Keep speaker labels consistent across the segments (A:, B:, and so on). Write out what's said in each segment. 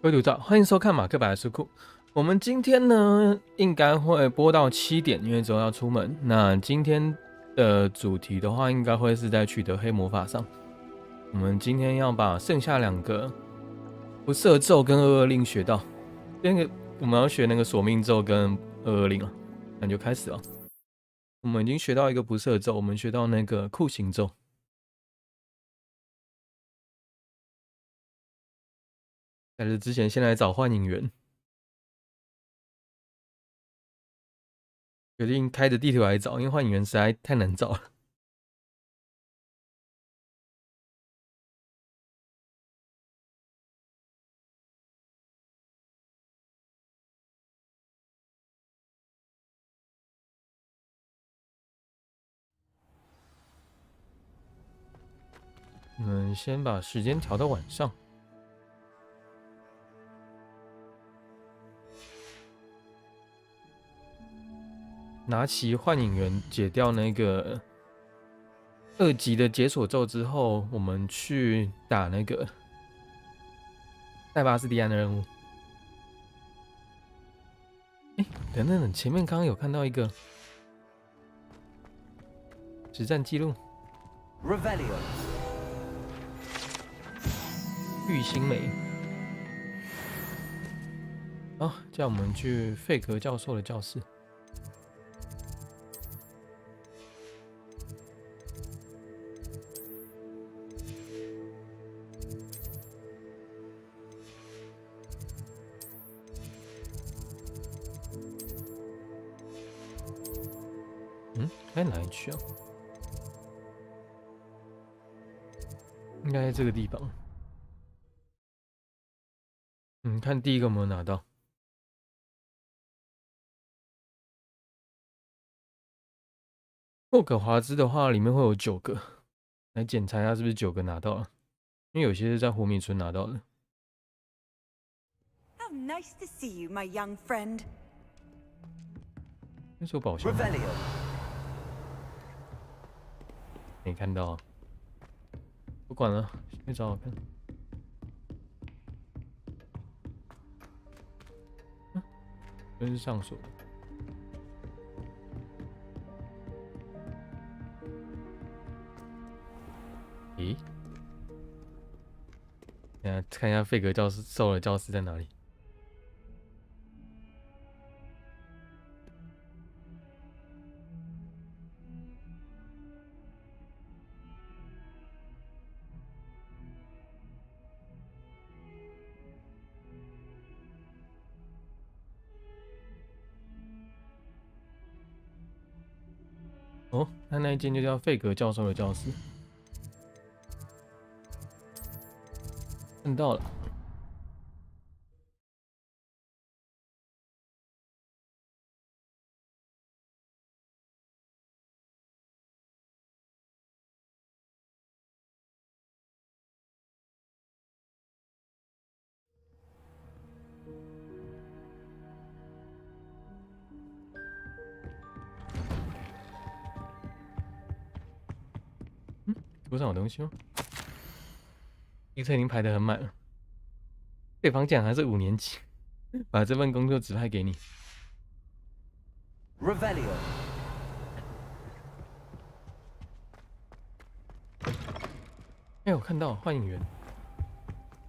A: 各位读者，欢迎收看马克白的书库。我们今天呢，应该会播到7点，因为之后要出门。那今天的主题的话，应该会是在取得黑魔法上。我们今天要把剩下2个不赦咒跟噩噩令学到。我们要学那个索命咒跟噩噩令了，那就开始了。我们已经学到一个不赦咒，我们学到那个酷刑咒。在这之前，先来找幻影员。决定开着地图来找，因为幻影员实在太难找了。我们先把时间调到晚上。拿起幻影员解掉那个2级的解锁咒之后，我们去打那个塞巴斯蒂安的任务。等等，前面刚刚有看到一个实战记录。玉心梅。好，叫我们去费格教授的教室。该哪里去啊？应该在这个地方。看第一个有没有拿到。霍格华兹的话，里面会有9个，来检查一下是不是9个拿到了，因为有些是在活米村拿到的。
B: How nice to see you, my young friend.
A: 那是有宝箱。没看到啊，不管了，去找找看。这是上锁的。咦？看一下费格教授的教室在哪里？哦，那一间就叫费格教授的教室。看到了。桌上有东西吗？一册已经排得很满了，对方竟然还是5年级，把这份工作指派给你。我看到幻影员。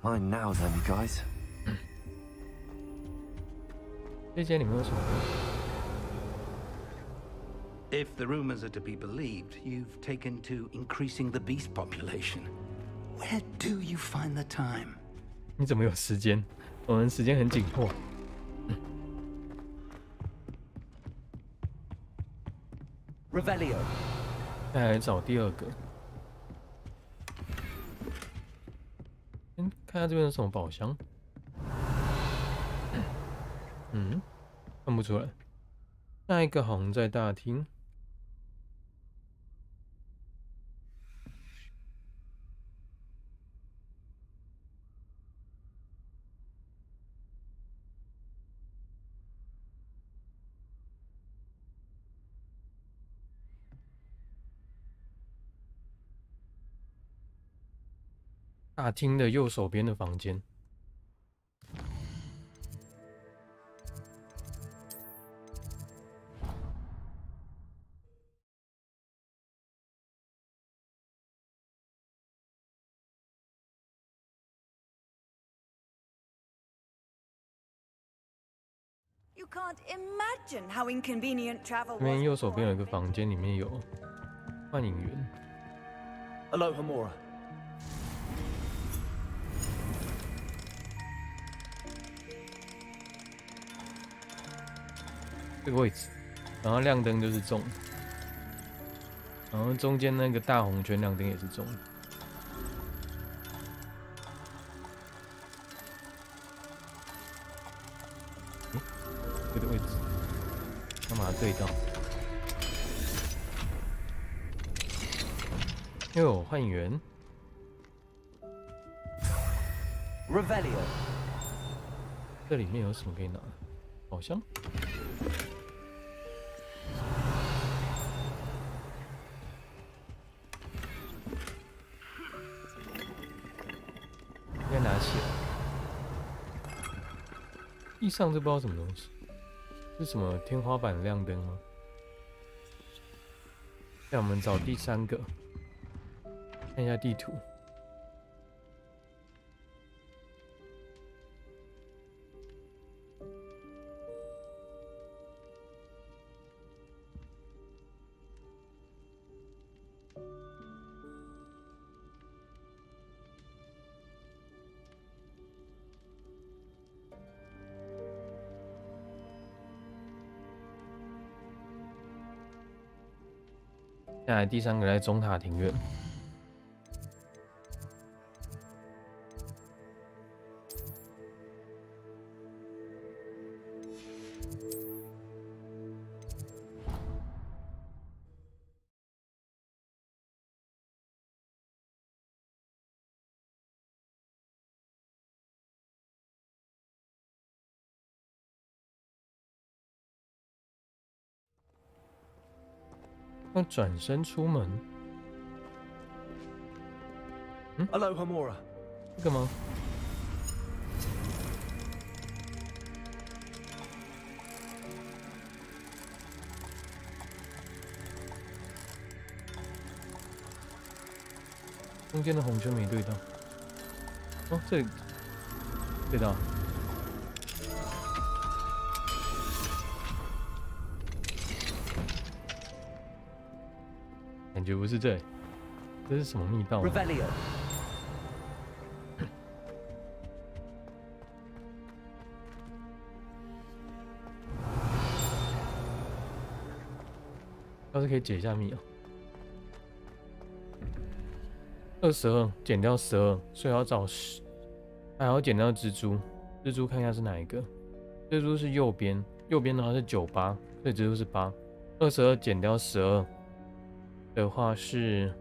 C: Mine now, then, you guys.
A: 这间里面有什么
D: ？If the rumors are to be believed, you've taken to increasing the beast population. Where do you find the time?
A: 你怎么有时间？我们时间很紧迫。再来找第2个。先看下这边有什么宝箱。看不出来。下一个好像在大厅。大厅的右手边的房间。
B: You can't imagine how inconvenient travel
A: 这边
B: was
A: 右手
B: before
A: 边有一个
B: everything.
A: 房间，里面有幻影员。
C: Aloha Mora.
A: 这个位置，然后亮灯就是中，然后中间那个大红圈亮灯也是中。这个位置，要把它对到。哟，幻影员，
C: Revelio.
A: 这里面有什么可以拿？宝箱。 应该拿起来。地上这不知道什么东西，是什么天花板亮灯吗？让我们找第3个，看一下地图。再来第3个在中塔庭院。要转身出门，
C: Aloha Mora.
A: 这个吗？中间的红圈没对到。哦，这里对到。感觉不是这里，这是什么密道啊？
C: Revelio.
A: 要是可以解一下密啊。22减掉12，所以要找10，还要减掉蜘蛛。蜘蛛看一下是哪一个？蜘蛛是右边，右边的话是98，所以蜘蛛是8。22减掉12的话是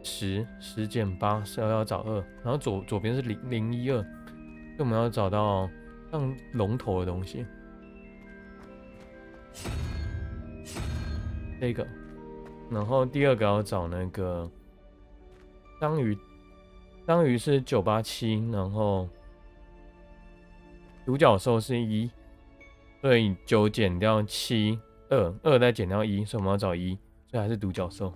A: 10减8，是要找2，然后左边是012，所以我们要找到像龙头的东西。这个，然后第2个要找那个章鱼，章鱼是987，然后独角兽是1，所以9减掉7，2再减掉1，所以我们要找1，所以还是独角兽。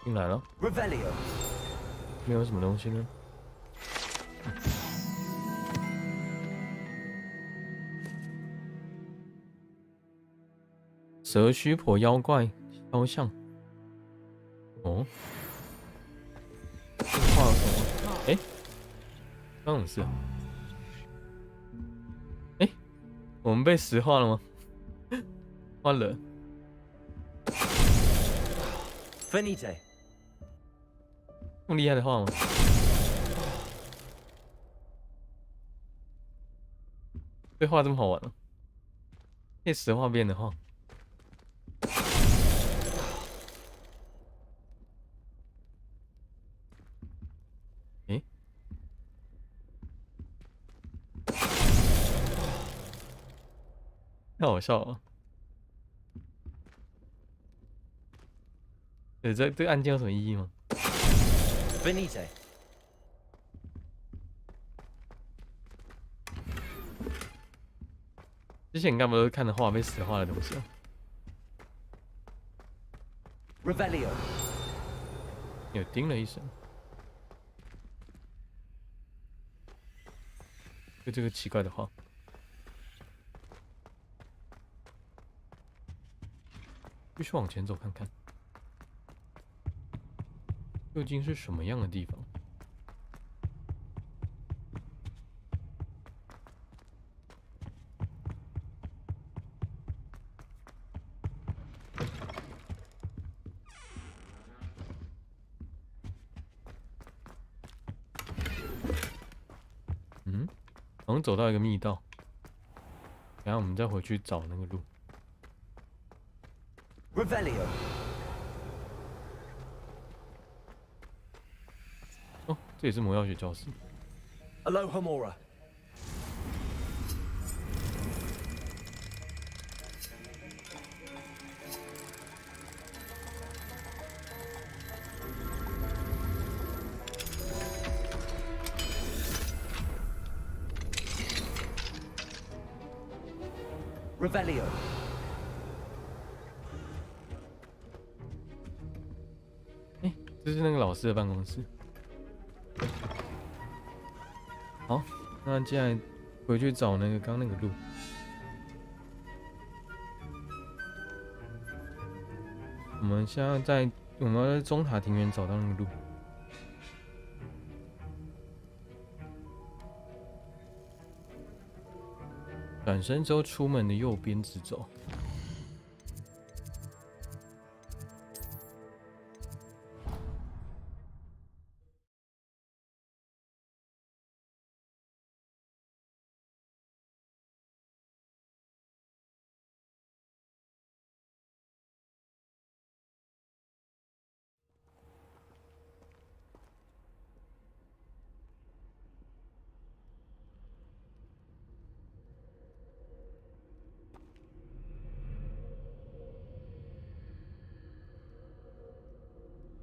A: 进来了，
C: Revelio.
A: 没有什么东西呢。蛇须婆妖怪雕像。哦，这画了什么？哎，刚什么事？哎，我们被石化了吗？换了。
C: Finite.
A: 这么厉害的画吗？这画这么好玩啊！可以石化变的画。诶，太好笑了。这个按键有什么意义吗？
C: Finite.
A: 之前你干嘛都是看着画被石化的东西啊？
C: Revelio.
A: 有叮了一声，就这个奇怪的话，继续往前走看看，究竟是什么样的地方？好像走到一个密道，然后我们再回去找那个路。
C: Revelio.
A: 哦，这也是魔药学教室。
C: Alohomora. Revelio.
A: 这是那个老师的办公室。好，那接下来回去找那个刚那个路。我们现在我们要在中塔庭园找到那个路。转身之后出门的右边直走。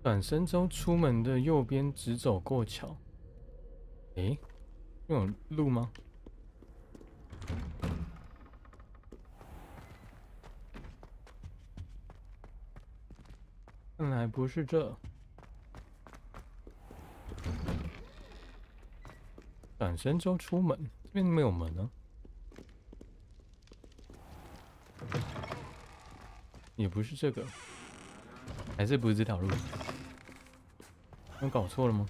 A: 转身之后出门的右边直走过桥。诶，有路吗？看来不是这。转身之后出门，这边没有门啊。也不是这个，还是不是这条路？我搞错了吗？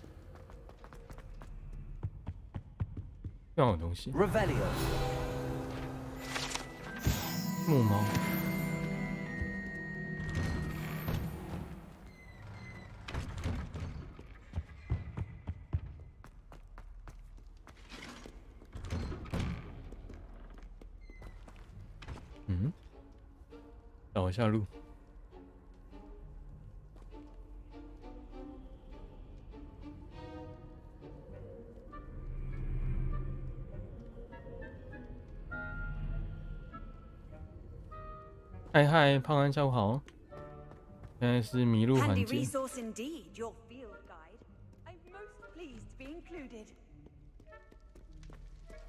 A: 这样有东西。
C: Revelio.
A: 木猫。找一下路。嗨嗨，胖安，下午好。现在是迷路环
B: Handy
A: 节。
B: resource indeed, your field guide. I'm most pleased to be included.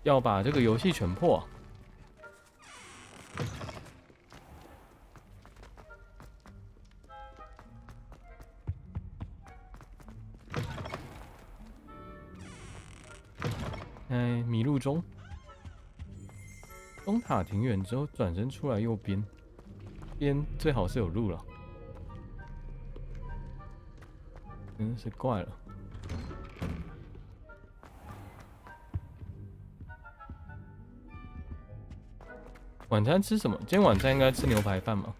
A: 要把这个游戏全破啊。迷路中，中塔庭园之后转身出来右边，边最好是有路了。真是怪了。晚餐吃什么？今天晚餐应该吃牛排饭嘛。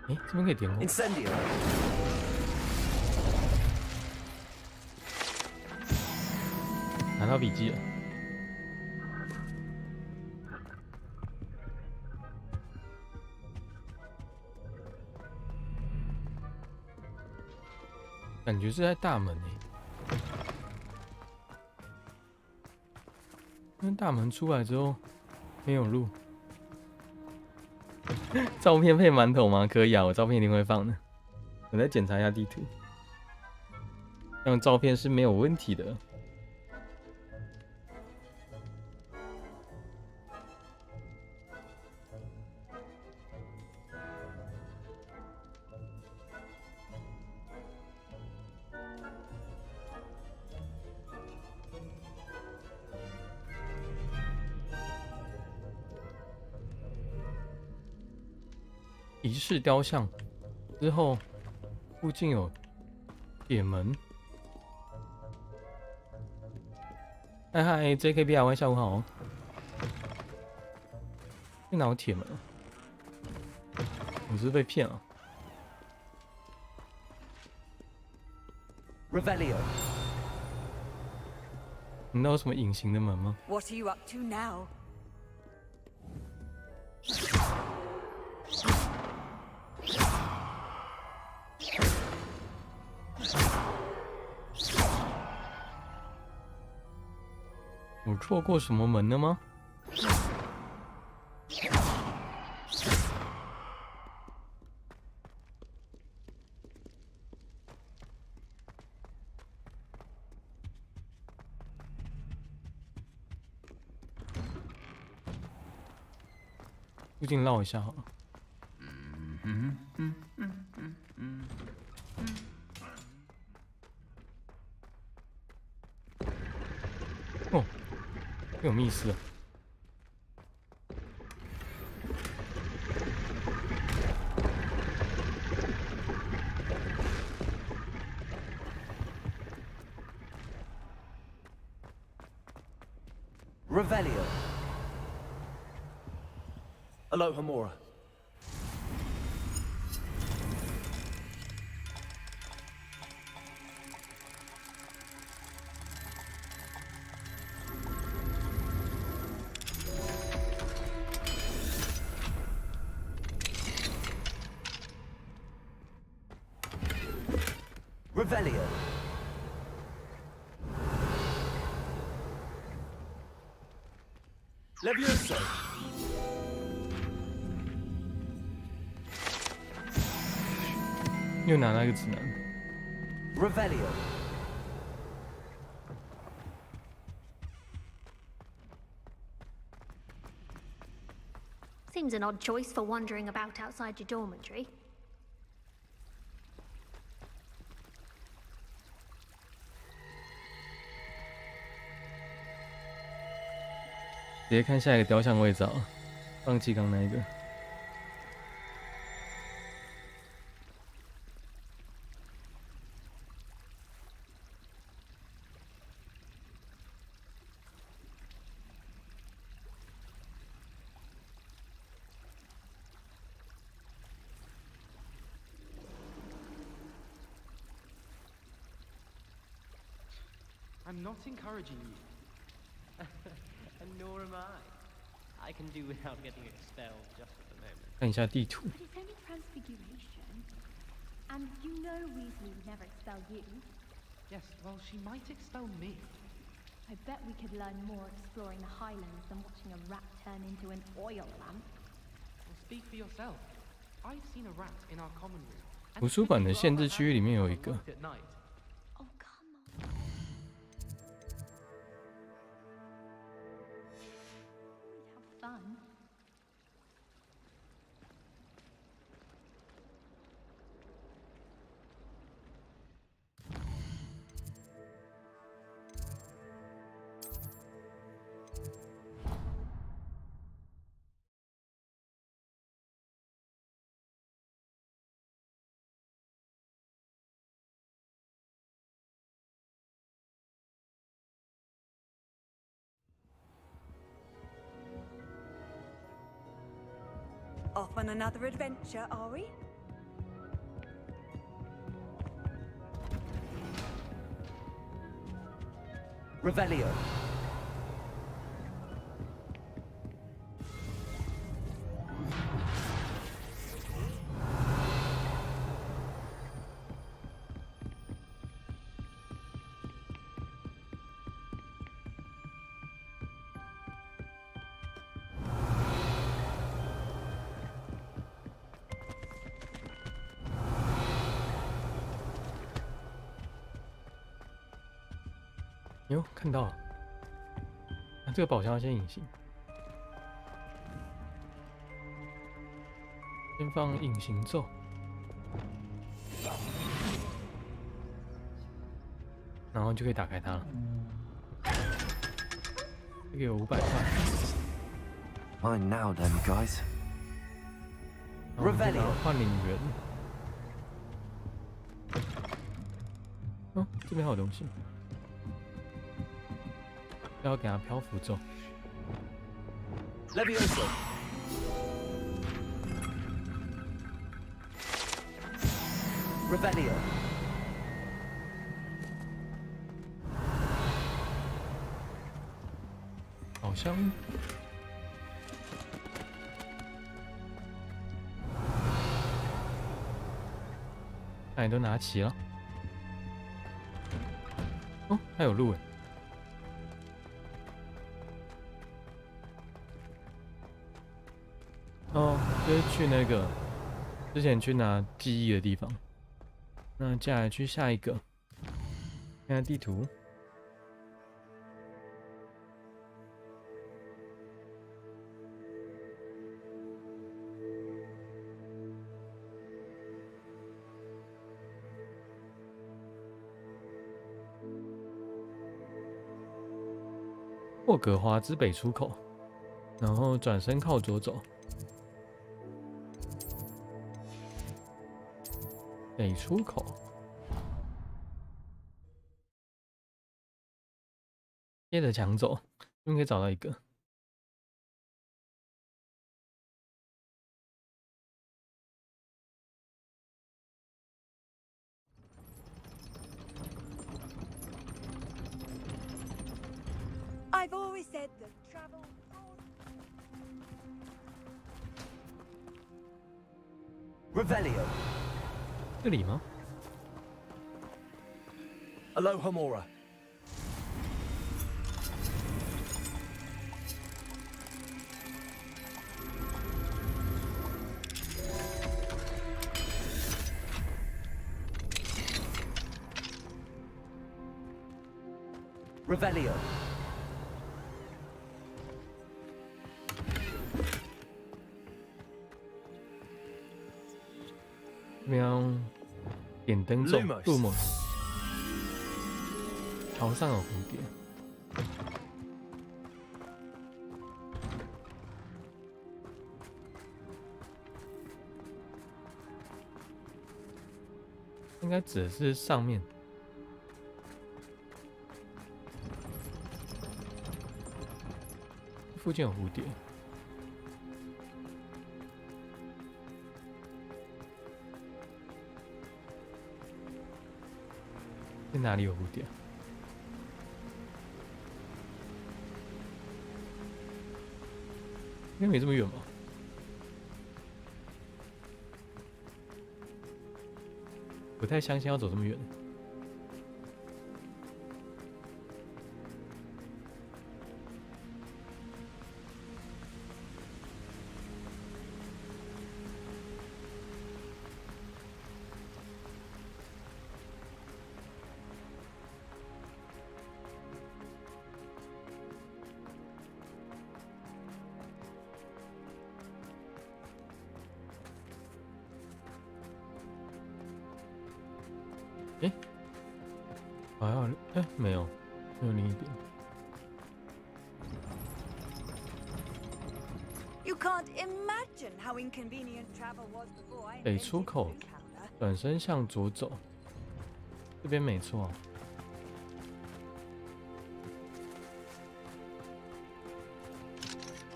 A: 哎，这边可以点火。
C: Incendio.
A: 拿到笔记了。感觉是在大门因为大门出来之后没有路。照片配馒头吗？可以啊，我照片一定会放的。我再检查一下地图，用照片是没有问题的。仪式雕像之后，附近有铁门。嗨嗨 ，JKBR， 下午好。哪有铁门啊？我是被骗了。
C: Revelio.
A: 难道有什么隐形的门吗？
B: What are you up to now?
A: 我错过什么门了吗？附近绕一下好了。哦，有密室。
C: Revelio. Aloha Mora. Revelio. Levioso.
A: 又拿那个指南。
C: Revelio.
E: Seems an odd choice for wandering about outside your dormitory.
A: 直接看下一个雕像位置啊，放弃刚那一个。
F: I'm not encouraging you. And nor am I. I can do without getting expelled just at the moment.
A: 看一下地图。
G: But it's only transfiguration. And you know Weasley would never expel you.
F: Yes, well, she might expel me.
G: I bet we could learn more exploring the Highlands than watching a rat turn into an oil lamp.
F: Well, speak for yourself. I've seen a rat in our common room. and
A: 图书馆的
F: speak
A: 限制
F: rather
A: 区域里面有一
F: than
A: 个。
F: locked at night.
G: Oh, come on. We'd have fun.
B: Off on another adventure, are we?
C: Revelio.
A: 哟，看到了。这个宝箱要先隐形，先放隐形咒。然后就可以打开它了。这个有500块。
C: Mine now, then, guys.
A: 然后我们就拿换领员。哦，这边还有东西。要给它漂浮咒。
C: Levioso. Revelio.
A: 好像哎，都拿齐了。哦，还有路哎。哦，就是去那个之前去拿记忆的地方。那接下来去下一个，看看地图。霍格华兹北出口，然后转身靠左走。北出口，接着墙走，就可以找到一个。
B: I've always said that travel.
C: Revelio.
A: 这里吗？
C: Alohomora. Revelio.
A: 这边要点灯咒 ，Lumos。桥上有蝴蝶。应该指的是上面。附近有蝴蝶。在哪里有蝴蝶？应该没这么远吧？不太相信要走这么远。哎，好像没有另一边。
B: You can't imagine how inconvenient travel was before I
A: 北
B: invented
A: 出口，
B: Dreamkite.
A: 转身向左走，这边没错。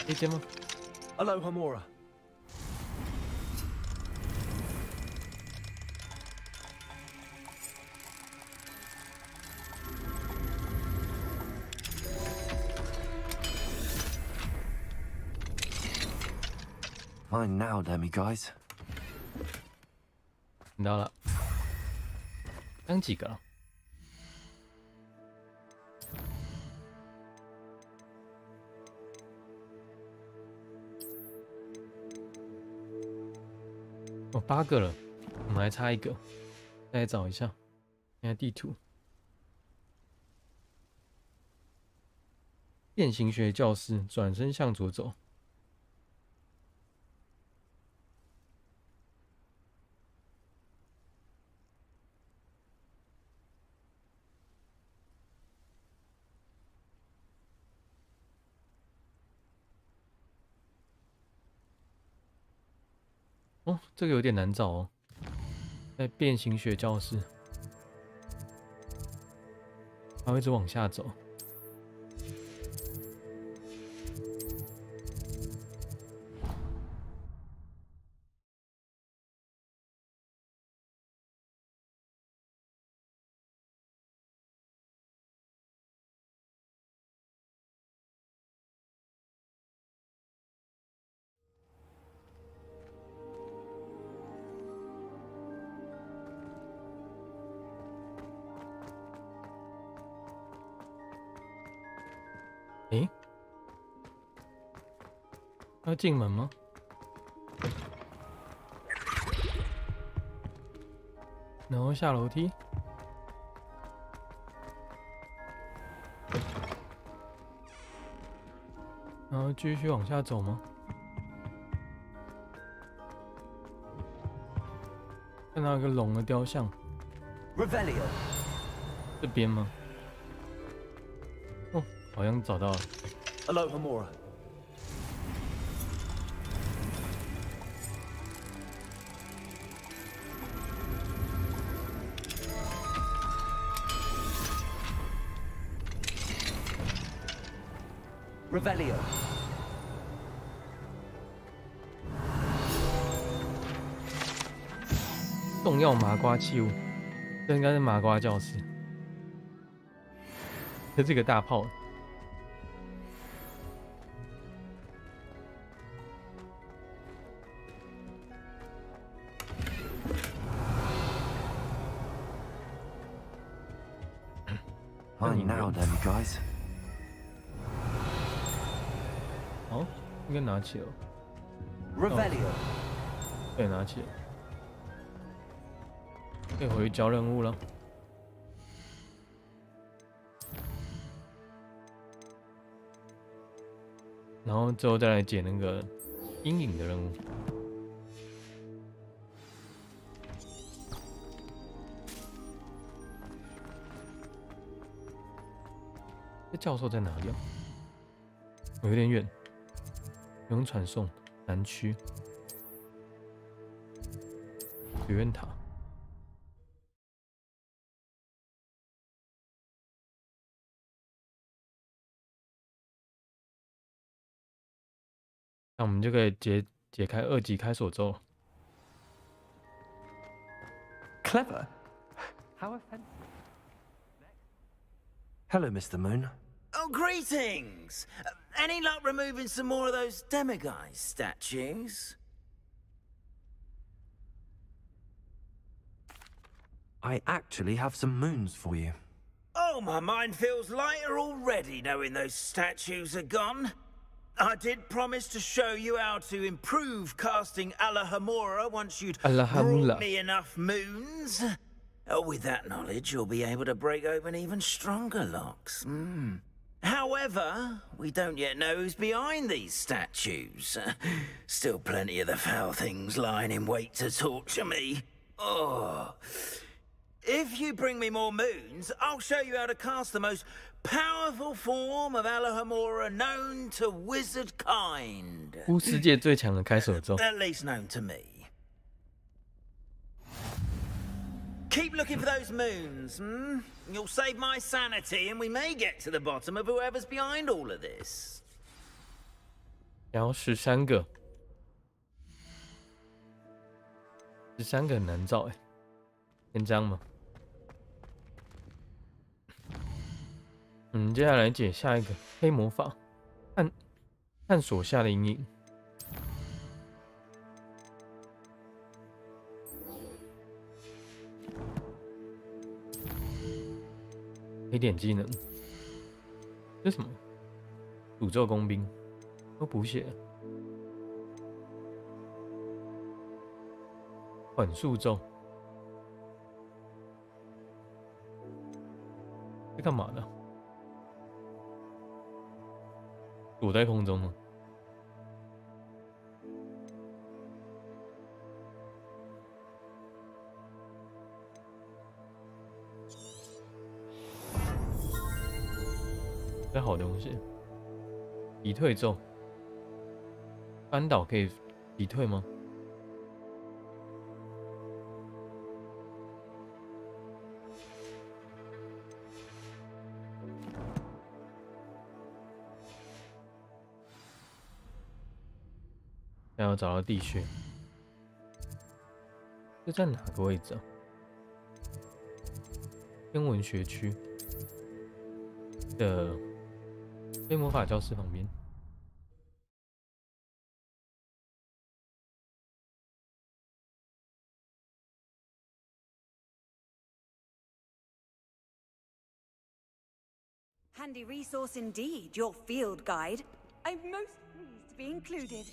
A: 这间吗？
C: Alohomora. Mine now, then, guys.
A: 听到了，刚几个了？哦，8个了，我们还差一个，再来找一下，看下地图。变形学教室，转身向左走。哦，这个有点难找哦，在变形学教室，它会一直往下走。诶，要进门吗？然后下楼梯，然后继续往下走吗？看到一个龙的雕像，
C: Revelio.
A: 这边吗？哦，好像找到了。
C: Alohomora. Revelio.
A: 重要麻瓜器物，这应该是麻瓜教室。这是个大炮。
C: Fine now, then, guys.
A: 好，应该拿起了。
C: Revelio.
A: 对，拿起了。可以回去交任务了。然后之后再来解那个阴影的任务。这教授在哪里啊？有点远，不用传送。南区学院塔。那我们就可以解开2级开锁咒。
C: Clever. How offensive. Hello, Mr. Moon.
H: Oh, greetings! Any luck removing some more of those demiguise statues?
C: I actually have some moons for you.
H: Oh, my mind feels lighter already knowing those statues are gone. I did promise to show you how to improve casting Alohomora once you'd brought me enough moons. With that knowledge, you'll be able to break open even stronger locks. However, we don't yet know who's behind these statues. Still plenty of the foul things lying in wait to torture me. Oh. If you bring me more moons, I'll show you how to cast the most powerful form of Alohomora known to wizard kind.
A: 巫世界最强的开锁咒。
H: At least known to me. Keep looking for those moons, You'll save my sanity, and we may get to the bottom of whoever's behind all of this.
A: 然后13个，13个很难找哎，先这样吗？接下来解下一个黑魔法，探索下的阴影。可以点技能，这是什么？诅咒工兵，都补血。缓速咒，是干嘛的？躲在空中吗？这好东西，敌退咒，扳倒可以敌退吗？然后找到地穴，这在哪个位置啊？天文学区的黑魔法教室旁边。
B: Handy resource indeed, your field guide. I'm most pleased to be included.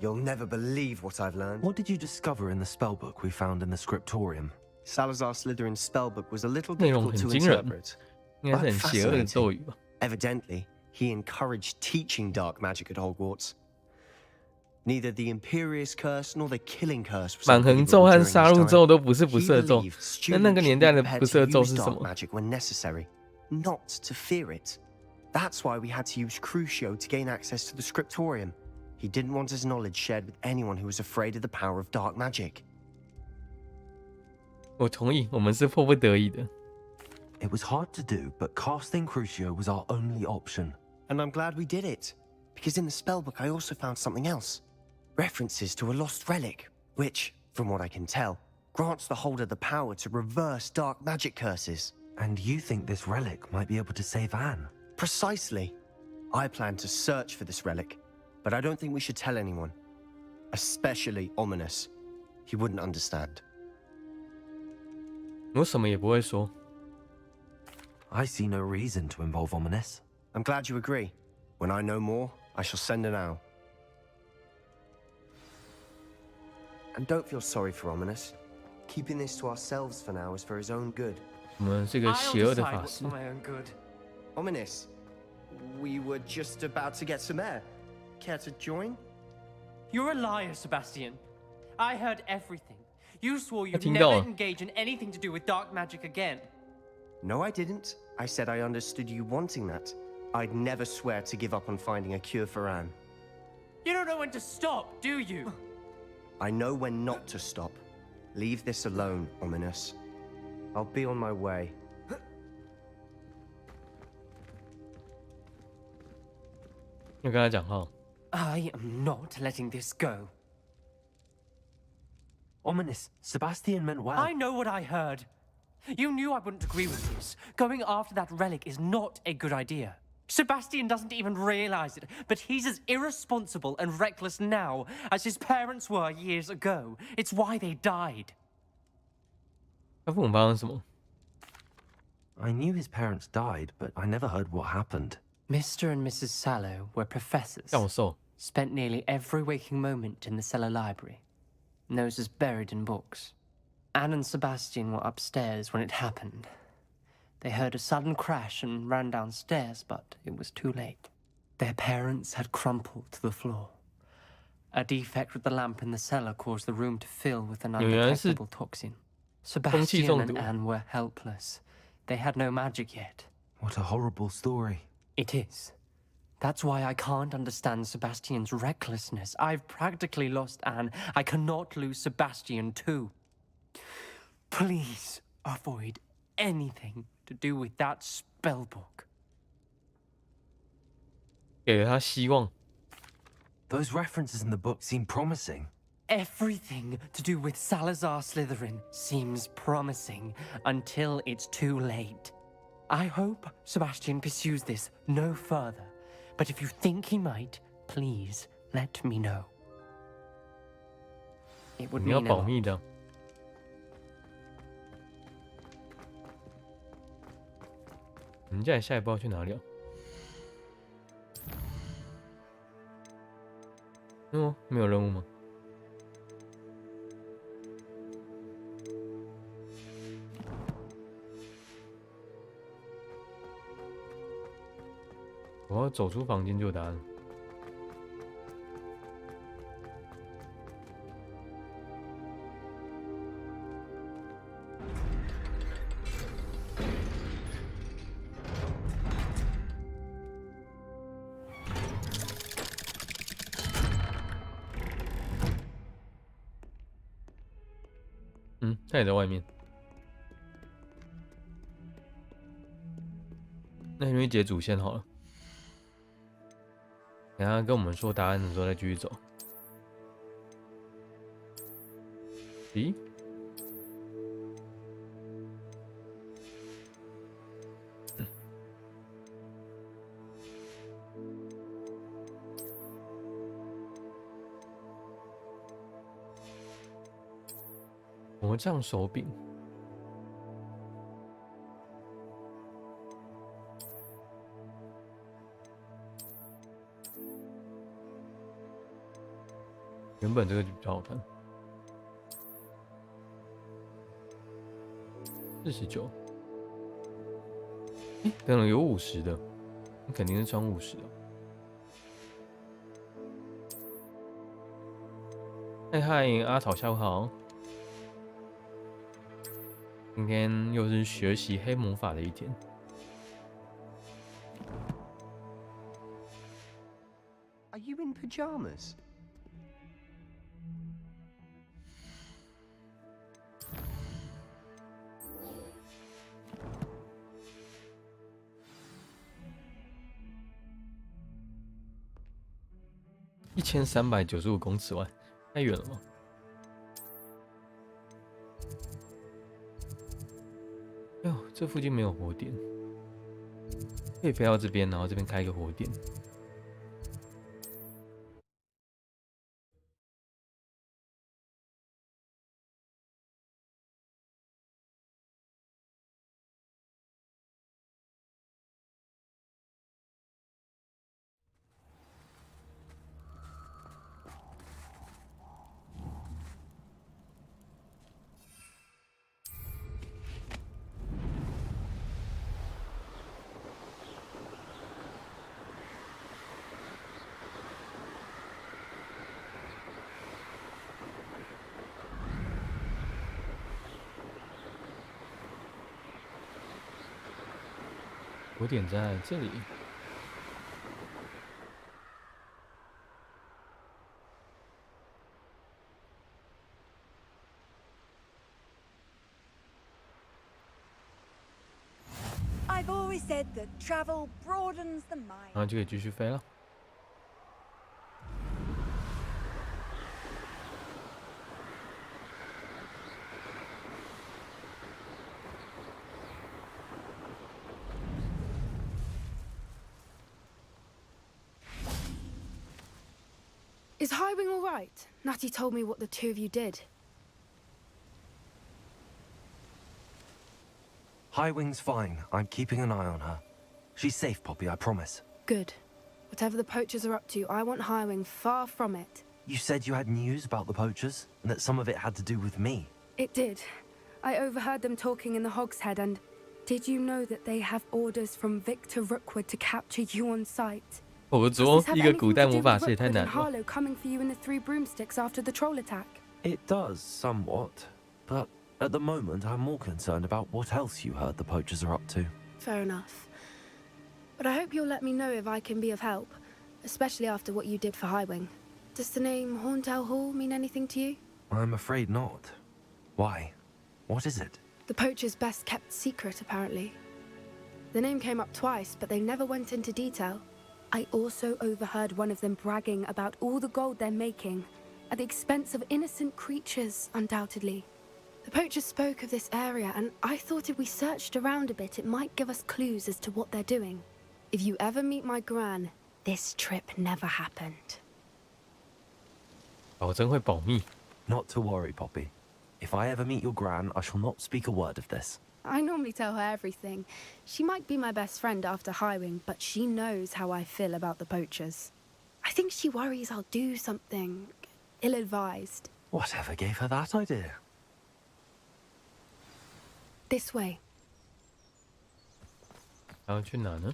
I: You'll never believe what I've learned.
C: What did you discover in the spellbook we found in the scriptorium?
I: Salazar Slytherin's spellbook was a little
A: 内容
I: difficult
A: 很
I: to
A: 惊人，
I: interpret.
A: 应该是很邪恶的咒语吧？
I: Evidently, he encouraged teaching dark magic at Hogwarts. Neither the Imperious Curse nor the Killing Curse was
A: 满横咒
I: unbelievable
A: 和
I: during
A: 杀
I: his
A: 戮
I: time.
A: 咒都不是不
I: He
A: 赦咒，
I: believed
A: 那那个
I: students
A: 年
I: should
A: 代
I: be
A: 的
I: prepared
A: 不
I: to
A: 赦咒
I: use
A: 是什
I: dark
A: 么？
I: magic when necessary, not to fear it. That's why we had to use Crucio to gain access to the scriptorium. He didn't want his knowledge shared with anyone who was afraid of the power of dark magic.
A: 我同意，我们是迫不得已的。
C: It was hard to do, but casting Crucio was our only option.
I: And I'm glad we did it, because in the spellbook I also found something else. References to a lost relic, which, from what I can tell, grants the holder the power to reverse dark magic curses.
C: And you think this relic might be able to save Anne?
I: Precisely. I plan to search for this relic, but I don't think we should tell anyone. Especially Ominous. He wouldn't understand.
A: 我什么也不会说。
C: I see no reason to involve Ominous.
I: I'm glad you agree. When I know more, I shall send an owl. And don't feel sorry for Ominous. Keeping this to ourselves for now is for his own good.
A: 我们是个
F: I'll
A: 邪恶的
F: decide
A: 法
F: what's
A: 师
F: for。my own good.
I: Ominous, we were just about to get some air. Care to join?
F: You're a liar, Sebastian. I heard everything. You swore you'd
A: 听到
F: never
A: 了。
F: engage in anything to do with dark magic again.
I: No, I didn't. I said I understood you wanting that. I'd never swear to give up on finding a cure for Anne.
F: You don't know when to stop, do you?
I: I know when not to stop. Leave this alone, Ominous. I'll be on my way.
A: 要跟他讲话。
F: I am not letting this go.
C: Ominous, Sebastian meant well.
F: I know what I heard. You knew I wouldn't agree with this. Going after that relic is not a good idea. Sebastian doesn't even realize it, but he's as irresponsible and reckless now as his parents were years ago. It's why they died.
A: 他父母发生什么？
C: I knew his parents died, but I never heard what happened.
F: Mr. and Mrs. Sallow were professors.
A: 教授。
F: Spent nearly every waking moment in the cellar library. Noses buried in books. Anne and Sebastian were upstairs when it happened. They heard a sudden crash and ran downstairs, but it was too late. Their parents had crumpled to the floor. A defect with the lamp in the cellar caused the room to fill with an undetectable toxin. Sebastian and Anne were helpless. They had no magic yet.
C: What a horrible story.
F: It is. That's why I can't understand Sebastian's recklessness. I've practically lost Anne. I cannot lose Sebastian too. Please avoid anything to do with that spellbook.
A: 给了他希望。
C: Those references in the book seem promising.
F: Everything to do with Salazar Slytherin seems promising until it's too late. I hope Sebastian pursues this no further, but if you think he might, please let me know. It would
A: 你要
F: mean a
A: 保
F: lot.
A: 密的。我们接下来下一步要去哪里啊？没有任务吗？我要走出房间就有答案。他也在外面。那因为解主线好了，等一下跟我们说答案的时候再继续走。咦？魔杖手柄。原本这个就比较好看。49。等等，有50的，你肯定是穿50的。嗨，阿草，下午好。今天又是学习黑魔法的一天。
I: Are you in pajamas?1395
A: 公尺外，太远了吗？哎呦，这附近没有火点，可以飞到这边，然后这边开一个火点。火点在这里。
B: I've always said that travel broadens the
A: 然后
B: mind.
A: 就可以继续飞了。
J: Is Highwing all right? Natty told me what the two of you did.
C: Highwing's fine. I'm keeping an eye on her. She's safe, Poppy, I promise.
J: Good. Whatever the poachers are up to, I want Highwing far from it.
C: You said you had news about the poachers, and that some of it had to do with me.
J: It did. I overheard them talking in the Hogshead, and did you know that they have orders from Victor Rookwood to capture you on sight?
A: 我说一个古代魔法师也太难了。
J: Harlow coming for you in the Three Broomsticks after the troll attack.
C: It does, somewhat. But at the moment, I'm more concerned about what else you heard the poachers are up to.
J: Fair enough. But I hope you'll let me know if I can be of help, especially after what you did for Highwing. Does the name Horntail Hall mean anything to you?
C: I'm afraid not. Why? What is it?
J: The poacher's best kept secret, apparently. The name came up twice, but they never went into detail. I also overheard one of them bragging about all the gold they're making, at the expense of innocent creatures, undoubtedly. The poachers spoke of this area, and I thought if we searched around a bit, it might give us clues as to what they're doing. If you ever meet my gran, this trip never happened.
A: 保证会保密。
C: Not to worry, Poppy. If I ever meet your gran, I shall not speak a word of this.
J: I normally tell her everything. She might be my best friend after Highwing, but she knows how I feel about the poachers. I think she worries I'll do something ill-advised.
C: Whatever gave her that idea?
J: This way.
A: 然后去哪呢？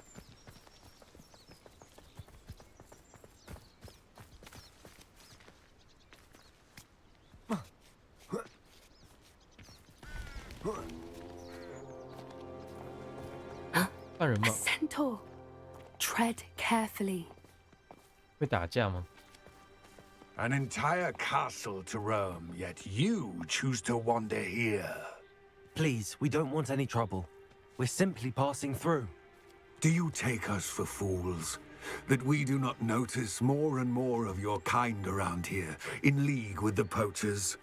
A: 犯人
J: A
A: 吗？
J: centaur. Tread carefully.
A: 会打架吗？
K: An entire castle to roam, yet you choose to wander here.
C: Please, we don't want any trouble. We're simply passing through.
K: Do you take us for fools? That we do not notice more and more of your kind around here, in league with the poachers?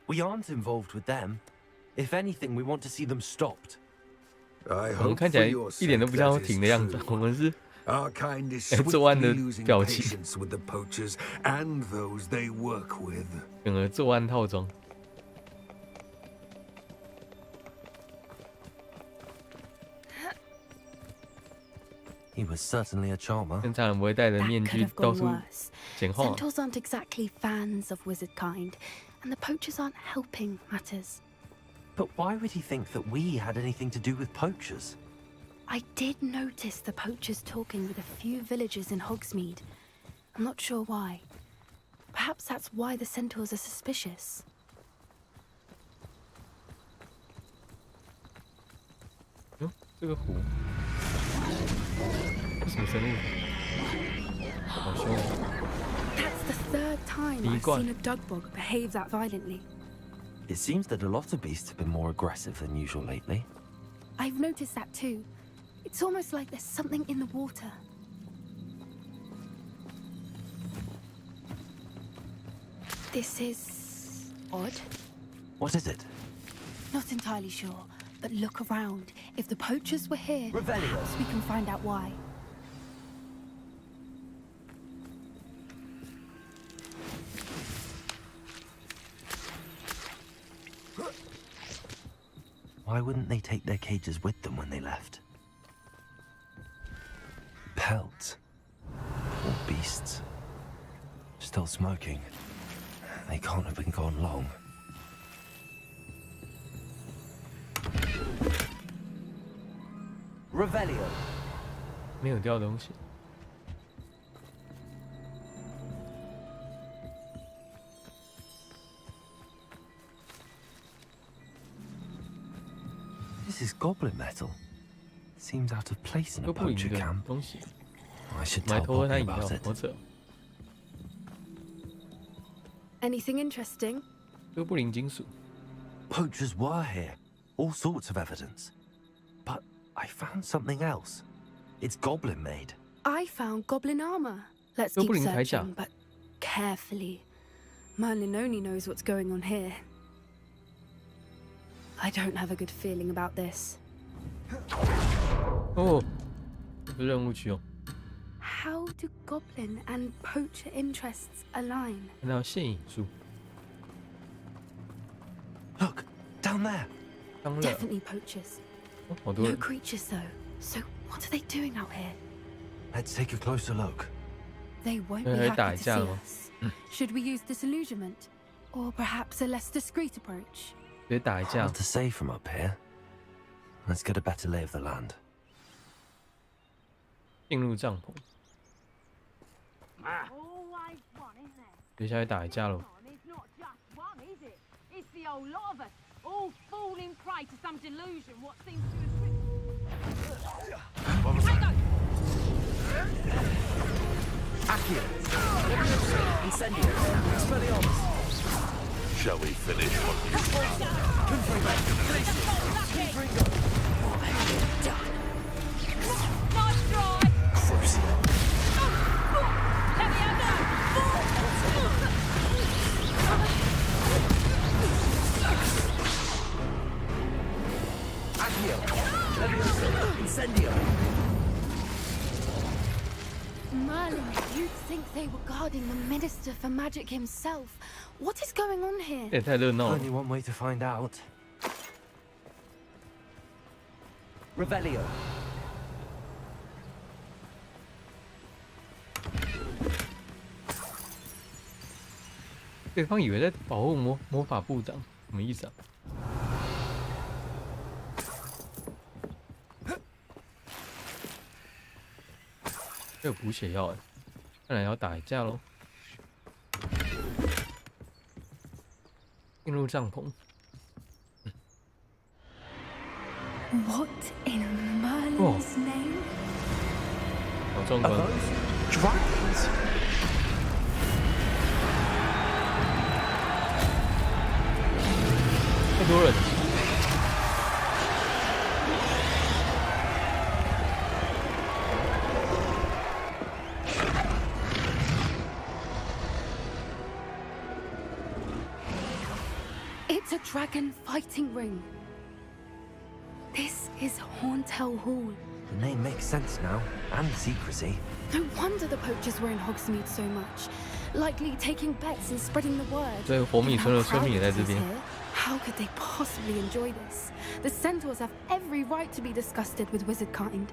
C: We aren't involved with them. If anything, we want to see them stopped.
K: I
A: 我们
K: hope
A: 看起
K: for
A: 来
K: your
A: 一点都
K: sake
A: 不像
K: that
A: 停的样
K: is
A: 子，
K: true.
A: 我们是
K: Our kind is
A: 作案的
K: swiftly losing
A: 表情，
K: patience with the poachers and those they work with.
A: 整个作案套装。
C: He was certainly a charmer.
A: 正常人不会戴着
J: That
A: 面
J: could
A: 具
J: have
A: 到
J: gone
A: 处
J: worse.
A: 捡话。
J: Centaurs aren't exactly fans of wizard kind, and the poachers aren't helping matters.
C: But why would he think that we had anything to do with poachers?
J: I did notice the poachers talking with a few villagers in Hogsmeade. I'm not sure why. Perhaps that's why the centaurs are suspicious.
A: 哟，这个湖，这什么生物？好凶啊！
J: That's the third time I've seen a dugbog behave that violently.
C: It seems that a lot of beasts have been more aggressive than usual lately.
J: I've noticed that too. It's almost like there's something in the water. This is odd.
C: What is it?
J: Not entirely sure, but look around. If the poachers were here,
C: Revelio.
J: perhaps we can find out why.
C: Why wouldn't they take their cages with them when they left? Pelts. Or beasts. Still smoking. They can't have been gone long. Revelio.
A: 没有掉东西。
C: This is goblin metal. Seems out of place in a
A: 都不赢
C: poacher
A: 的
C: camp.
A: 东西。
C: I should
A: 我还
C: tell
A: 偷喝他
C: Poppy
A: 饮料
C: about，it.
A: 好扯。
J: Anything interesting?
A: 哥布林金属，
C: Poachers were here. All sorts of evidence. But I found something else. It's goblin made.
J: I found goblin armor. Let's keep
A: Goblin 铠甲。
J: searching, but carefully. Merlin only knows what's going on here. I don't have a good feeling about this.
A: 哦，这是任务区哦。
J: How do goblin and poacher interests align?
A: 看到现影术，
C: Look, down there.
A: 当然，
J: Definitely poachers.
A: 哦好多
J: No
A: 人。
J: creatures though. So what are they doing out here?
C: Let's take a closer look.
J: They won't be
A: 来打
J: happy to
A: 一架
J: see
A: 了吗？
J: us. Should we use disillusionment? Or perhaps a less discreet approach?
A: 直接打一架
C: Hard。to say from up here. Let's get a better lay of the land.
A: 进入帐篷，
G: Always one, isn't there?
A: 接下来打一架喽。
G: It's not just one, is it? It's the whole lot of us, all falling prey to some delusion what seems to have...
C: Accio! Incendio! Expelliarmus!
L: Shall we finish what we've started?
G: Nice try!
C: Crucio!
G: Let me have that!
C: Accio! Levioso! Incendio!
J: Merlin You'd think they were guarding the Minister for Magic himself. What is going on here?
A: 也太热闹了。
I: Only one way to find out. Revelio.
A: 对方以为在保护魔法部长，什么意思啊？这有补血药哎，看来要打一架喽。进入帐篷。
J: What in Merlin's name?
A: 好壮观！
I: Dragons?
A: 太多人。
J: It's a dragon fighting ring. This is Hauntel Hall.
I: The name makes sense now, and the secrecy.
J: No wonder the poachers were in Hogsmeade so much. Likely taking bets and spreading the word.
A: 所以火米村的村民也在这边。
J: How could they possibly enjoy this? The centaurs have every right to be disgusted with wizard kind.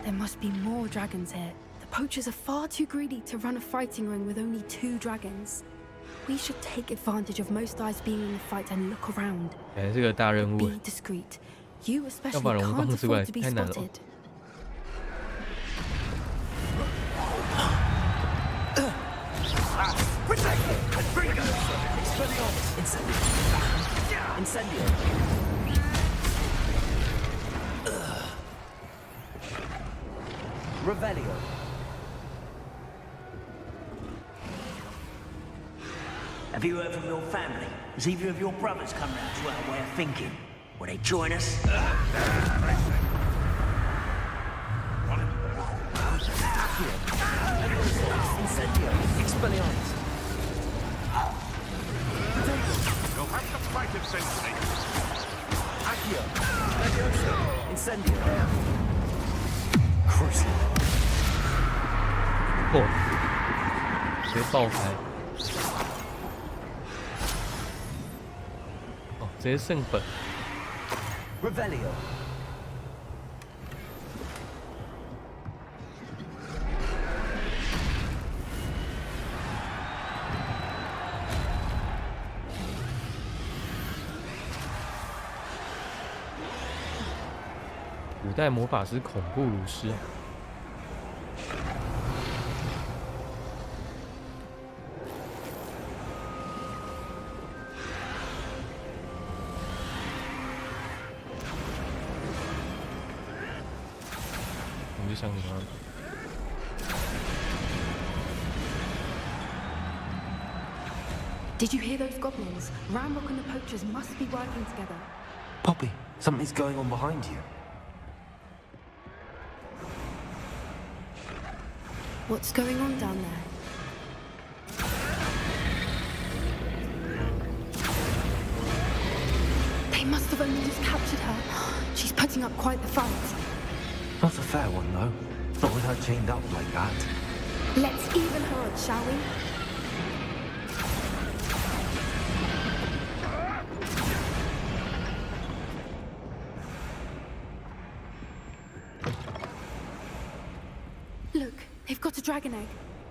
J: There must be more dragons here. The poachers are far too greedy to run a fighting ring with only 2 dragons. We should take advantage of most eyes being in the fight and look around.
A: 哎，这个大任务。
J: Be discreet. You especially
A: 要把龙
J: can't
A: 放出来
J: afford to be
A: 太难了。
J: spotted.
I: Incendio. Revelio.
H: Have you heard from your family? Has either of your brothers come round to our way of thinking? Will they join us?
I: Incendio. Expelliarmus.
L: You'll have to fight it sensibly.
I: Accio. Incendio. Crucial.
A: 哦，直接爆开。哦，直接剩本。
I: Revelio.
A: 《古代魔法师恐怖如斯》。我就想你妈。
J: Did you hear those goblins? Ramrock and the poachers must be working together.
I: Poppy, something's going on behind you.
J: What's going on down there? They must have only just captured her. She's putting up quite the fight.
I: Not a fair one, though. Not with her chained up like that.
J: Let's even her odds, shall we? Look, they've got a dragon egg.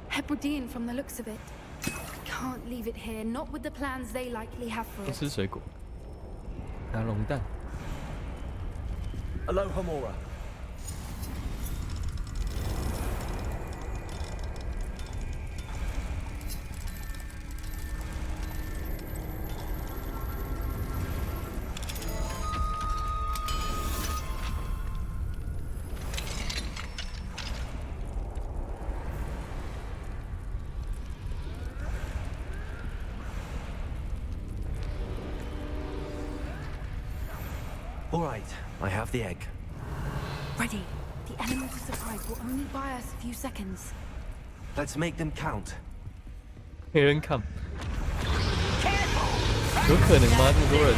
J: Hebridean from the looks of it. We can't leave it here, not with the plans they likely have for
A: 不
J: it.
A: 吃水果，拿龙蛋。
I: Aloha Mora. All right, I have the egg.
J: Ready. The element of surprise will only buy us a few seconds.
I: Let's make them count.
A: 没人看，有可能吗？这么多人，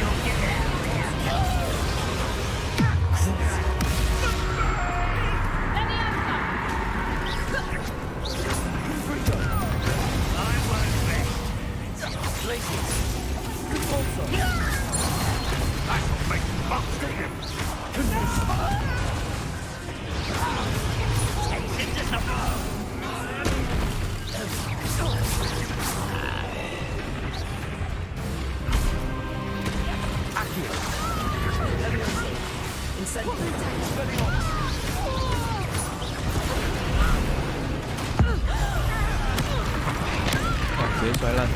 A: 直接摔烂。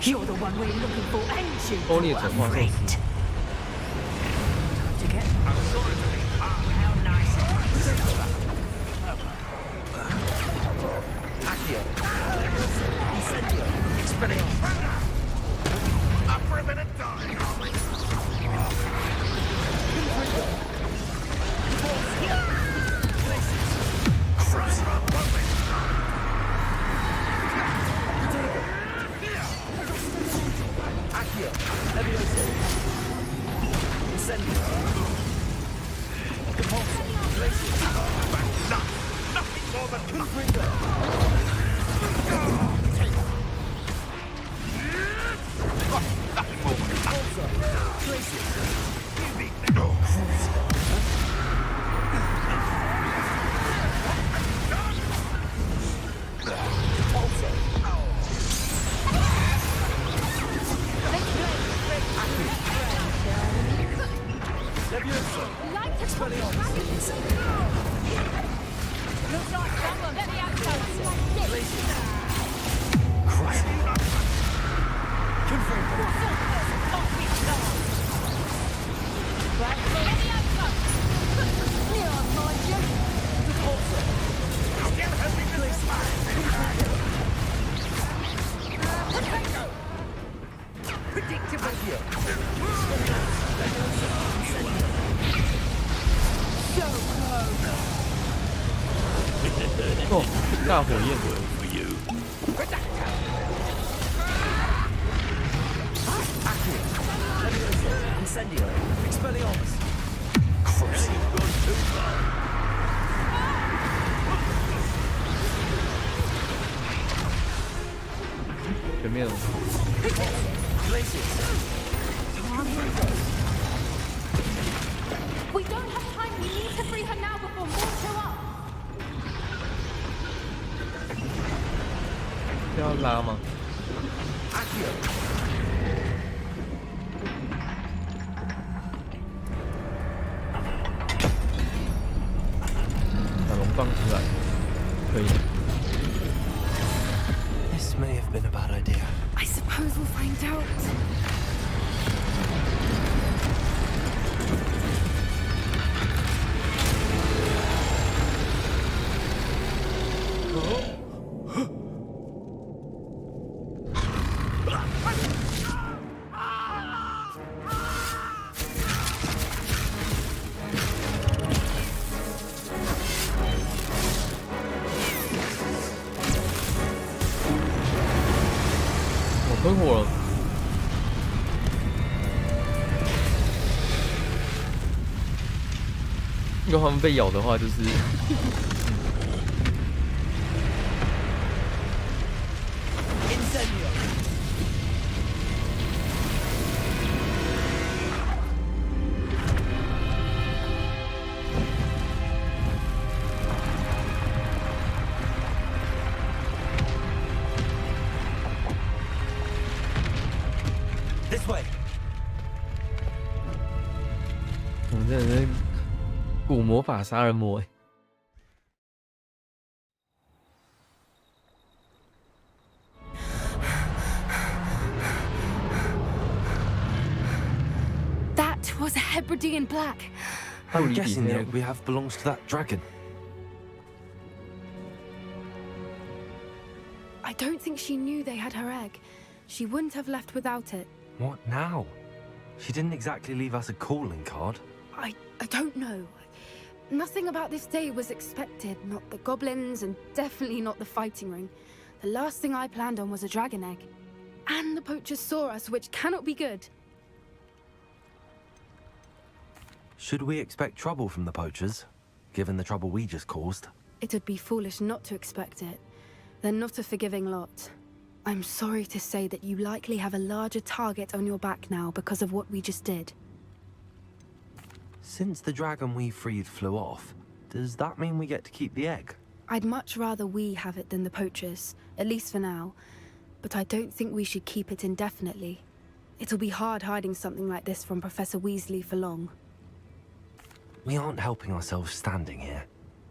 B: You're the one we're looking for, ain't you?
A: 欧烈神话寿司。哦，大火焰。全面了。
E: We don't have time. We need to free her now before more show up.
A: 要拉吗？把龙放出来，可以。
I: This may have been a bad idea.
J: I suppose we'll find out.
A: 喷火了！如果他们被咬的话，就是。我们真的是古魔法杀人魔哎！
J: That was a Hebridean black.
C: I'm guessing the egg we have belongs to that dragon.
J: I don't think she knew they had her egg. She wouldn't have left without it.
C: What now? She didn't exactly leave us a calling card.
J: I don't know. Nothing about this day was expected. Not the goblins, and definitely not the fighting ring. The last thing I planned on was a dragon egg. And the poachers saw us, which cannot be good.
C: Should we expect trouble from the poachers, given the trouble we just caused?
J: It would be foolish not to expect it. They're not a forgiving lot. I'm sorry to say that you likely have a larger target on your back now because of what we just did.
C: Since the dragon we freed flew off, does that mean we get to keep the egg?
J: I'd much rather we have it than the poachers, at least for now. But I don't think we should keep it indefinitely. It'll be hard hiding something like this from Professor Weasley for long.
C: We aren't helping ourselves standing here.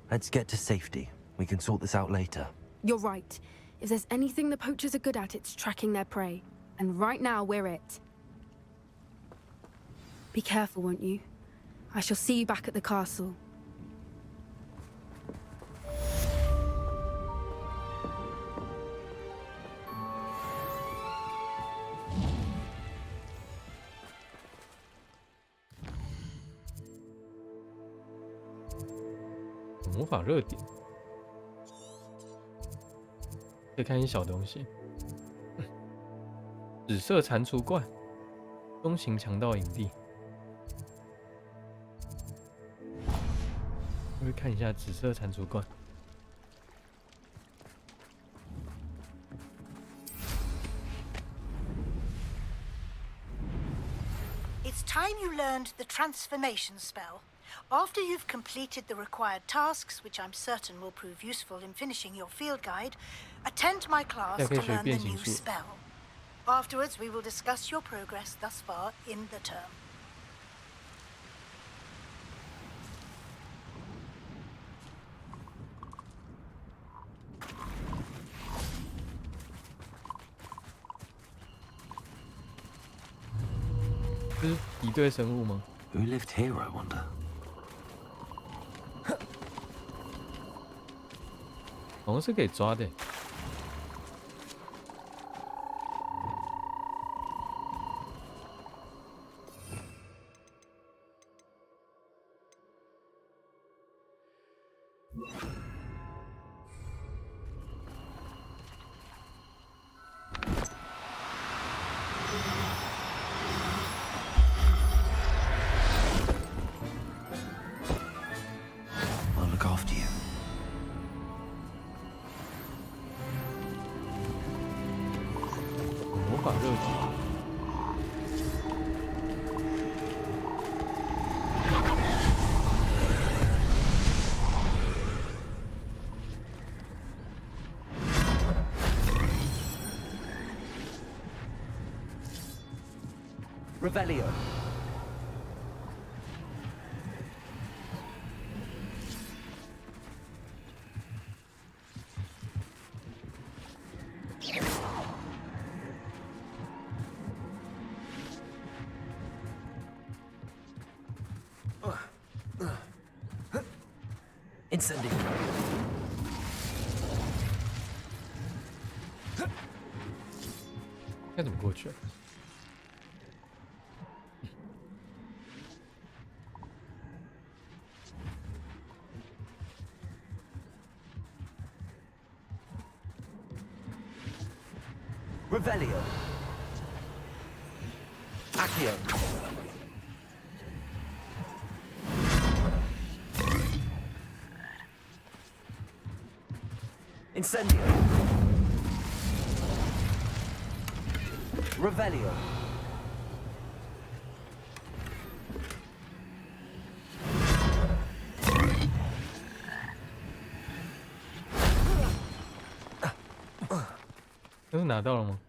C: Let's get to safety. We can sort this out later.
J: You're right. If there's anything the poachers are good at, it's tracking their prey. And right now, we're it. Be careful, won't you? I shall see you back at the castle.
A: 魔法热点，可以看一些小东西。紫色蟾蜍怪，中型强盗营地。我会看一下紫色蟾蜍怪。
M: It's time you learned the transformation spell. After you've completed the required tasks, which I'm certain will prove useful in finishing your field guide, attend my class to learn the new spell. Afterwards, we will discuss your progress thus far in the term.
C: Who lived here, I wonder? I'll look after you.
I: Revelio.
C: Incendio.
A: 该怎么过去啊？
I: Revelio. Accio. Incendio. Revelio.
A: Oh. 这是拿到了吗？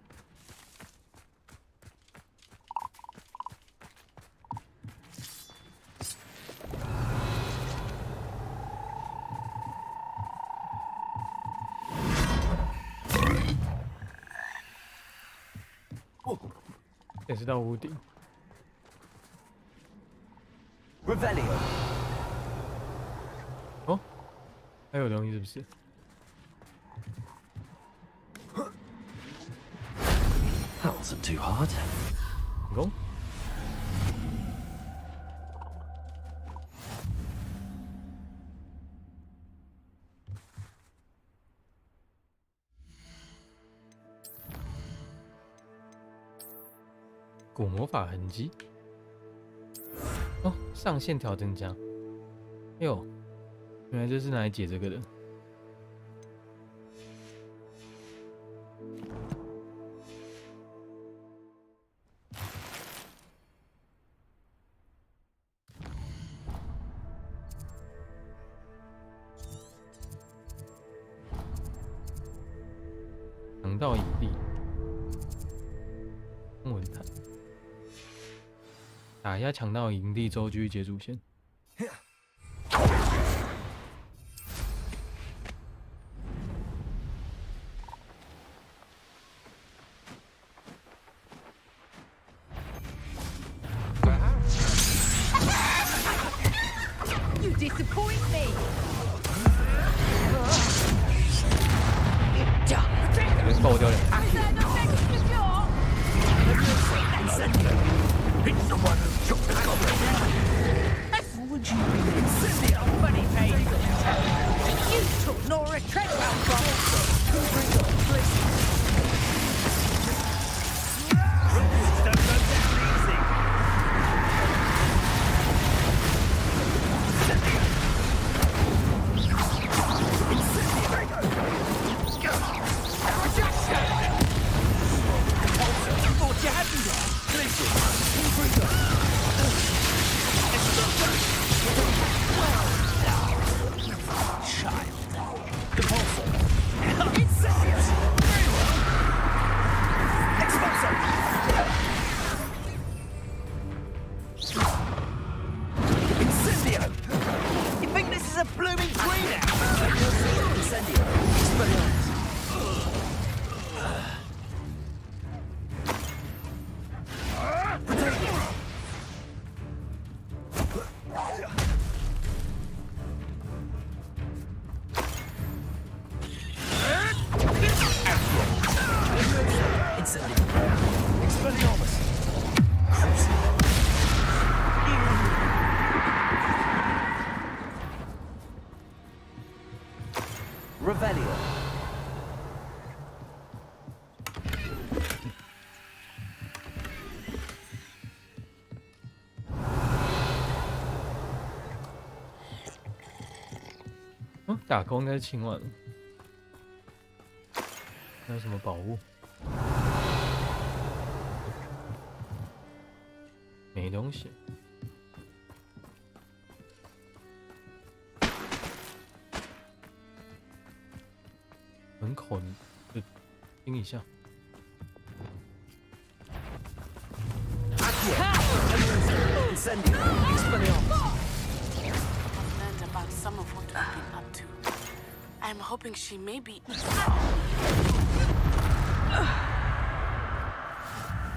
A: 也是到屋顶。
I: Revelio.
A: 哦，还有东西是不是？
C: That wasn't too hard.
A: 成功。古魔法痕迹。哦，上线条增加。哎呦，原来这是拿来解这个的。 强盗营地，文坛，打压强盗营地之后继续解主线。
G: disappoint me.
A: Let's go, Dylan.
G: Is there no extra door?
K: It's the one who took the goblin.
H: Would you be incendiary? Funny pain. You took Nora Treadwell from Rules don't go down easy. Thought you had me there. Listen. Child. Compulsor. Incendious. Very well. Expulsor. Incendio. You think this is a blooming greenhouse? Incendio. Expelliarmus. Expelliarmus. Revelio.
A: 嗯，打工应该是清完了。还有什么宝物？没东西。门口就盯一下。
H: Incendio. Expelliarmus.
N: Learned about some of what we've been up to. I'm hoping she may be.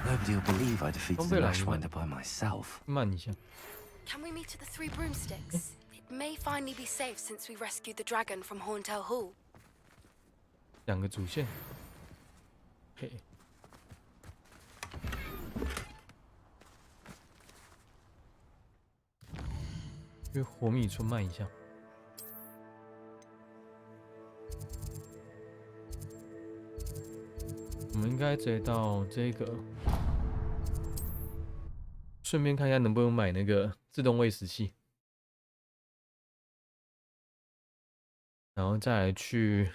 C: Nobody will believe I defeated the Lashwinder by myself.
A: 慢一下。
J: Can we meet at the Three Broomsticks? It may finally be safe since we rescued the dragon from Horntail Hall.
A: 两个主线。嘿。去火米村慢一下。我们应该直接到这个，顺便看一下能不能买那个自动喂食器，然后再来去，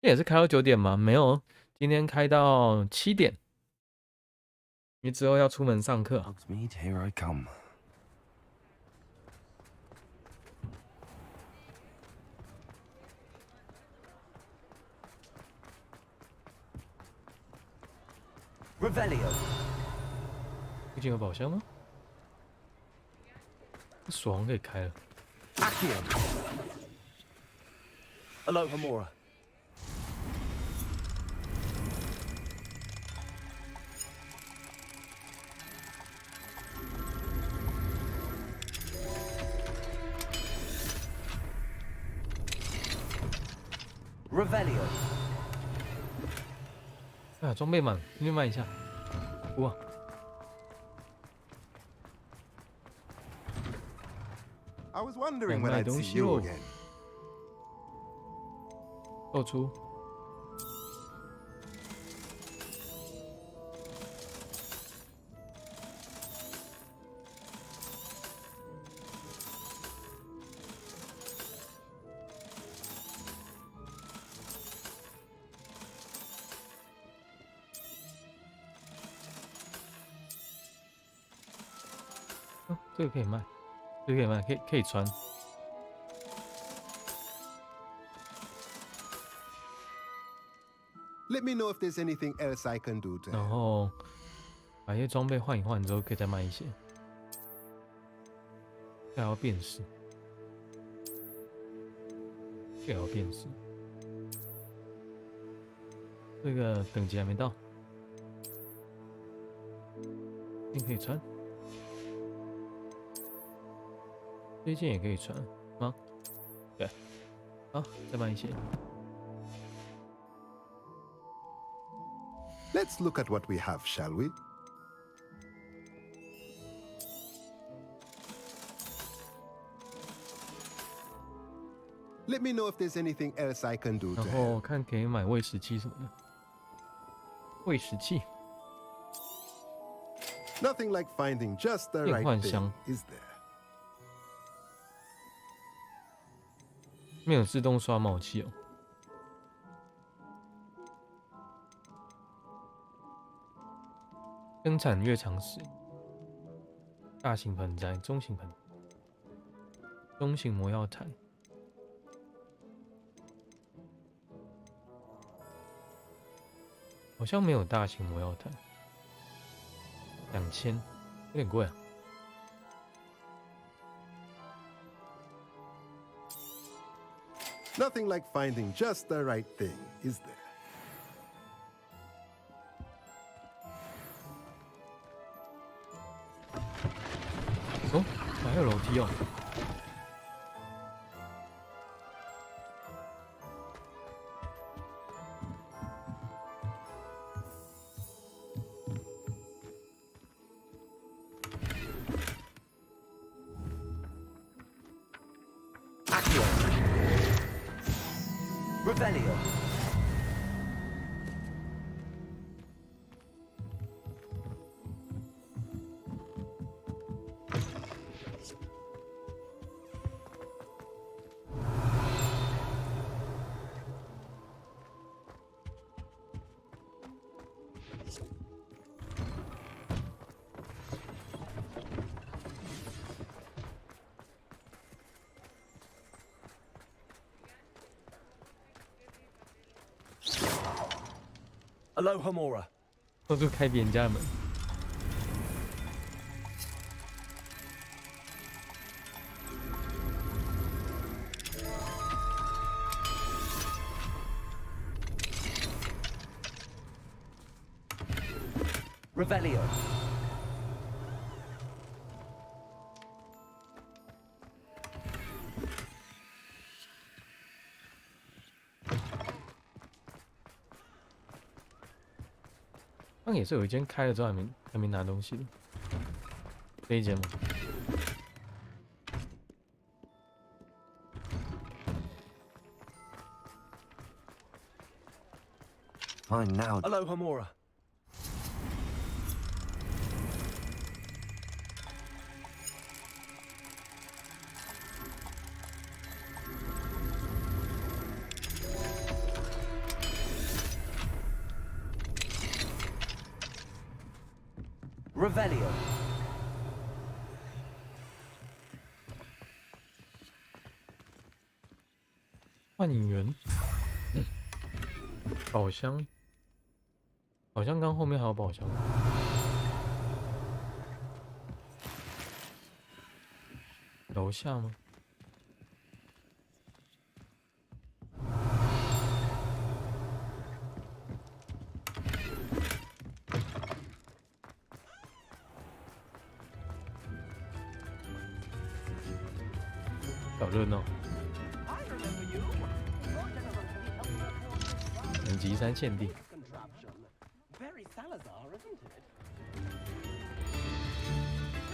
A: 这也是开到9点吗？没有，今天开到7点，因为之后要出门上课。
C: Hogsmeade, here I come.
H: Revelio.
A: 附近有宝箱吗？这锁好像可以开了。
H: Accio. Alohomora. Revelio.
A: 啊，装备满，顺便慢一下。哇！
O: I was wondering when I'd see you again.
A: 露出。这个可以卖，这个可以卖，可以穿。
O: Let me know if there's anything else I can do to help.
A: 然后把一些装备换一换之后，可以再卖一些。这还要辨识，这还要辨识。这个等级还没到，你可以穿。这件也可以穿吗？对，好，再买一些。
O: Let's look at what we have, shall we? Let me know if there's anything else I can do to
A: 然后看可以买喂食器什么的。喂食器。
O: Nothing like finding just the
A: 电
O: right
A: 幻
O: thing,
A: 箱
O: is there?
A: 没有自动刷毛器哦。生产越长时，大型盆栽、中型盆、中型魔药毯。好像没有大型魔药毯，2000，有点贵啊。
O: Nothing like finding just the right thing, is there?
A: 哦，还有楼梯哦。
I: Revelio. Aloha Mora.
A: 偷偷开别人家的门。
I: Revelio.
A: 刚也是有一间开了之后还没拿东西的，这一间吗？
C: Fine now.
I: Aloha Mora. Revelio.
A: 幻影园，宝箱，好像刚后面还有宝箱。楼下吗？小热闹。等级3限定。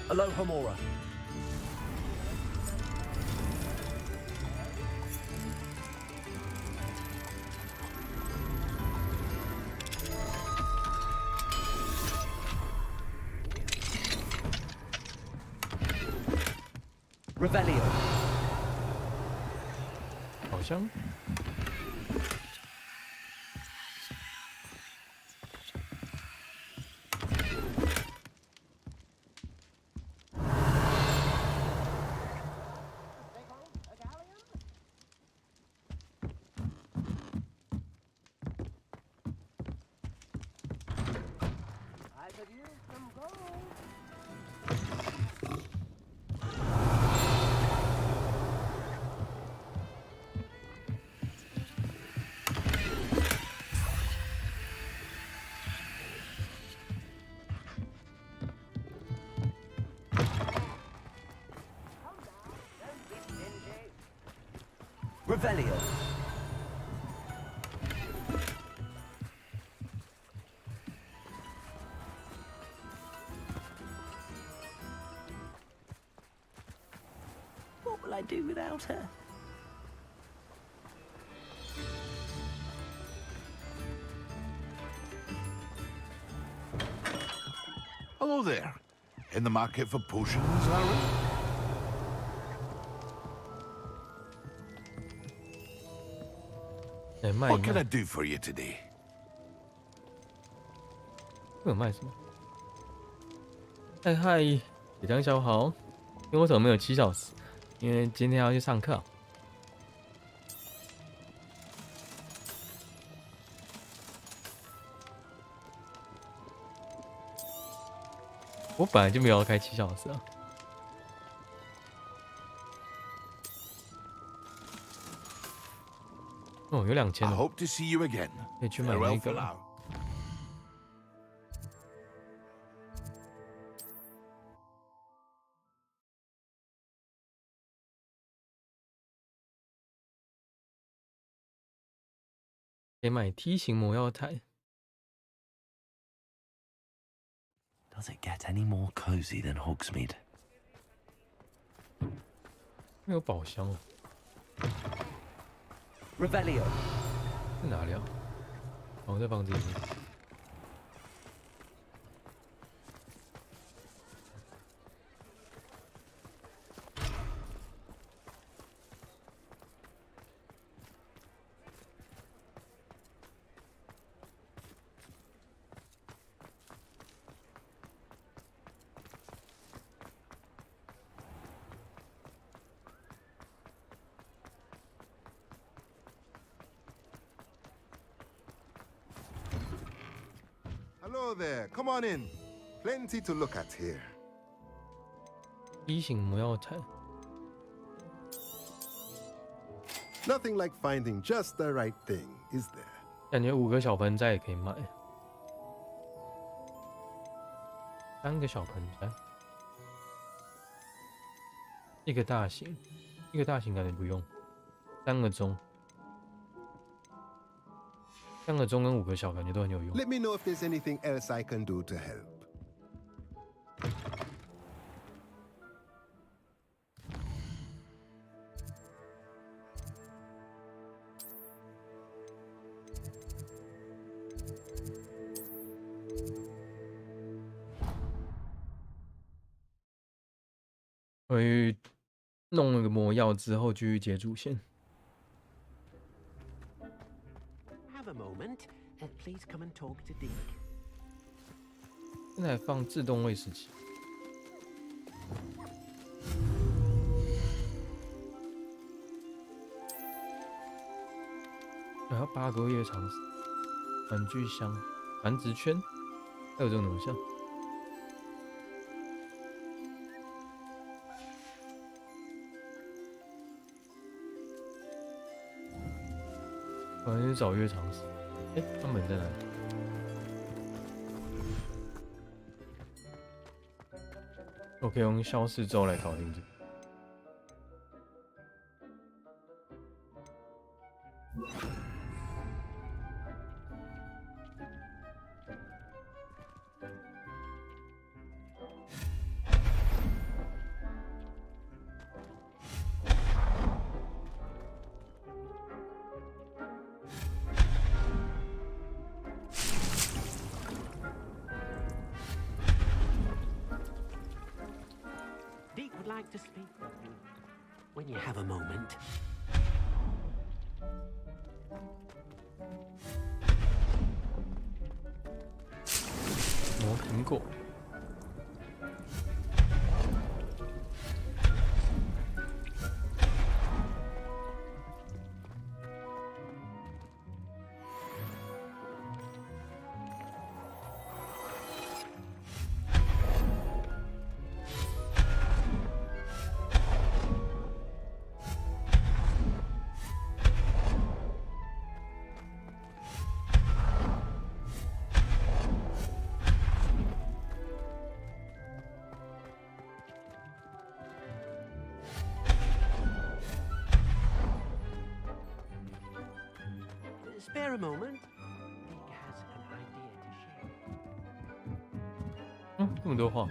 I: Aloha Mora. Revelio.
A: 好像。
I: Revelio.
C: What will I do without her?
L: Hello there. In the market for potions, are we? What can I do for you today?
A: 会有卖什么？嗨，铁匠小好。因为为什么没有7小时？因为今天要去上课。我本来就没有要开7小时啊。哦，有2000
L: I
A: 了，
L: hope to see you again.
A: 可以去买那
L: Farewell
A: 个
L: for
A: 了。
L: now.
A: 可以买梯形魔药台。
C: Does it get any more cozy than Hogsmeade?
A: 没有宝箱哦，
I: Revelio.
A: 在哪里啊？哦，在房子里面。
O: Hello there. Come on in. Plenty to look at here.
A: 梯形魔药台。
O: Nothing like finding just the right thing, is there?
A: 感觉5个小盆栽也可以买，3个小盆栽，一个大型感觉不用，3个中，3个中跟5个小感觉都很有用。
O: Let me know if there's anything else I can do to help.
A: 我去弄那个魔药之后，继续接主线。
P: Have a moment, and please come and talk to Dick.
A: 现在放自动喂食器。还要8个月尝试。玩具箱、繁殖圈，还有这种东西啊。 我要去找月长石。哎，他门在哪里？我可以用消逝咒来搞定这个。
P: Dick would like to speak with you when you have a moment.
A: 磨苹果。
P: Spare a moment. He has an idea to share.
A: 这么多话。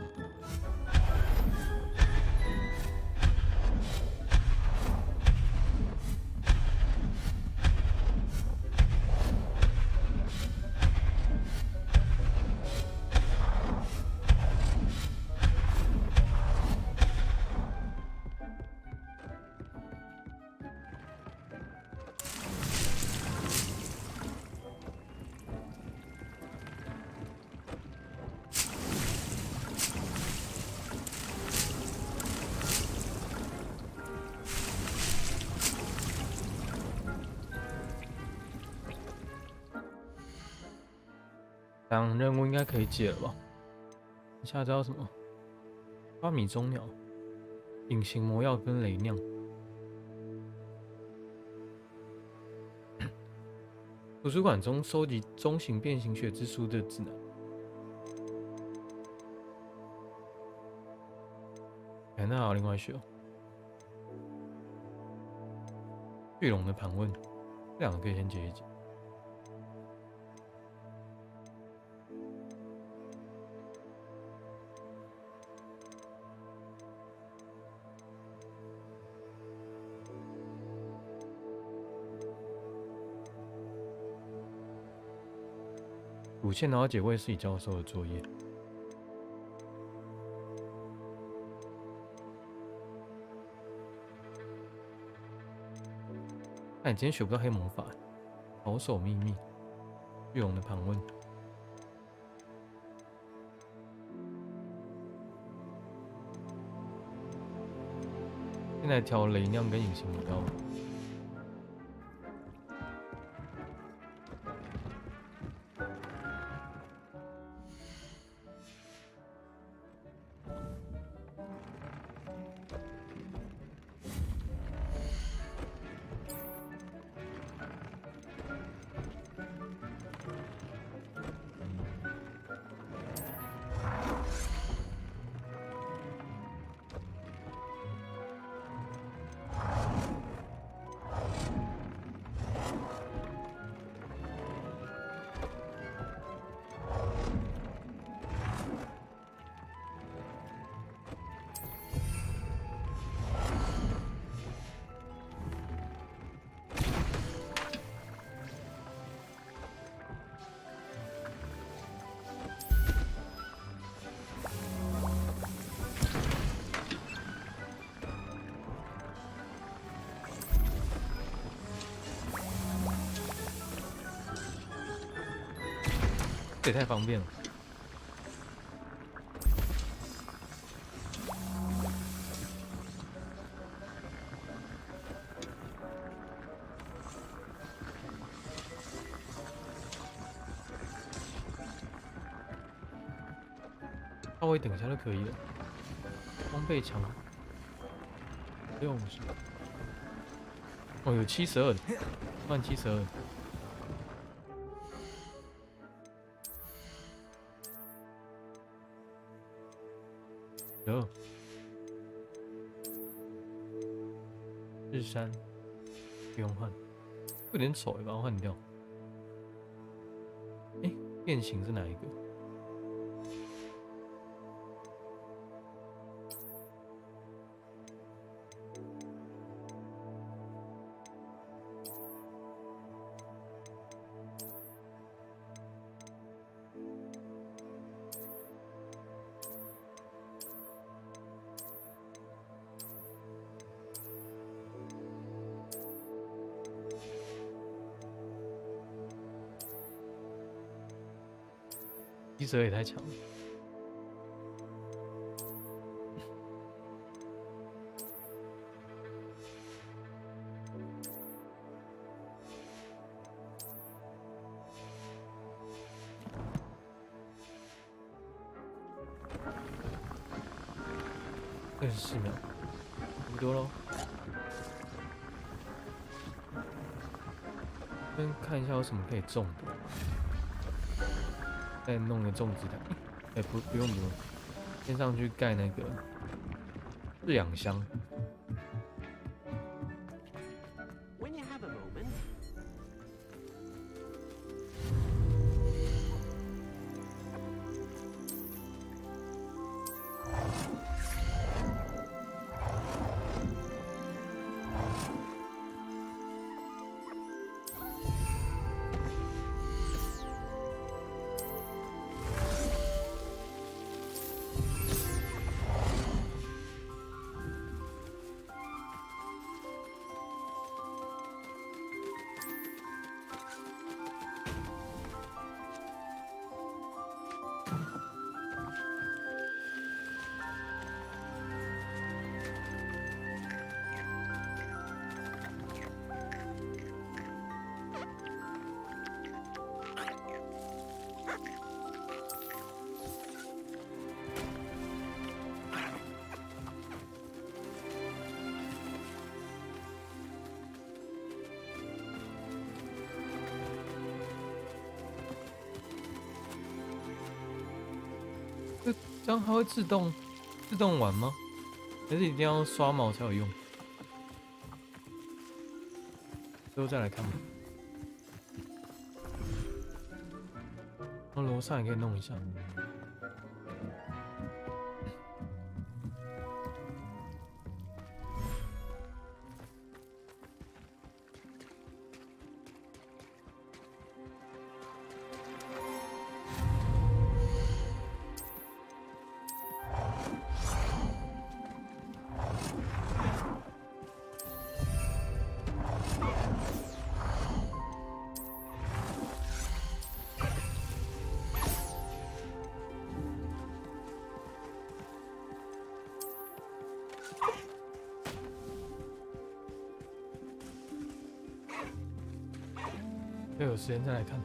A: 当任务应该可以解了吧？下招什么？花米中鸟、隐形魔药跟雷酿。图书馆中收集中型变形学之书的指南。哎，那还有另外学哦。巨龙的盘问，这两个可以先解一解。主线然后解卫斯理教授的作业。那你今天学不到黑魔法，保守秘密，巨龙的盘问。现在调雷酿跟隐形魔药。这也太方便了。稍微等一下就可以了。装备强60，哦，有72，换72。日山不用换，有点丑，把它换掉。哎，变形是哪一个？记者也太强了。24秒，差不多咯。先看一下有什么可以种的。再弄个种植台，哎，不用，先上去盖那个饲养箱。这样它会自动玩吗？还是一定要刷毛才有用？之后再来看吧。楼上也可以弄一下。要有时间再来看。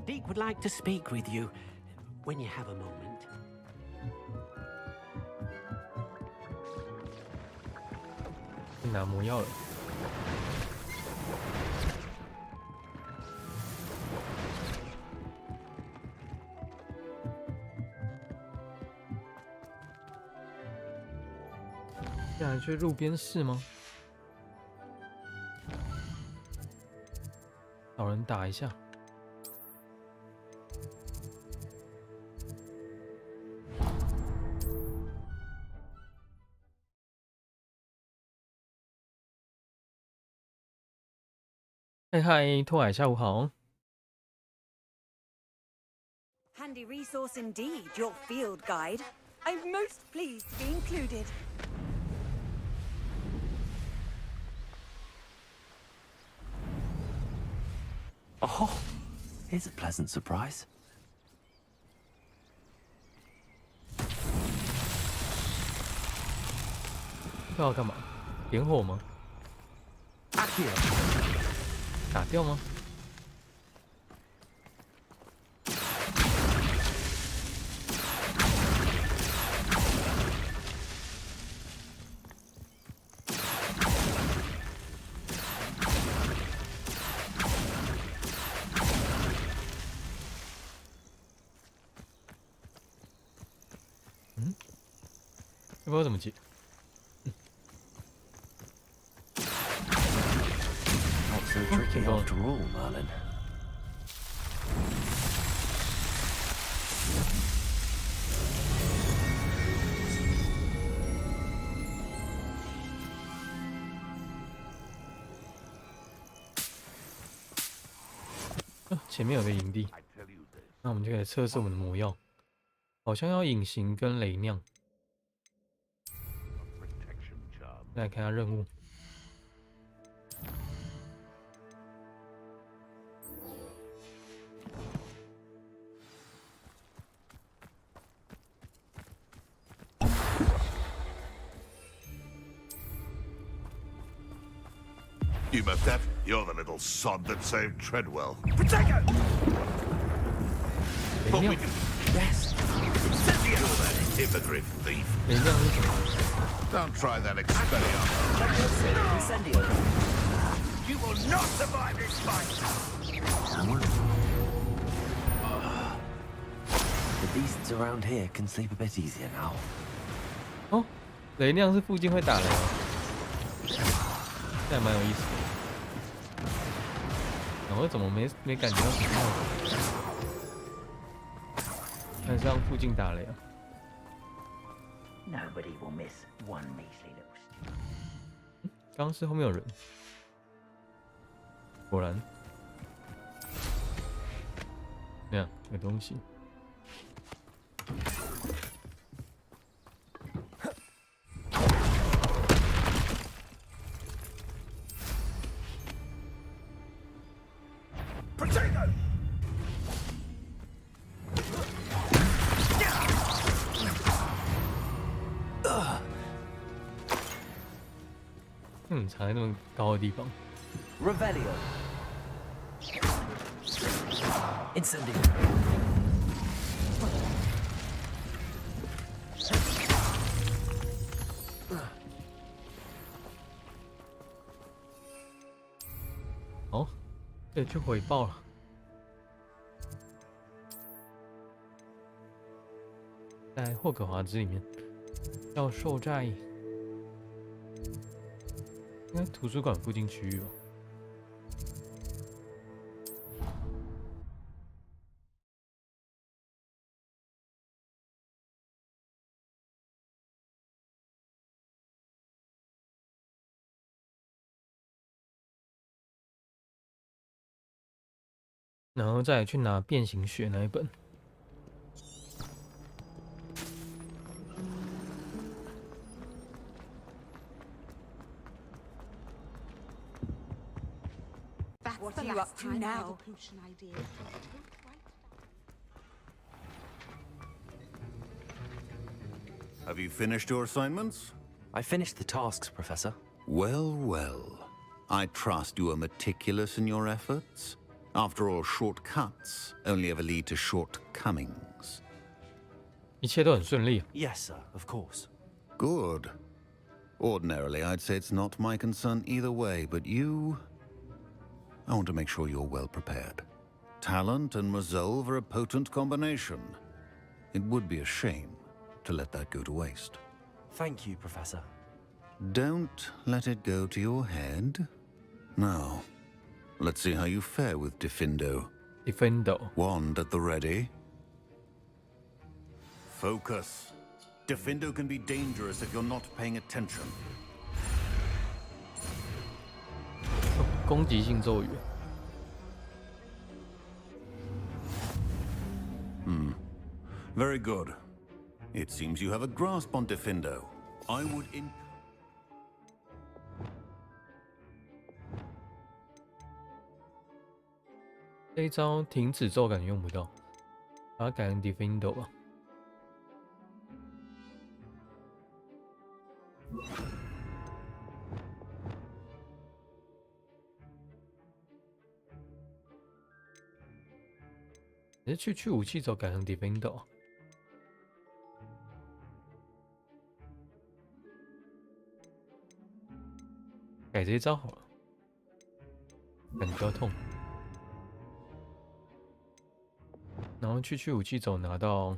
P: Deek would like to speak with you when you have a moment.
A: 拿魔药了。现在去路边试吗？找人打一下。嗨，拓海，下午好。
B: Handy resource indeed, your field guide. I'm most pleased to be included.
C: Oh, here's a pleasant surprise.
A: 这要干嘛？点火吗？打掉吗？不知道怎么解。
C: Not so tricky after all, Merlin.
A: 前面有个营地，那我们就可以测试我们的魔药，好像要隐形跟雷酿。来看下任务。
L: You must have. You're the little sod that saved Treadwell.
H: Protego!
L: But we can...
C: Yes.
L: Set me over that hippogriff thief. Don't try that experiment.
H: You will not survive this fight!
C: The beasts around here can sleep a bit easier now.
A: 哦，雷酿是附近会打雷哦，这还蛮有意思的。然后怎么没感觉到什么效果？还是让附近打雷啊？
Q: Nobody will miss one measly little.
A: 刚刚是后面有人，果然，那样有东西。藏在那么高的地方。
C: Revelio. Incendio.
A: 哦，得去回报了。在霍格华兹里面，教授在应该图书馆附近区域吧。然后再去拿变形学那一本。
B: What are you up to now?
L: Have you finished your assignments?
I: I finished the tasks, Professor.
L: Well, well. I trust you are meticulous in your efforts. After all, shortcuts only ever lead to shortcomings.
A: 一切都很顺利。
I: Yes, sir, of course.
L: Good. Ordinarily, I'd say it's not my concern either way, but I want to make sure you're well prepared. Talent and resolve are a potent combination. It would be a shame to let that go to waste.
I: Thank you, Professor.
L: Don't let it go to your head. Now, let's see how you fare with Diffindo. Wand at the ready. Focus. Diffindo can be dangerous if you're not paying attention.
A: 攻击性咒语。
L: Very good. It seems you have a grasp on Diffindo. I would in...
A: 这一招停止咒感觉用不到，把它改成 Diffindo 吧。你是去武器走改成 Diffindo， 改这一招好了，感觉到痛。然后去武器走拿到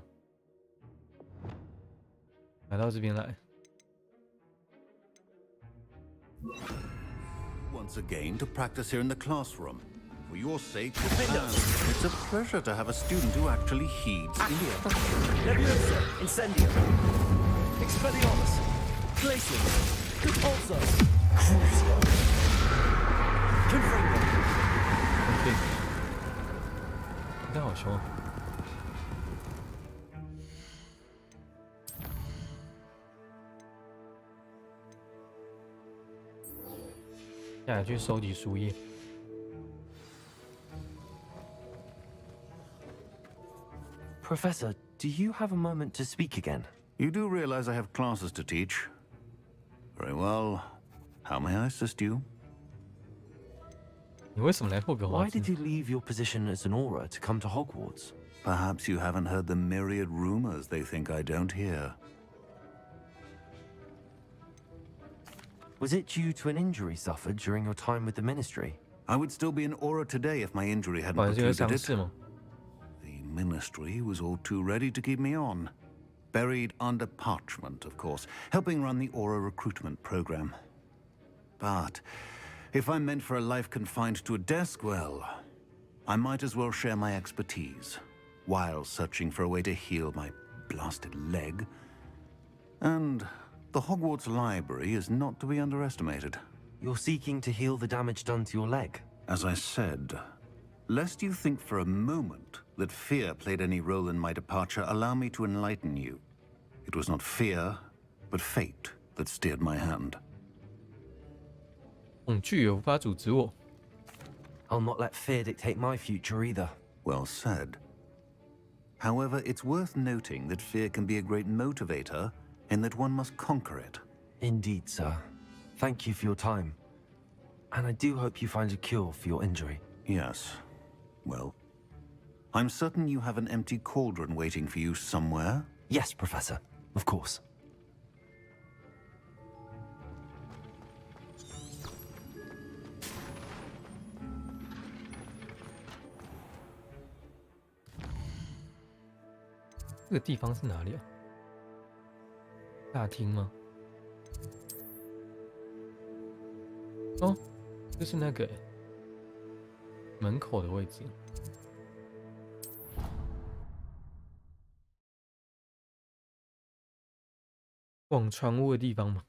A: 这边来。
L: Once again to practice here in the classroom. For your sake, it's a pleasure to have a student who actually heeds.
I: Leviosa, Incendio, Expelliarmus, Glacial, Repulsor, Crucio, Confringo.
A: 应该好凶。下来去收集书页。
I: Professor, do you have a moment to speak again?
L: You do realize I have classes to teach. Very well. How may I assist you?
A: 你为什么来霍格华
I: Why
A: 兹？
I: did you leave your position as an Auror to come to Hogwarts?
L: Perhaps you haven't heard the myriad rumors they think I don't hear.
I: Was it due to an injury suffered during your time with the Ministry?
L: I would still be an Auror today if my injury hadn't precluded it. The Ministry was all too ready to keep me on. Buried under parchment, of course, helping run the Auror recruitment program. But if I'm meant for a life confined to a desk, well, I might as well share my expertise while searching for a way to heal my blasted leg. And the Hogwarts library is not to be underestimated.
I: You're seeking to heal the damage done to your leg?
L: As I said, lest you think for a moment that fear played any role in my departure, allow me to enlighten you. It was not fear, but fate that steered my hand.
A: 恐惧也无法阻止我。
I: I'll not let fear dictate my future either.
L: Well said. However, it's worth noting that fear can be a great motivator, and that one must conquer it.
I: Indeed, sir. Thank you for your time. And I do hope you find a cure for your injury.
L: Yes. Well, I'm certain you have an empty cauldron waiting for you somewhere.
I: Yes, Professor. Of course.
A: 这个地方是哪里啊？大厅吗？哦，就是那个门口的位置。往船屋的地方吗？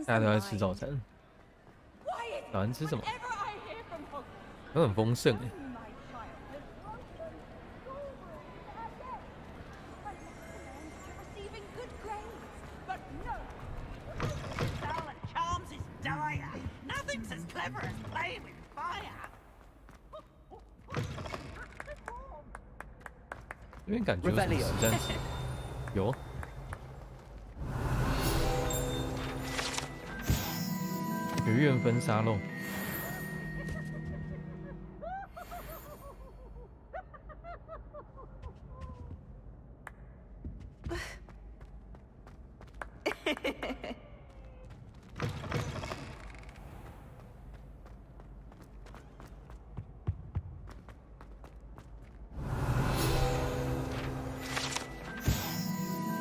A: 大家都在吃早餐。早餐吃什么？都很丰盛哎。这边感觉有什么实战词？有。学院分沙漏。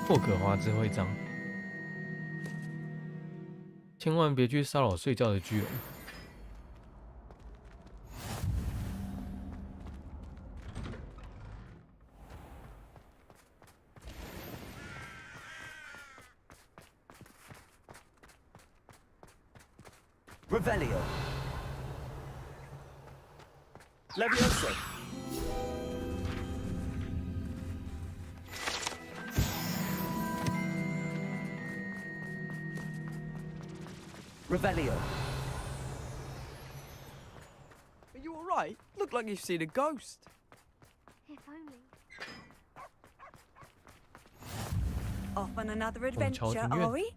A: 霍格华兹徽章，千万别去骚扰睡觉的巨人。
I: Revelio. Levioso. Revelio.
R: Are you all right? Look like you've seen a ghost.
E: If only.
B: Off on another adventure, are we?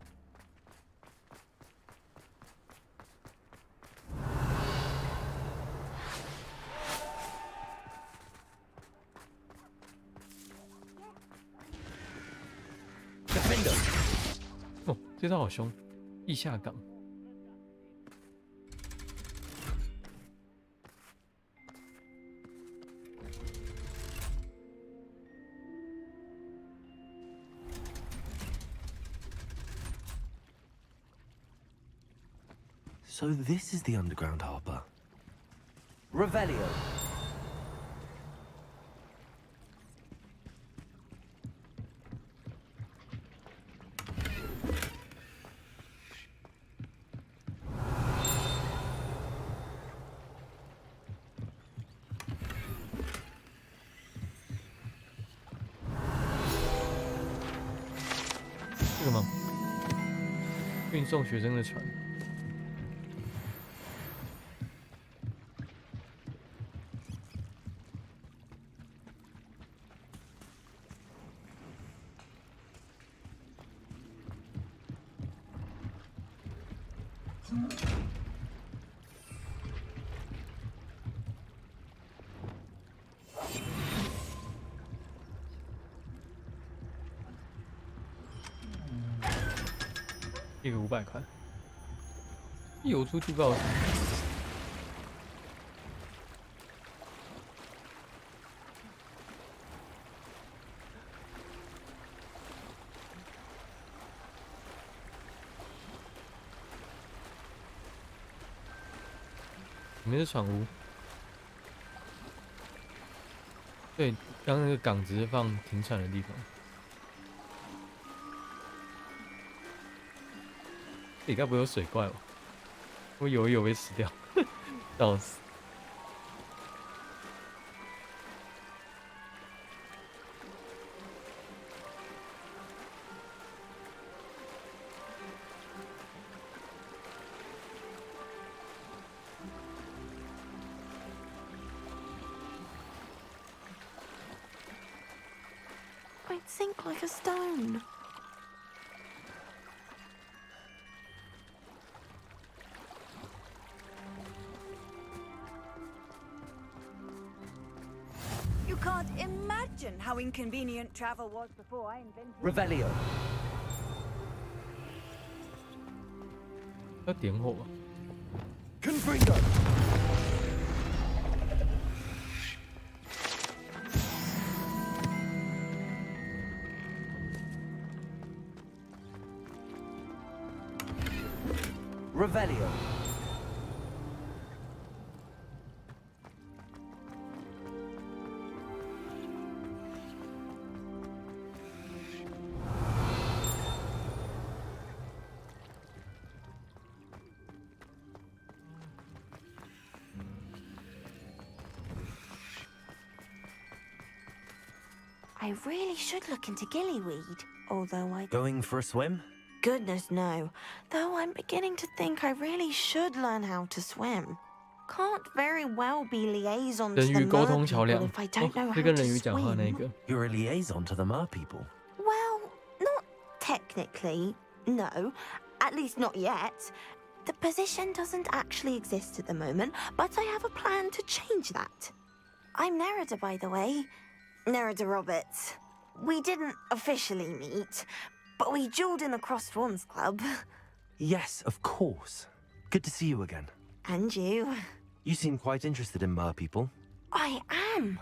A: Defender. 哦，这招好凶！腋下岗。
C: So this is the underground harbor.
I: Revelio.
A: 这个吗？运送学生的船。一个500块，游出去不知道什么。里面是船屋，对，刚刚那个港只是放停船的地方。这里该不会有水怪吧？我游一游被死掉，笑死！I
E: sink like a stone.
B: You can't imagine how inconvenient travel was before I invented.
I: Revelio.
A: 要点火吧。
K: Confringo.
I: Revelio.
S: I really should look into gillyweed, although I...
C: Going for a swim?
S: Goodness, no. Though I'm beginning to think I really should learn how to swim. Can't very well be liaison to the mer people if I don't know how to swim.
C: You're a liaison to the mer people?
S: Well, not technically, no. At least not yet. The position doesn't actually exist at the moment, but I have a plan to change that. I'm Nerida, by the way. Nerida Roberts. We didn't officially meet, but we dueled in the Crossed Swans Club.
C: Yes, of course. Good to see you again.
S: And you.
C: You seem quite interested in mer people.
S: I am.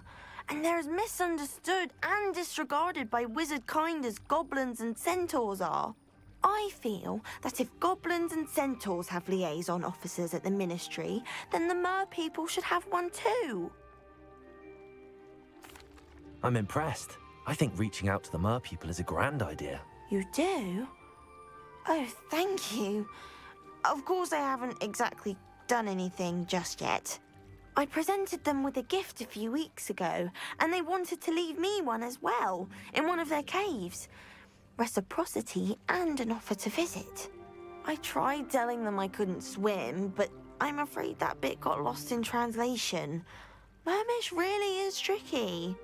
S: And they're as misunderstood and disregarded by wizard kind as goblins and centaurs are. I feel that if goblins and centaurs have liaison officers at the ministry, then the mer people should have one too.
C: I'm impressed. I think reaching out to the mer people is a grand idea.
S: You do? Oh, thank you. Of course I haven't exactly done anything just yet. I presented them with a gift a few weeks ago, and they wanted to leave me one as well, in one of their caves. Reciprocity and an offer to visit. I tried telling them I couldn't swim, but I'm afraid that bit got lost in translation. Mermish really is tricky.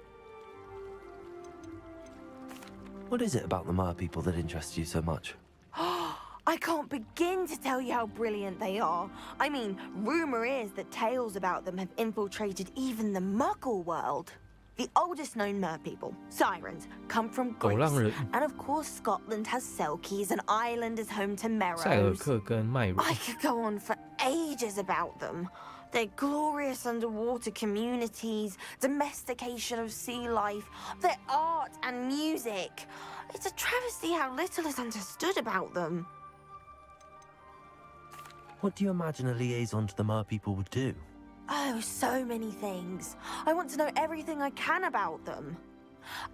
C: What is it about the mer people that interests you so much?
S: I can't begin to tell you how brilliant they are. I mean, rumor is that tales about them have infiltrated even the Muggle world. The oldest known mer people, sirens, come from Greece. And of course, Scotland has Selkies, and Ireland is home to Merrows. I could go on for ages about them. Their glorious underwater communities, domestication of sea life, their art and music. It's a travesty how little is understood about them.
C: What do you imagine a liaison to the mer people would do?
S: Oh, so many things. I want to know everything I can about them.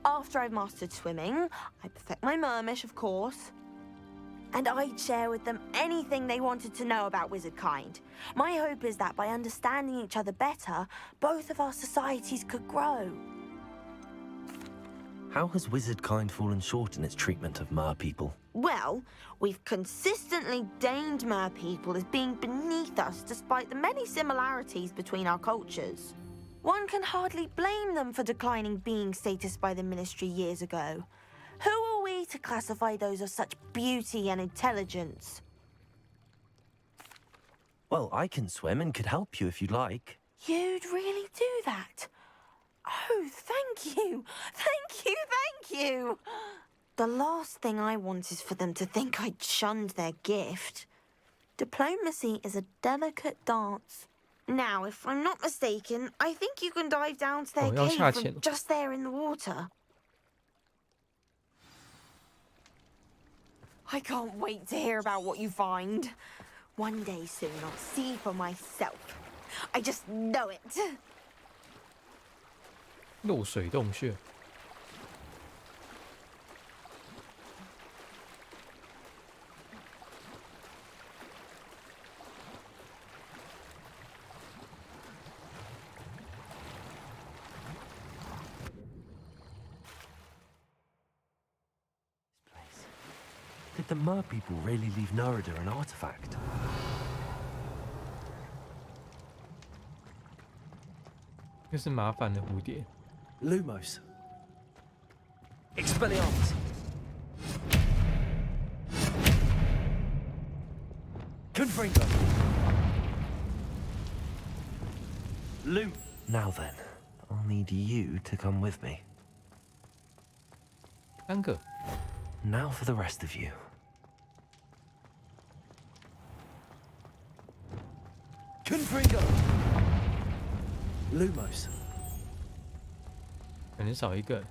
S: After I've mastered swimming, I perfect my mermish, of course. And I'd share with them anything they wanted to know about wizard kind. My hope is that by understanding each other better, both of our societies could grow.
C: How has wizard kind fallen short in its treatment of mer people?
S: Well, we've consistently deigned mer people as being beneath us despite the many similarities between our cultures. One can hardly blame them for declining being status by the ministry years ago. Who are we to classify those of such beauty and intelligence?
C: Well, I can swim and could help you if you'd like.
S: You'd really do that? Oh, thank you! Thank you, thank you! The last thing I want is for them to think I'd shunned their gift. Diplomacy is a delicate dance. Now, if I'm not mistaken, I think you can dive down to their cave from just there in the water. I can't wait to hear about what you find. One day soon, I'll see for myself. I just know it.
A: 漏水洞穴。
C: Did the mer people really leave Nerida an artifact?
A: This is 麻烦的蝴蝶。
I: Lumos. Expelliarmus. Confringo. Loom.
C: Now then, I'll need you to come with me.
A: 3个。
C: Now for the rest of you.
I: Confringo. Lumos.
A: 感觉少一个。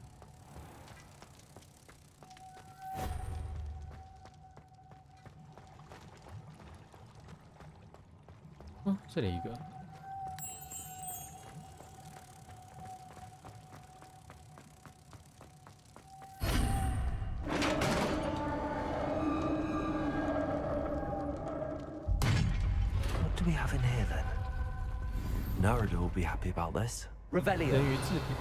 A: 哦，这里一个。
C: What do we have in here then? Narada will be happy about this.
I: Revelio.
A: 人鱼制品。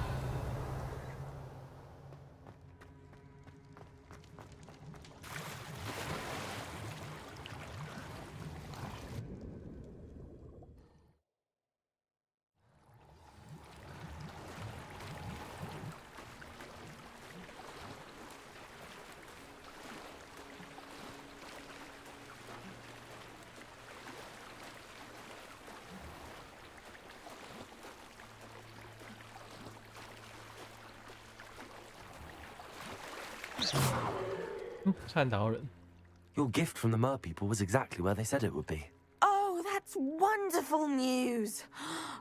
A: 看到人。
C: Your gift from the Mer people was exactly where they said it would be.
S: Oh, that's wonderful news.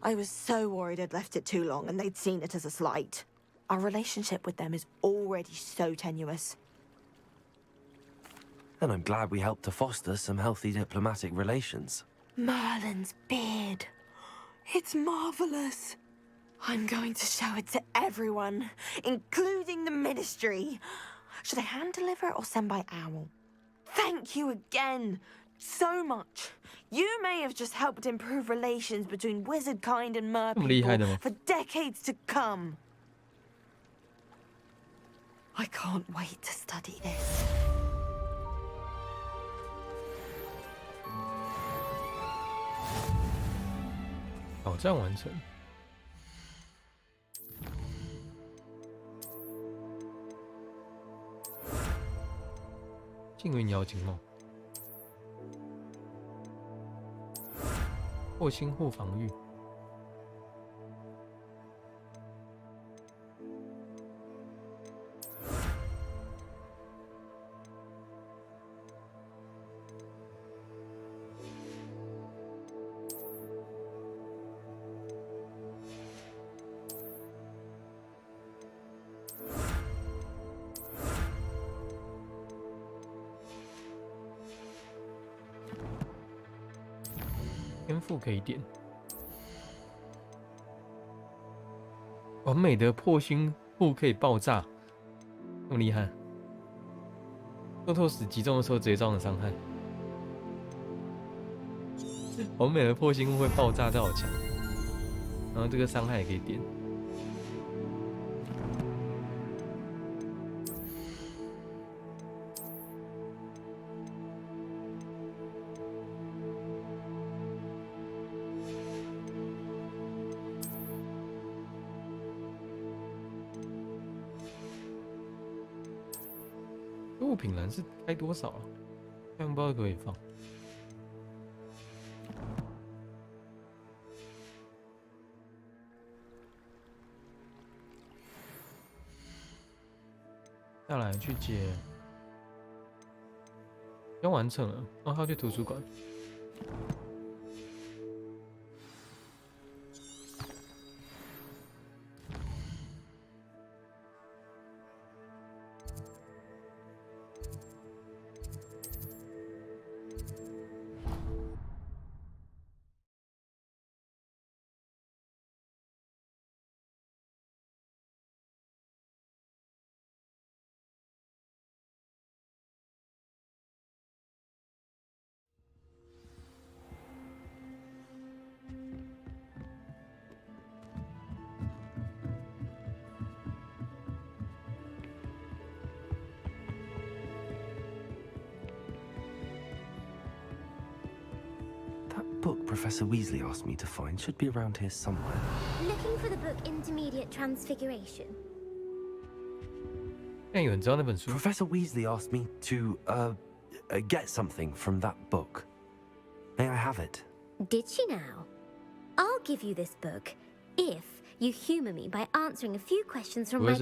S: I was so worried I'd left it too long and they'd seen it as a slight. Our relationship with them is already so tenuous.
C: And I'm glad we helped to foster some healthy diplomatic relations.
S: Merlin's beard. It's marvelous. I'm going to show it to everyone, including the Ministry. Should I hand deliver it or send by owl? Thank you again so much. You may have just helped improve relations between wizard kind and mer people for decades to come. I can't wait to study this.
A: 挑战完成。幸运妖精梦，破心护防御。天赋可以点，完美的破心护可以爆炸，那么厉害！肉透死击中的时候直接造成伤害，完美的破心护会爆炸，这好强！然后这个伤害也可以点。 物品栏是开多少啊？看不知道可以放。下来去接，要完成了，然后去图书馆。
C: Book Professor Weasley asked me to find should be around here somewhere.
T: Looking for the book Intermediate Transfiguration.
A: 有人知道那本书
C: Professor Weasley asked me to get something from that book. May I have it?
T: Did she now? I'll give you this book if you humor me by answering a few questions from my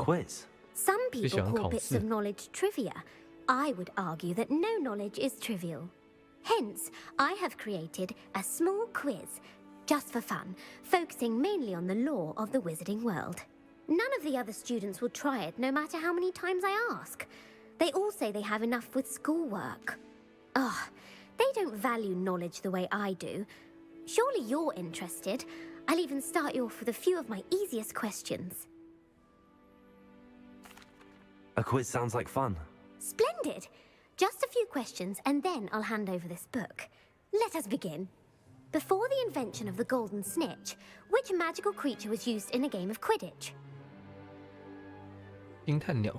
C: quiz.
T: Some people call bits of knowledge trivia. I would argue that no knowledge is trivial. Hence, I have created a small quiz, just for fun, focusing mainly on the lore of the wizarding world. None of the other students will try it, no matter how many times I ask. They all say they have enough with schoolwork. Ugh, they don't value knowledge the way I do. Surely you're interested. I'll even start you off with a few of my easiest questions.
C: A quiz sounds like fun.
T: Splendid! Just a few questions, and then I'll hand over this book. Let us begin. Before the invention of the golden snitch, which magical creature was used in a game of Quidditch?
A: 惊叹鸟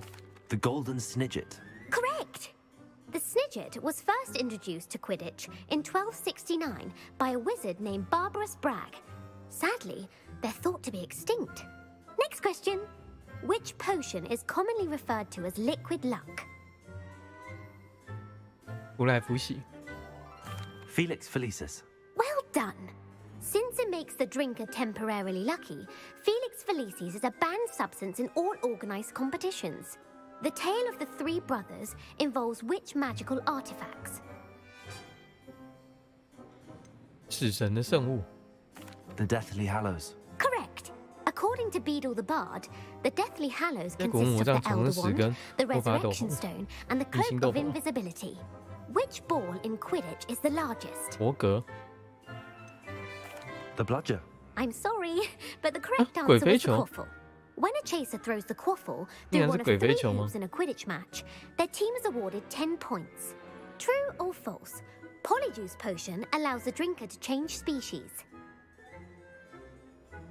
C: The golden snidget.
T: Correct! The snidget was first introduced to Quidditch in 1269 by a wizard named Barbarous Bragg. Sadly, they're thought to be extinct. Next question. Which potion is commonly referred to as liquid luck?
A: 福来福喜
C: Felix Felicis.
T: Well done! Since it makes the drinker temporarily lucky, Felix Felicis is a banned substance in all organized competitions. The tale of the three brothers involves which magical artifacts?
A: 死神的圣物
C: The Deathly Hallows.
T: Correct! According to Beadle the Bard, the Deathly Hallows
A: 在古墓
T: consists
A: 葬
T: of the
A: 藏的
T: Elder
A: 死
T: Wand,
A: 根
T: the
A: 魔法斗
T: Resurrection
A: 篷
T: Stone, and the
A: 异形
T: Cloak
A: 斗
T: of
A: 篷
T: Invisibility. Which ball in Quidditch is the largest?
A: 佛格
C: The Bludger.
T: I'm sorry, but the correct answer
A: 鬼
T: was
A: 飞
T: the
A: 球
T: quaffle. When a chaser throws the quaffle
A: 竟
T: through
A: 然
T: one
A: 是
T: of
A: 鬼飞
T: three
A: 球吗
T: hoops in a Quidditch match, their team is awarded 10 points. True or false? Polyjuice potion allows the drinker to change species.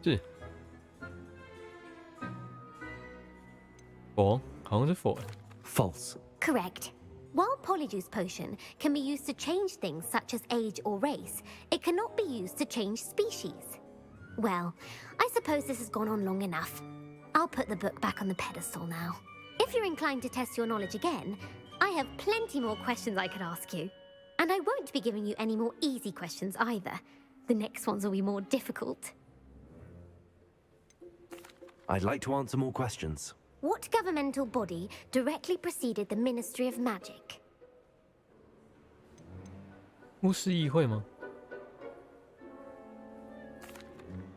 A: 是佛好像是佛
C: False.
T: Correct. While Polyjuice potion can be used to change things such as age or race, it cannot be used to change species. Well, I suppose this has gone on long enough. I'll put the book back on the pedestal now. If you're inclined to test your knowledge again, I have plenty more questions I could ask you. And I won't be giving you any more easy questions either. The next ones will be more difficult.
C: I'd like to answer more questions.
T: What governmental body directly preceded the Ministry of Magic?
A: 巫师议会吗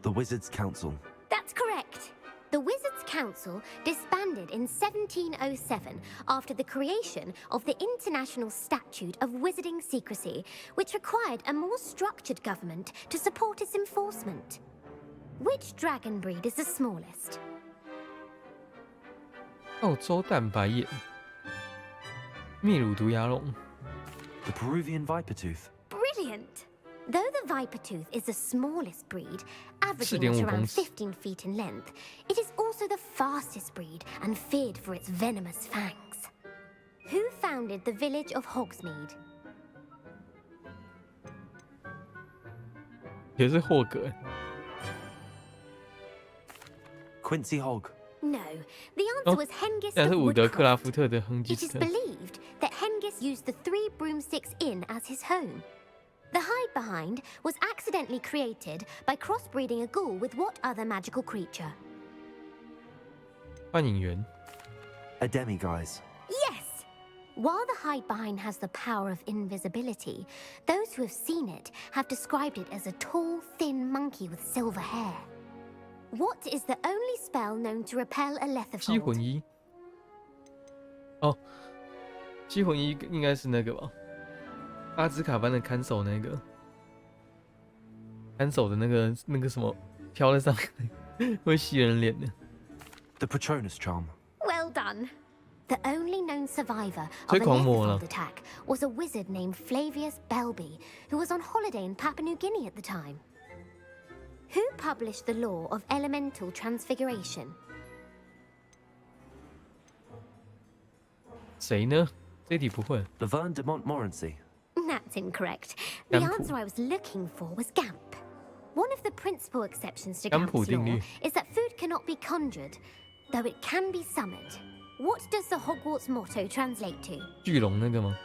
C: The Wizards' Council.
T: That's correct. The Wizards' Council disbanded in 1707 after the creation of the International Statute of Wizarding Secrecy, which required a more structured government to support its enforcement. Which dragon breed is the smallest?
A: 澳洲蛋白眼秘鲁毒牙龙
C: The Peruvian Vipertooth.
T: Brilliant! Though the Vipertooth is the smallest breed, averaging at around 15 feet in length, it is also the fastest breed and feared for its venomous fangs. Who founded the village of Hogsmeade?
A: 也是霍格
C: Quincy Hogg.
T: No, the answer was Hengist
A: 但
T: of
A: 是伍德
T: Woodcroft.
A: 克拉夫特的亨吉
T: It
A: 斯
T: is
A: 特
T: believed that Hengist used the Three Broomsticks Inn as his home. The hide behind was accidentally created by crossbreeding a ghoul with what other magical creature?
A: 幻影员
C: A demiguise.
T: Yes! While the hide behind has the power of invisibility, those who have seen it have described it as a tall, thin monkey with silver hair. What is the only spell known to repel a
A: 激魂
T: letherfold?
A: 衣哦激魂衣应该是那个吧阿兹卡班的看守那个看守的那个什么飘在上面会吸人脸的
C: The Patronus Charm.
T: Well done. The only known survivor of
A: 最
T: a
A: 狂魔了
T: letherfold attack was a wizard named Flavius Belby, who was on holiday in Papua New Guinea at the time. Who published the law of elemental transfiguration?
A: 谁呢这题不会
C: Laverne de Montmorency.
T: That's incorrect. The
A: Gampu.
T: answer I was looking for was Gamp. One of the principal exceptions to
A: Gampu
T: Gamp's law
A: 定律
T: is that food cannot be conjured, though it can be summoned. What does the Hogwarts motto translate to?
A: 巨龙那个吗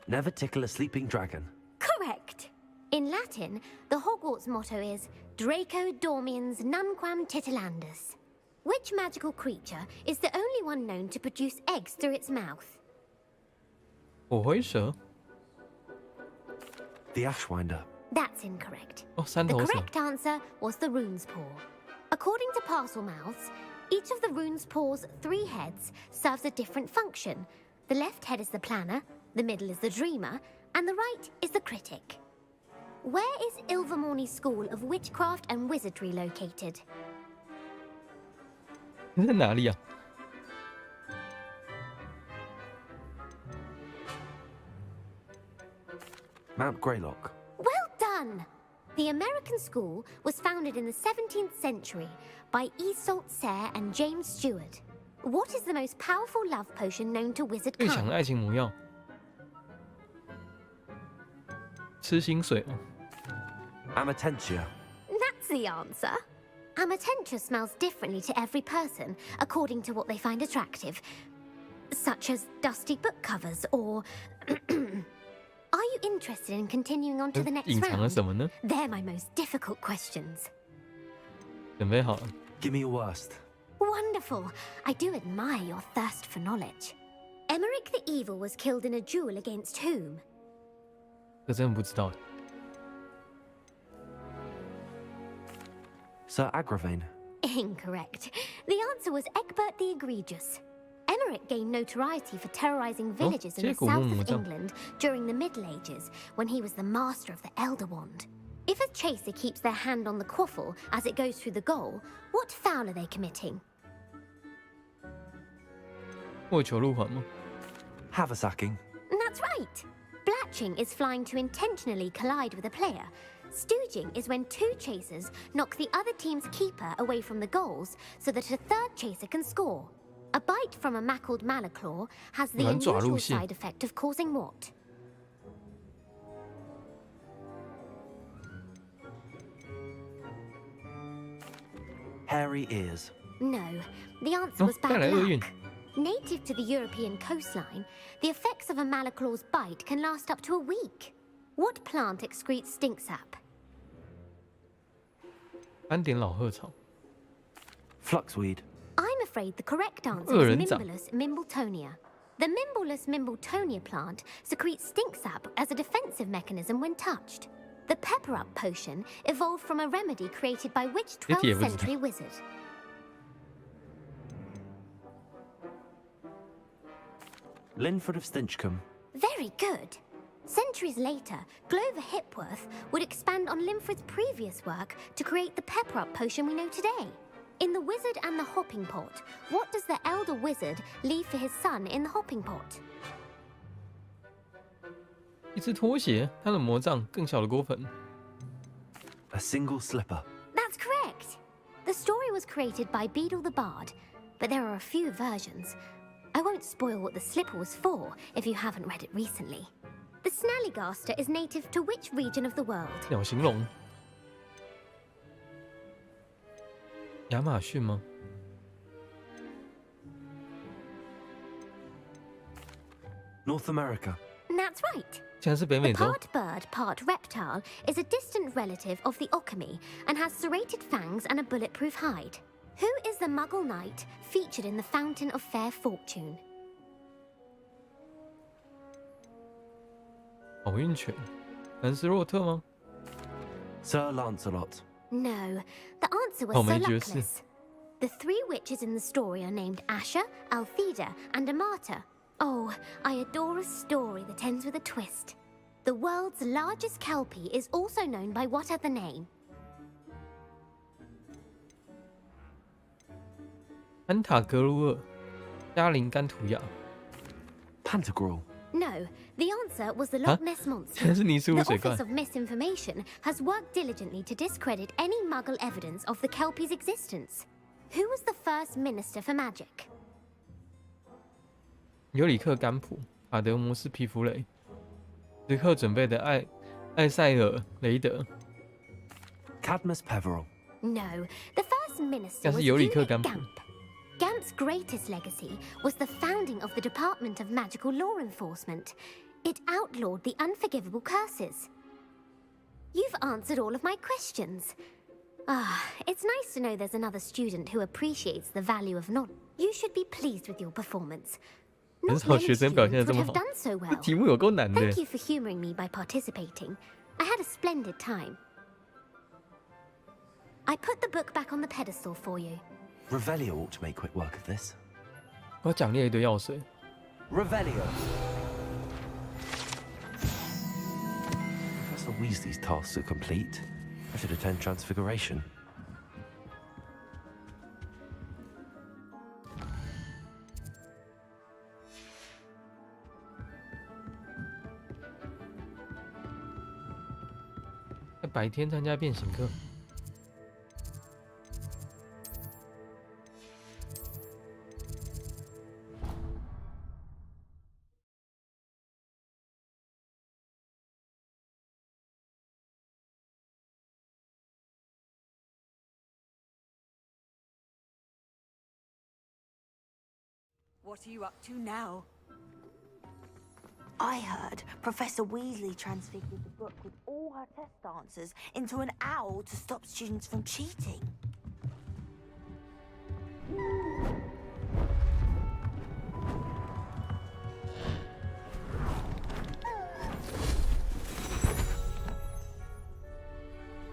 C: Never tickle a sleeping dragon.
T: Correct. In Latin, the Hogwarts motto is Draco Dormiens Nunquam Titilandus. Which magical creature is the only one known to produce eggs through its mouth?
A: 火灰蛇
C: The Ashwinder.
T: That's incorrect.
A: Oh,
T: the correct answer was the rune's paw. According to parcel mouths, each of the rune's paw's 3 heads serves a different function. The left head is the planner, the middle is the dreamer, and the right is the critic. Where is Ilvermorny School of Witchcraft and Wizardry located?
A: 你在哪里啊？
C: Mount Greylock.
T: Well done! The American school was founded in the 17th century by Isolde Sayre and James Stewart. What is the most powerful love potion known to wizard
A: 最强的
T: kind?
A: 爱情魔药，吃薪水吗？
C: Amatentia.
T: That's the answer. Amatentia smells differently to every person according to what they find attractive, such as dusty book covers or... Are you interested in continuing on to the next
A: 隐藏了
T: round?
A: 什么呢？
T: They're my most difficult questions.
A: 准备好了。
C: Give me your worst.
T: Wonderful. I do admire your thirst for knowledge. Emmerich the Evil was killed in a duel against whom?
A: 这真的不知道。
C: Sir Agravain.
T: Incorrect. The answer was Egbert the Egregious. Emmerich gained notoriety for terrorizing villages in the south of England during the Middle Ages when he was the master of the Elder Wand. If a chaser keeps their hand on the quaffle as it goes through the goal, what foul are they committing?
A: 握球入环吗？
C: Haversacking.
T: That's right. Blatching is flying to intentionally collide with a player. Stooging is when 2 chasers knock the other team's keeper away from the goals so that a 3rd chaser can score. A bite from a mackled malaclaw has the unusual side effect of causing what?
C: Hairy ears.
T: No, the answer was bad luck. Native to the European coastline, the effects of a malaclaw's bite can last up to a week. What plant excretes stink sap?
A: 斑点老鹤草。
C: Fluxweed.
T: I'm afraid the correct answer is Mimbulus mimbletonia. The Mimbulus mimbletonia plant secretes stink sap as a defensive mechanism when touched. The Pepper Up potion evolved from a remedy created by which 12th century wizard?
C: Linford of Stinchcombe.
T: Very good. Centuries later, Glover Hipworth would expand on Linford's previous work to create the Pepper Up potion we know today. In The Wizard and the Hopping Pot, what does the elder wizard leave for his son in the hopping pot?
A: 一只拖鞋，它的魔杖，更小的锅粉。
C: A single slipper.
T: That's correct. The story was created by Beadle the Bard, but there are a few versions. I won't spoil what the slipper was for if you haven't read it recently. The Snallygaster is native to which region of the world?
A: 鸟形龙。亚马逊吗？
C: North America.
T: That's right.
A: 竟然是北美
T: The
A: 洲。
T: part bird, part reptile is a distant relative of the Occamy and has serrated fangs and a bulletproof hide. Who is the Muggle knight featured in the Fountain of Fair Fortune?
A: 好运犬，兰斯洛特吗？
C: Sir Lancelot.
T: No, the answer was Sir Luckless. The 3 witches in the story are named Asher, Altheda, and Amata. Oh, I adore a story that ends with a twist. The world's largest kelpie is also known by what other name?
A: 安塔格鲁尔，加林甘图亚。
C: Pantagruel.
T: No, the answer was the Loch Ness Monster.
A: 竟然是尼斯湖
T: The
A: 水怪
T: Office。of Misinformation has worked diligently to discredit any Muggle evidence of the kelpie's existence. Who was the first Minister for Magic?
A: 尤里克甘普、法德摩斯皮弗雷、时刻准备的艾塞尔雷德。
C: Cadmus Peveril.
T: No, the first minister
A: 但
T: was
A: 是尤里克
T: Unit
A: 甘普。
T: Gamp. Gamp's greatest legacy was the founding of the Department of Magical Law Enforcement. It outlawed the unforgivable curses. You've answered all of my questions. Ah, it's nice to know there's another student who appreciates the value of knowledge. You should be pleased with your performance.
A: 很
T: Not
A: 少
T: many
A: 学生表现得
T: students
A: 这
T: would
A: 么
T: have
A: 好
T: done so， well.
A: 题目有够难的。
T: Thank you for humoring me by participating. I had a splendid time. I put the book back on the pedestal for you.
I: Revelio ought to make quick work of this.
A: 我奖励了一堆药水。
I: Revelio. Professor Weasley's tasks are complete. I should attend Transfiguration.
A: 在白天参加变形课。
B: What are you up to now?
S: I heard Professor Weasley transfigured the book with all her test answers into an owl to stop students from cheating.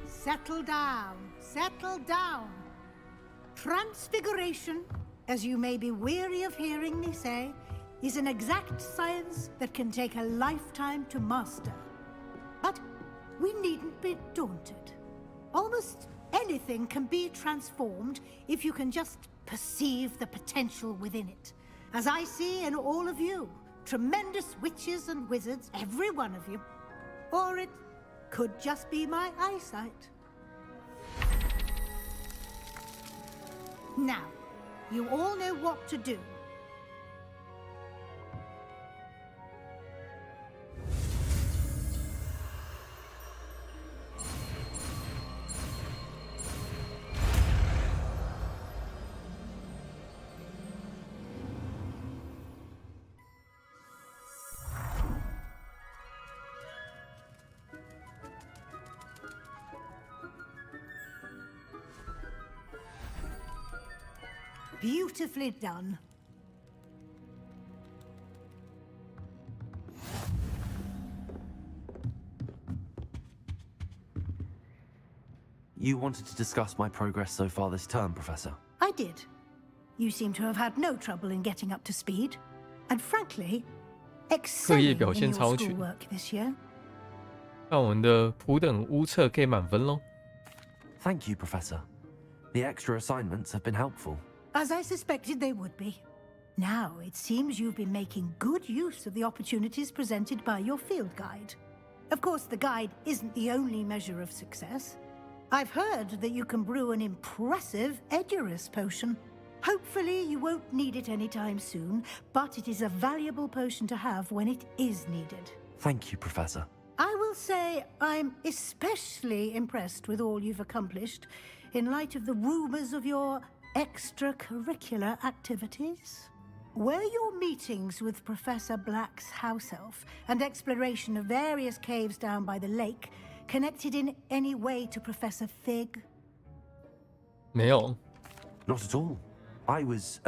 M: Settle down, settle down. Transfiguration, as you may be weary of hearing me say, is an exact science that can take a lifetime to master. But we needn't be daunted. Almost anything can be transformed if you can just perceive the potential within it. As I see in all of you, tremendous witches and wizards, every one of you. Or it could just be my eyesight. Now, you all know what to do. Beautifully done.
I: You wanted to discuss my progress so far this term, Professor?
M: I did. You seem to have had no trouble in getting up to speed. And frankly, excelling in your schoolwork this year.
A: 那我们的普等巫测可以满分咯。
I: Thank you, Professor. The extra assignments have been helpful.
M: As I suspected they would be. Now, it seems you've been making good use of the opportunities presented by your field guide. Of course, the guide isn't the only measure of success. I've heard that you can brew an impressive Edurus potion. Hopefully, you won't need it anytime soon, but it is a valuable potion to have when it is needed.
I: Thank you, Professor.
M: I will say I'm especially impressed with all you've accomplished in light of the rumors of your extracurricular activities. Were your meetings with Professor Black's house elf and exploration of various caves down by the lake connected in any way to Professor Fig?
A: 没有。
I: Not at all. I was,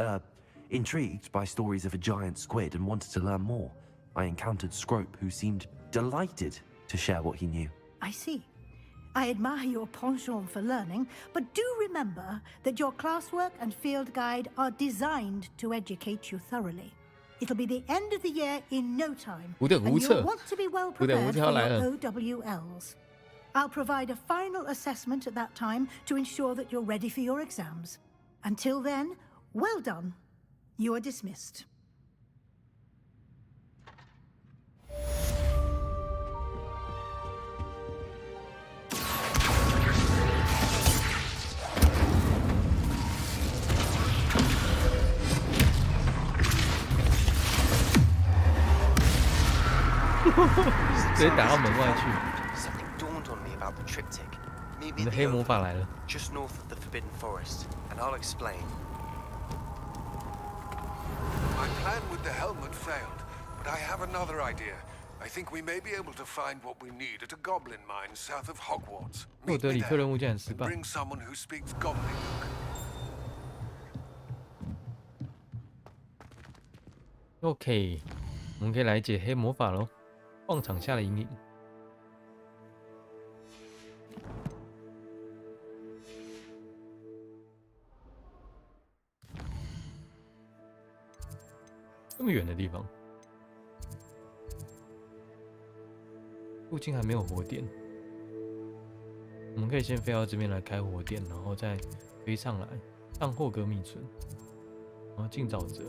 I: intrigued by stories of a giant squid and wanted to learn more. I encountered Scrope, who seemed delighted to share what he knew.
M: I see. I admire your penchant for learning, but do remember that your classwork and field guide are designed to educate you thoroughly. It'll be the end of the year in no time, and you'll want to be well prepared for your OWLs. I'll provide a final assessment at that time to ensure that you're ready for your exams. Until then, well done. You are dismissed.
A: 直接打到门外去。
I: Something dawned on me about the triptych. Meet me
A: 你的黑魔法来了。
I: just north of the Forbidden Forest, and I'll explain.
K: My plan with the helmet failed, but I have another idea. I think we may be able to find what we need at a goblin mine south of Hogwarts.
A: 获得里克任务竟然失败。
K: Bring someone who speaks gobbledygook.
A: OK， 我们可以来解黑魔法喽。放场下的阴影。这么远的地方，附近还没有火点。我们可以先飞到这边来开火点，然后再飞上来，上霍格米村，然后进沼泽。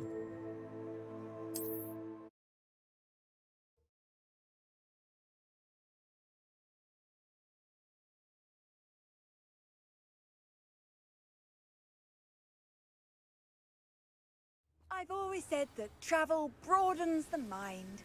B: I've always said that travel broadens the mind.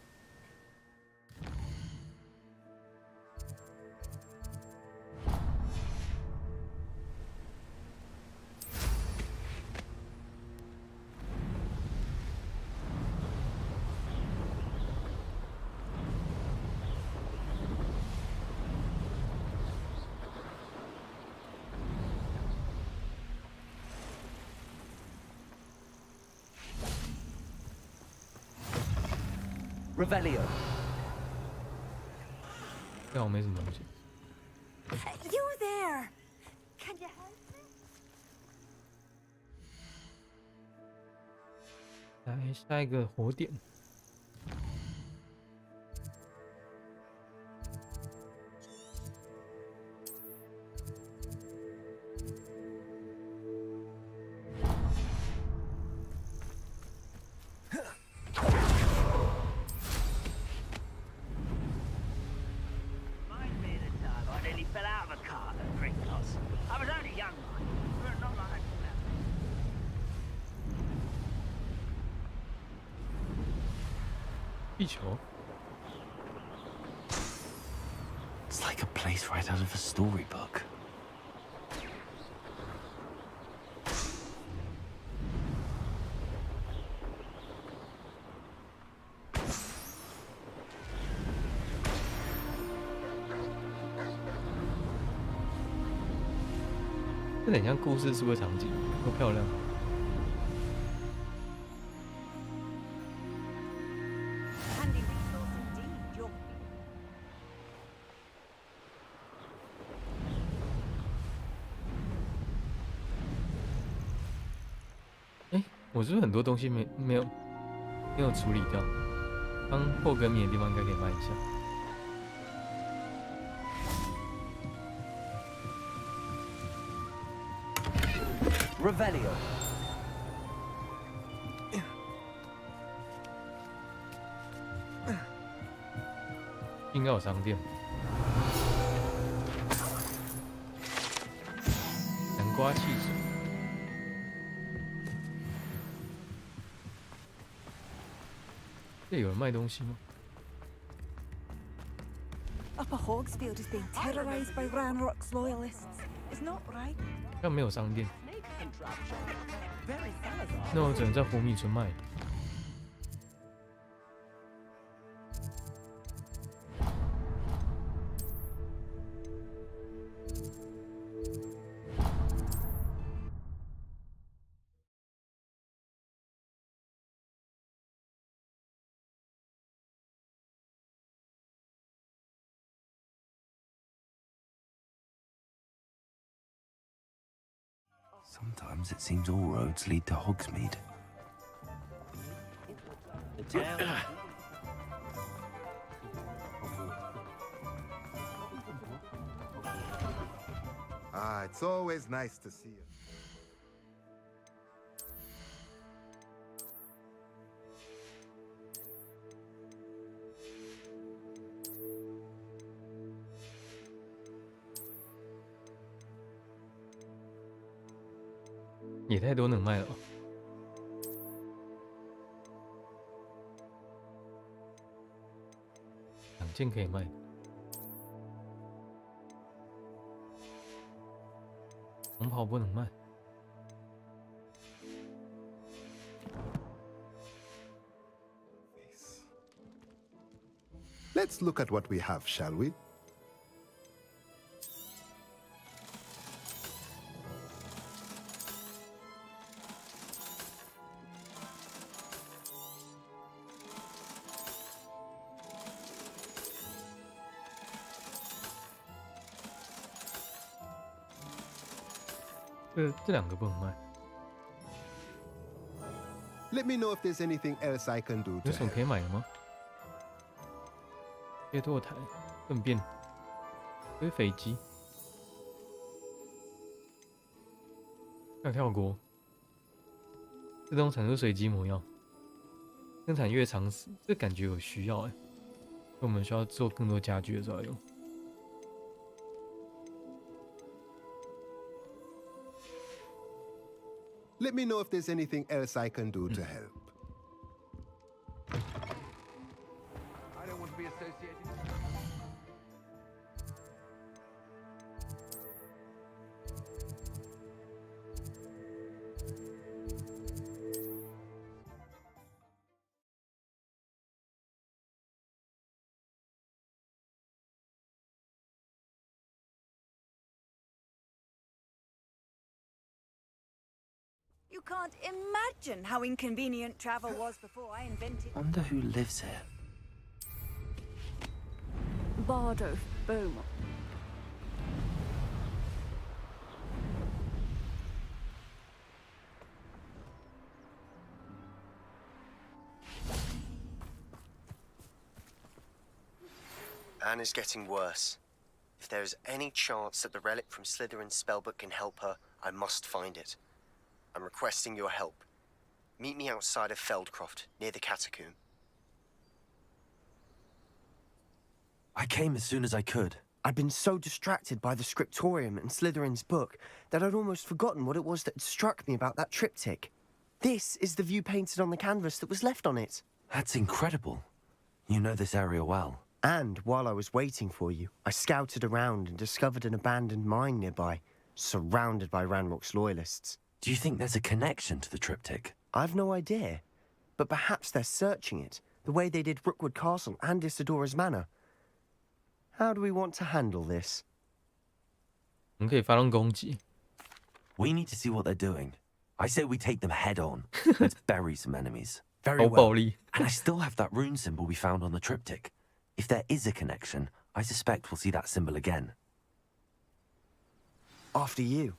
Q: Revelio.
A: 这好像没什么东西。
B: You there? Can you help me?
A: 来下一个火点。地球。
C: It's like a place right out of a storybook. .
A: 这很像故事书的场景，多漂亮！哎，我是不是很多东西没有处理掉？刚霍格米的地方应该可以卖一下。
Q: Revelio.
A: 应该有商店。南瓜汽水。这有人卖东西吗？
B: Upper Hogsfield is being terrorized by Ranrock's loyalists. It's not right.
A: 好像没有商店。 那我只能在火米村卖。
C: Sometimes it seems all roads lead to Hogsmeade.
O: It's always nice to see you. .
A: 也太多能卖了吧，2件可以卖。红袍不能卖。
O: Let's look at what we have, shall we? Let me know if there's anything else I can do to
A: 有什么
O: help.
A: 可以买的吗？越堕台、粪便、堆肥机、跳锅、自动产出随机魔药、生产越长时，这感觉有需要哎，所以我们需要做更多家具的时候要用。
O: Let me know if there's anything else I can do to help.
U: I don't want to be associated.
B: You can't imagine how inconvenient travel was before I invented.
C: Wonder who lives here.
G: Bardo Beaumont.
I: Anne is getting worse. If there is any chance that the relic from Slytherin's spellbook can help her, I must find it. I'm requesting your help. Meet me outside of Feldcroft, near the catacomb.
C: I came as soon as I could.
I: I'd been so distracted by the scriptorium and Slytherin's book that I'd almost forgotten what it was that struck me about that triptych. This is the view painted on the canvas that was left on it.
C: That's incredible. You know this area well.
I: And while I was waiting for you, I scouted around and discovered an abandoned mine nearby, surrounded by Ranrock's loyalists.
C: Do you think there's a connection to the triptych?
I: I've no idea, but perhaps they're searching it, the way they did Rookwood Castle and Isidora's Manor. How do we want to handle this?
A: 我们可以发动攻击。
C: We need to see what they're doing. I say we take them head on. Let's bury some enemies.
I: Very well.
C: And I still have that rune symbol we found on the triptych. If there is a connection, I suspect we'll see that symbol again.
I: After you.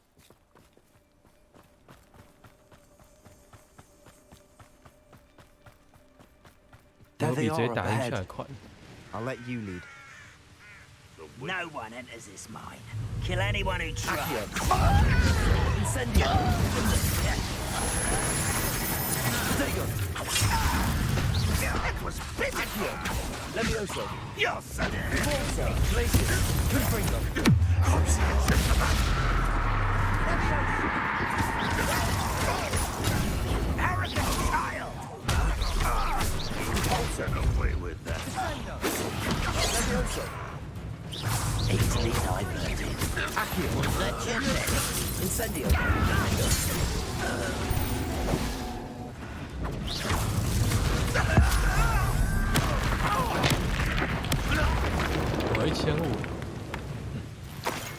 C: There they are up ahead.
I: I'll let you lead.
H: No one enters this mine. Kill anyone who tries.
Q: Incendio.
H: That was pitiful.
Q: Levioso.
H: Yes.
Q: Forza. Glacius. Confringo.
H: Arrogant child. Get away with that.
Q: Levioso.
H: Easily diverted.
Q: Accio.
H: Legendary.
Q: Incendio.
A: 我1500，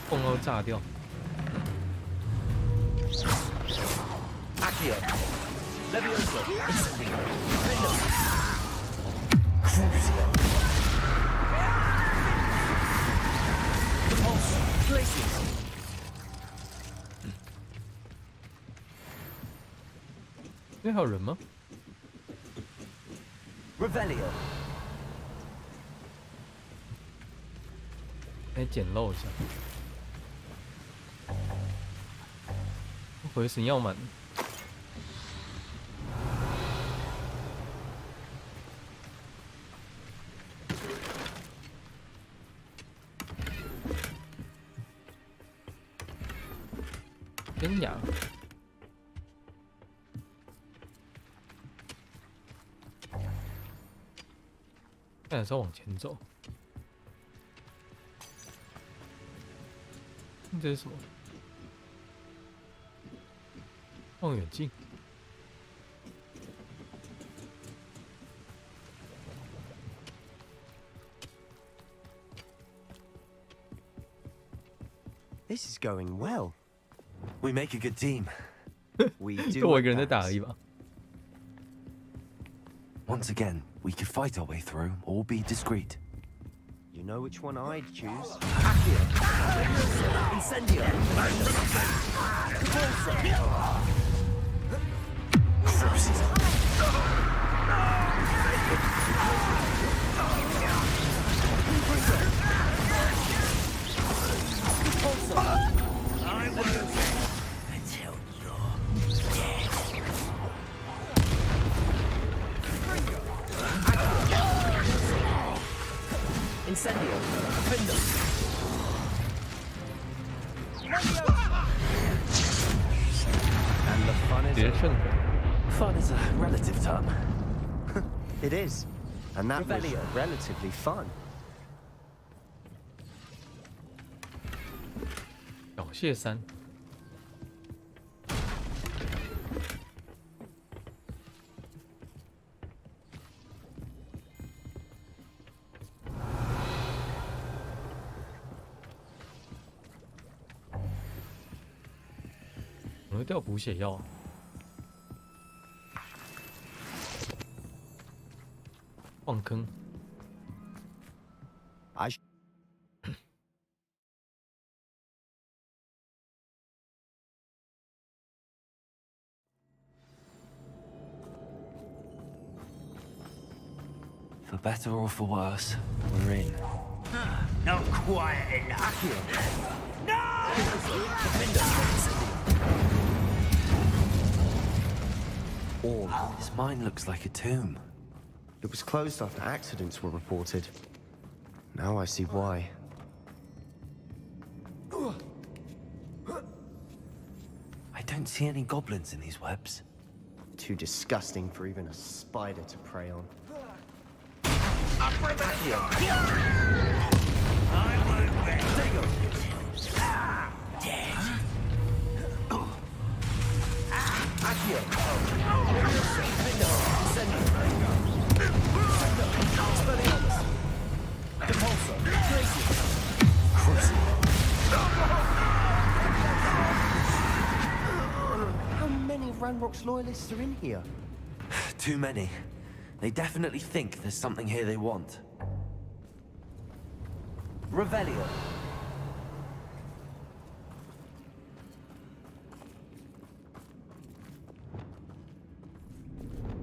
A: 碰到炸掉。
Q: Accio. Levioso. Incendio. Repulse. Glacius.
A: 这边还有人吗
Q: Revelio.
A: 来简陋一下。回神药满。真雅。看是要往前走。这是什么？望远镜。
I: This is going well.
C: We make a good team.
I: We
A: 就
I: do.
A: 我一个人在打而已吧。
C: Once again, we could fight our way through or be discreet.
I: You know which one I'd choose.
Q: Accio. Incendio. Forza. Incendio. Defender.
I: And the fun is...
Q: Fun is a relative term.
I: It is. And that was
Q: Revelio.
I: relatively fun.
A: 小谢山。我会掉补血药。放坑。
Q: For better or for worse, we're in.
H: Not quite enough.
I: All.
Q: This mine looks like a tomb.
I: It was closed after accidents were reported. Now I see why.
Q: I don't see any goblins in these webs.
I: Too disgusting for even a spider to prey on. How many Ranrock's loyalists are in here?
Q: Too many. They definitely think there's something here they want. Revelio.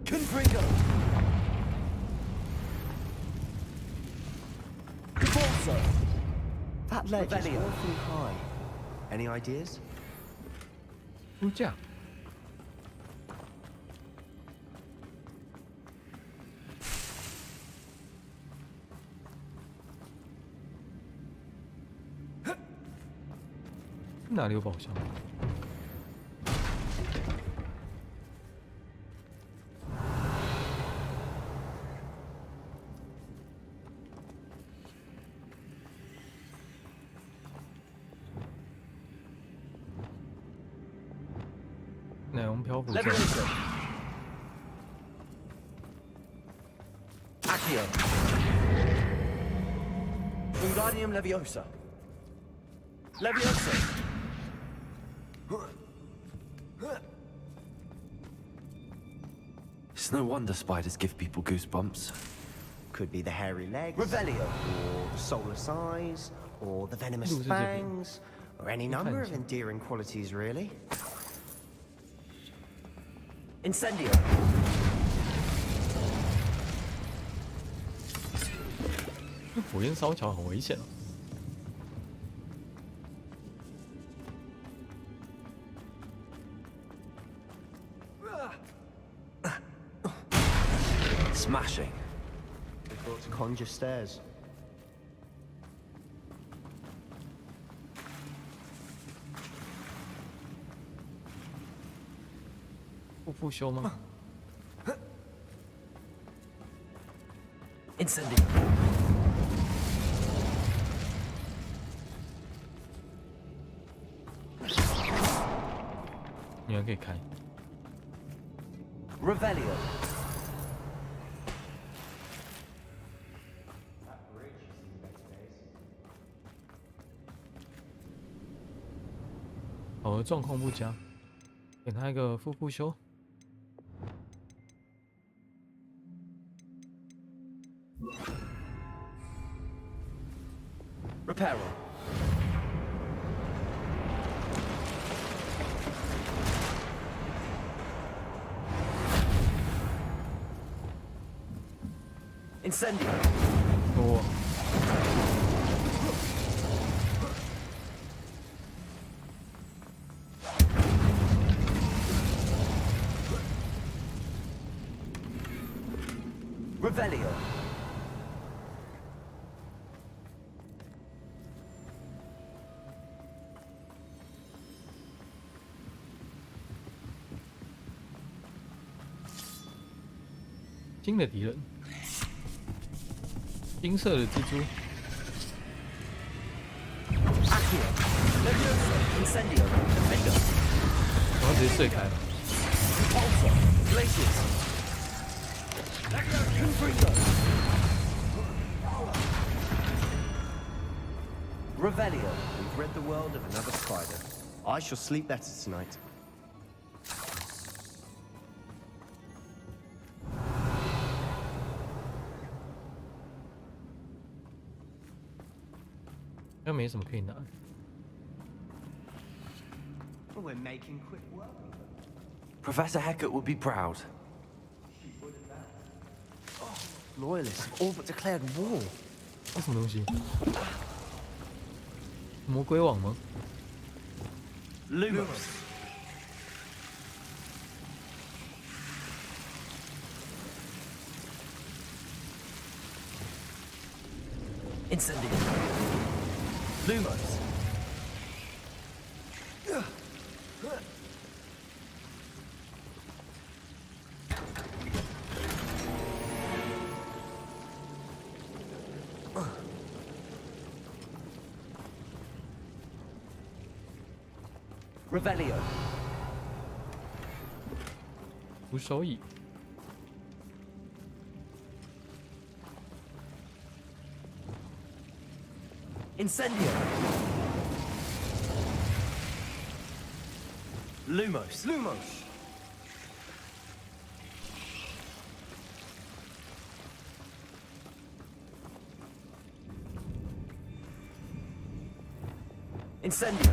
Q: Confringo. Cabalso.
I: That ledge is awfully high. Any ideas?
A: 物价。哪里有宝箱？奶龙漂浮剑。
Q: Accio. Wingardium Leviosa. Leviosa. It's no wonder spiders give people goosebumps.
I: Could be the hairy legs,
Q: Revelio,
I: or the soulless eyes, or the venomous fangs, or any number of endearing qualities, really.
Q: Incendio.
A: 火焰烧桥很危险哦。
Q: Smashing.
I: They thought to conjure stairs.
A: 复修吗
Q: ？Incendio.
A: 你还可以开。
Q: Revelio.
A: 好的状况不佳，给他一个复修。
Q: Reparo. Incendio.
A: 哦。
Q: Revelio.
A: 新的敌人，金色的蜘蛛。然后直接碎开了。
Q: Revelio. We've rid the world of another spider.
I: I shall sleep better tonight.
A: 又没什么可以拿。
I: We're making quick work.
Q: Professor Hecat would be proud.
I: Loyalists have all but declared war.
A: 这什么东西？魔鬼网吗
Q: Lumos. Incendio. Lumos. Revelio.
A: 扶手椅。
Q: Incendio. Lumos.
I: Lumos.
Q: Incendio.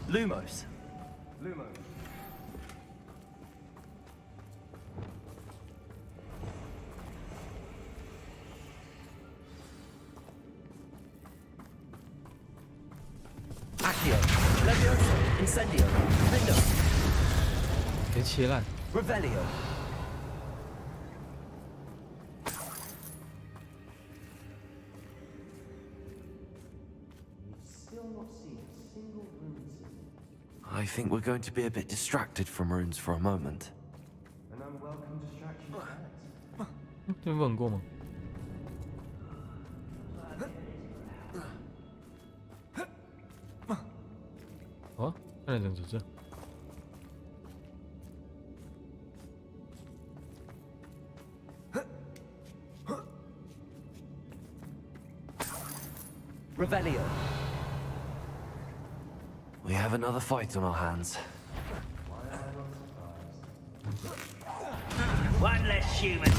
Q: Lumos.
I: Lumos.
Q: Accio. Levioso. Incendio. Lindo.
A: 别切烂。
Q: Revelio. I think we're going to be a bit distracted from runes for a moment.
I: An unwelcome distraction.
A: 这问过吗？哦，看来整只这。
Q: Revelio. We have another fight on our hands.
H: One less human.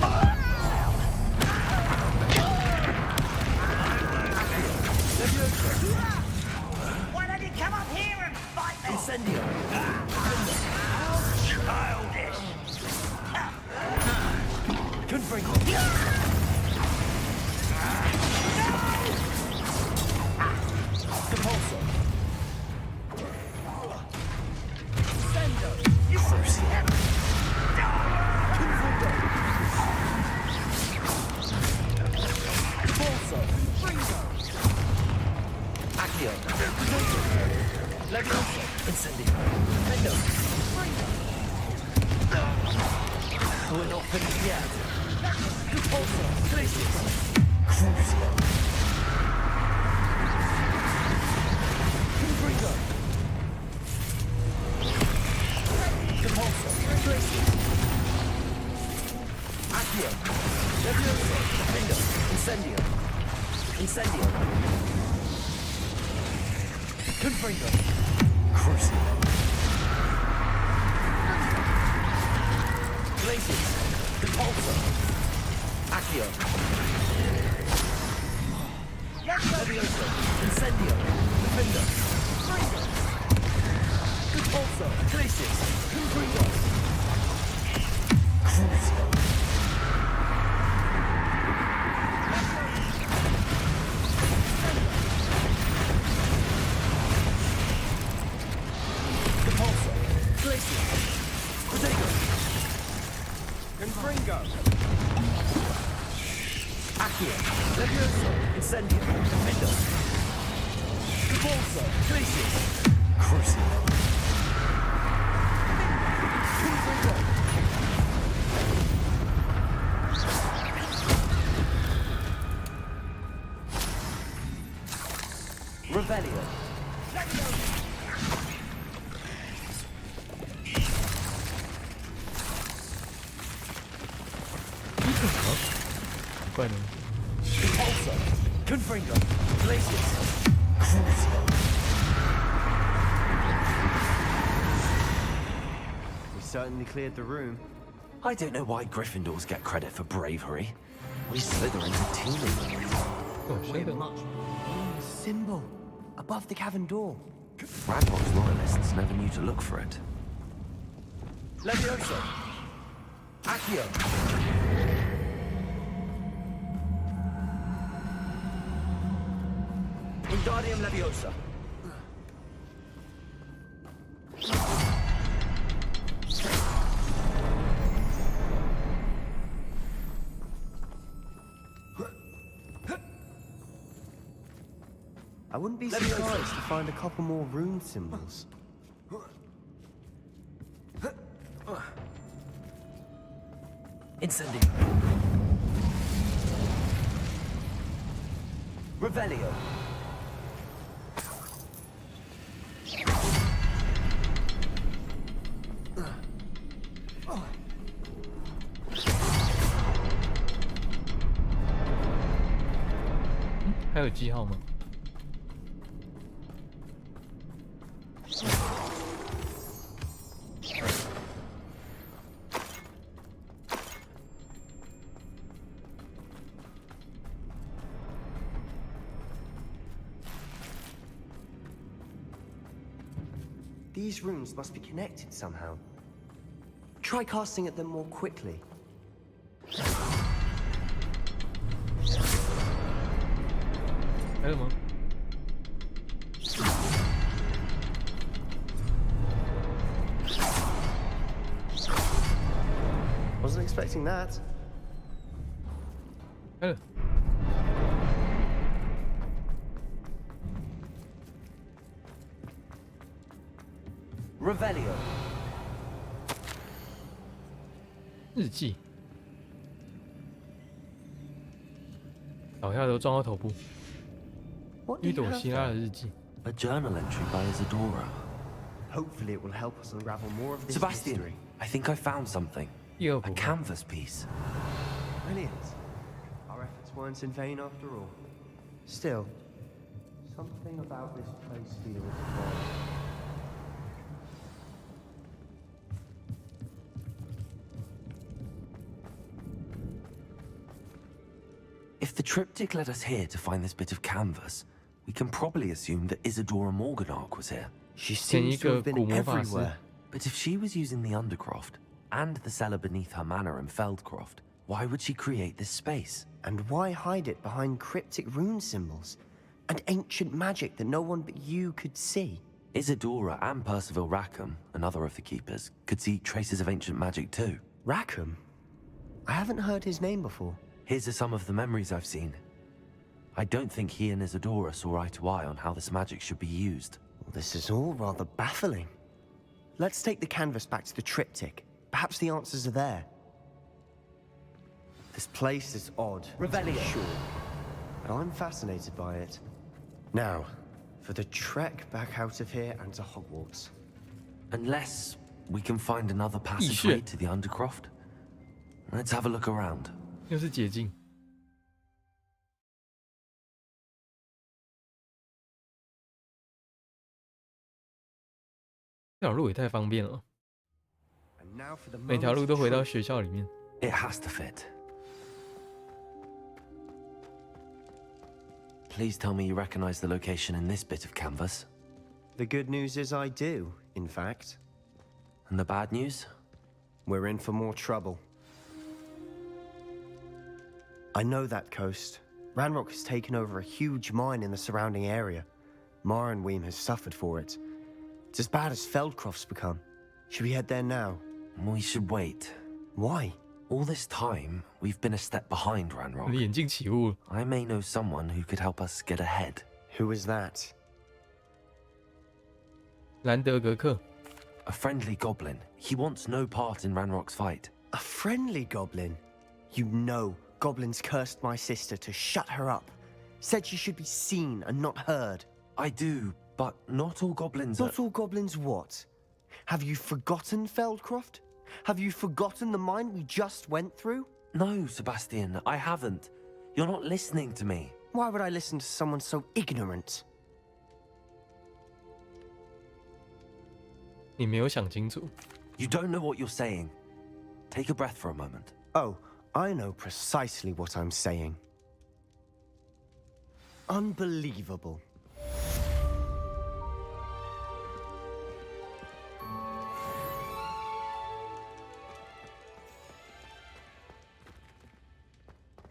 H: Why don't you come up here and fight me?
Q: Incendio.
H: Childish.
Q: Confringo. Compulso. Sendo. Crucial. Confringo. Compulso. Fringo. Accio. Levioso. Incendio. Sendo. Fringo. We're not finished yet. Compulso. Glacius. Crucial. Confringo. Compulso. Glacius. Accio. Levioso. Lindo. Incendio. Incendio. Confringo. Crucial. Glacius. Compulso. Accio. Levioso. Incendio. Defender. Fringo. Compulso. Glacius. Confringo.
A: 怪呢。
I: We certainly cleared the room.
Q: I don't know why Gryffindors get credit for bravery. We Slytherins are teaming.
I: We're much symbol above the cavern door.
Q: Ragnarok's loyalists never knew to look for it.
H: Leviosa! Accio! Wingardium Leviosa!
I: I wouldn't be surprised to find a couple more rune symbols.
Q: Incendio. Revelio.
A: 还有记号吗？
I: These runes must be connected somehow. Try casting at them more quickly.
A: Hello.
I: Wasn't expecting that.
A: Hello.
Q: Revelio.
A: 日记，倒下都撞到头部。一朵希腊的日记。
Q: A journal entry by Isadora.
I: Hopefully, it will help us unravel more of this
Q: Sebastian,
I: mystery.
Q: I think I found something. A canvas piece.
I: Brilliant. Our efforts weren't in vain after all. Still, something about this place feels wrong.
Q: If the triptych led us here to find this bit of canvas, we can probably assume that Isadora Morganach was here.
I: She seems to have been everywhere.
Q: But if she was using the Undercroft, and the cellar beneath her manor in Feldcroft, why would she create this space?
I: And why hide it behind cryptic rune symbols? And ancient magic that no one but you could see?
Q: Isadora and Percival Rackham, another of the keepers, could see traces of ancient magic too.
I: Rackham? I haven't heard his name before.
Q: Here's some of the memories I've seen. I don't think he and Isadora saw eye to eye on how this magic should be used.
I: Well, this is all rather baffling. Let's take the canvas back to the triptych. Perhaps the answers are there. This place is odd,
Q: Revelio.
I: Sure, but I'm fascinated by it. Now, for the trek back out of here and to Hogwarts.
Q: Unless we can find another passageway to the Undercroft. Let's have a look around.
A: 又是捷径。这条路也太方便了，每条路都回到学校里面。
Q: It has to fit. Please tell me you recognize the location in this bit of canvas.
I: The good news is I do, in fact.
Q: And the bad news?
I: We're in for more trouble. I know that coast. Ranrock has taken over a huge mine in the surrounding area. Marrenweem has suffered for it. It's as bad as Feldcroft's become. Should we head there now?
Q: We should wait.
I: Why?
Q: All this time, we've been a step behind Ranrock.
A: 我的眼镜起雾了。
Q: I may know someone who could help us get ahead.
I: Who is that?
A: 兰德格克。
Q: A friendly goblin. He wants no part in Ranrock's fight.
I: A friendly goblin? You know goblins cursed my sister to shut her up. Said she should be seen and not heard.
Q: I do, but not all goblins
I: Not all goblins what? Have you forgotten Feldcroft? Have you forgotten the mine we just went through?
Q: No, Sebastian, I haven't. You're not listening to me.
I: Why would I listen to someone so ignorant?
A: 你没有想清楚。
Q: You don't know what you're saying. Take a breath for a moment.
I: Oh, I know precisely what I'm saying. Unbelievable.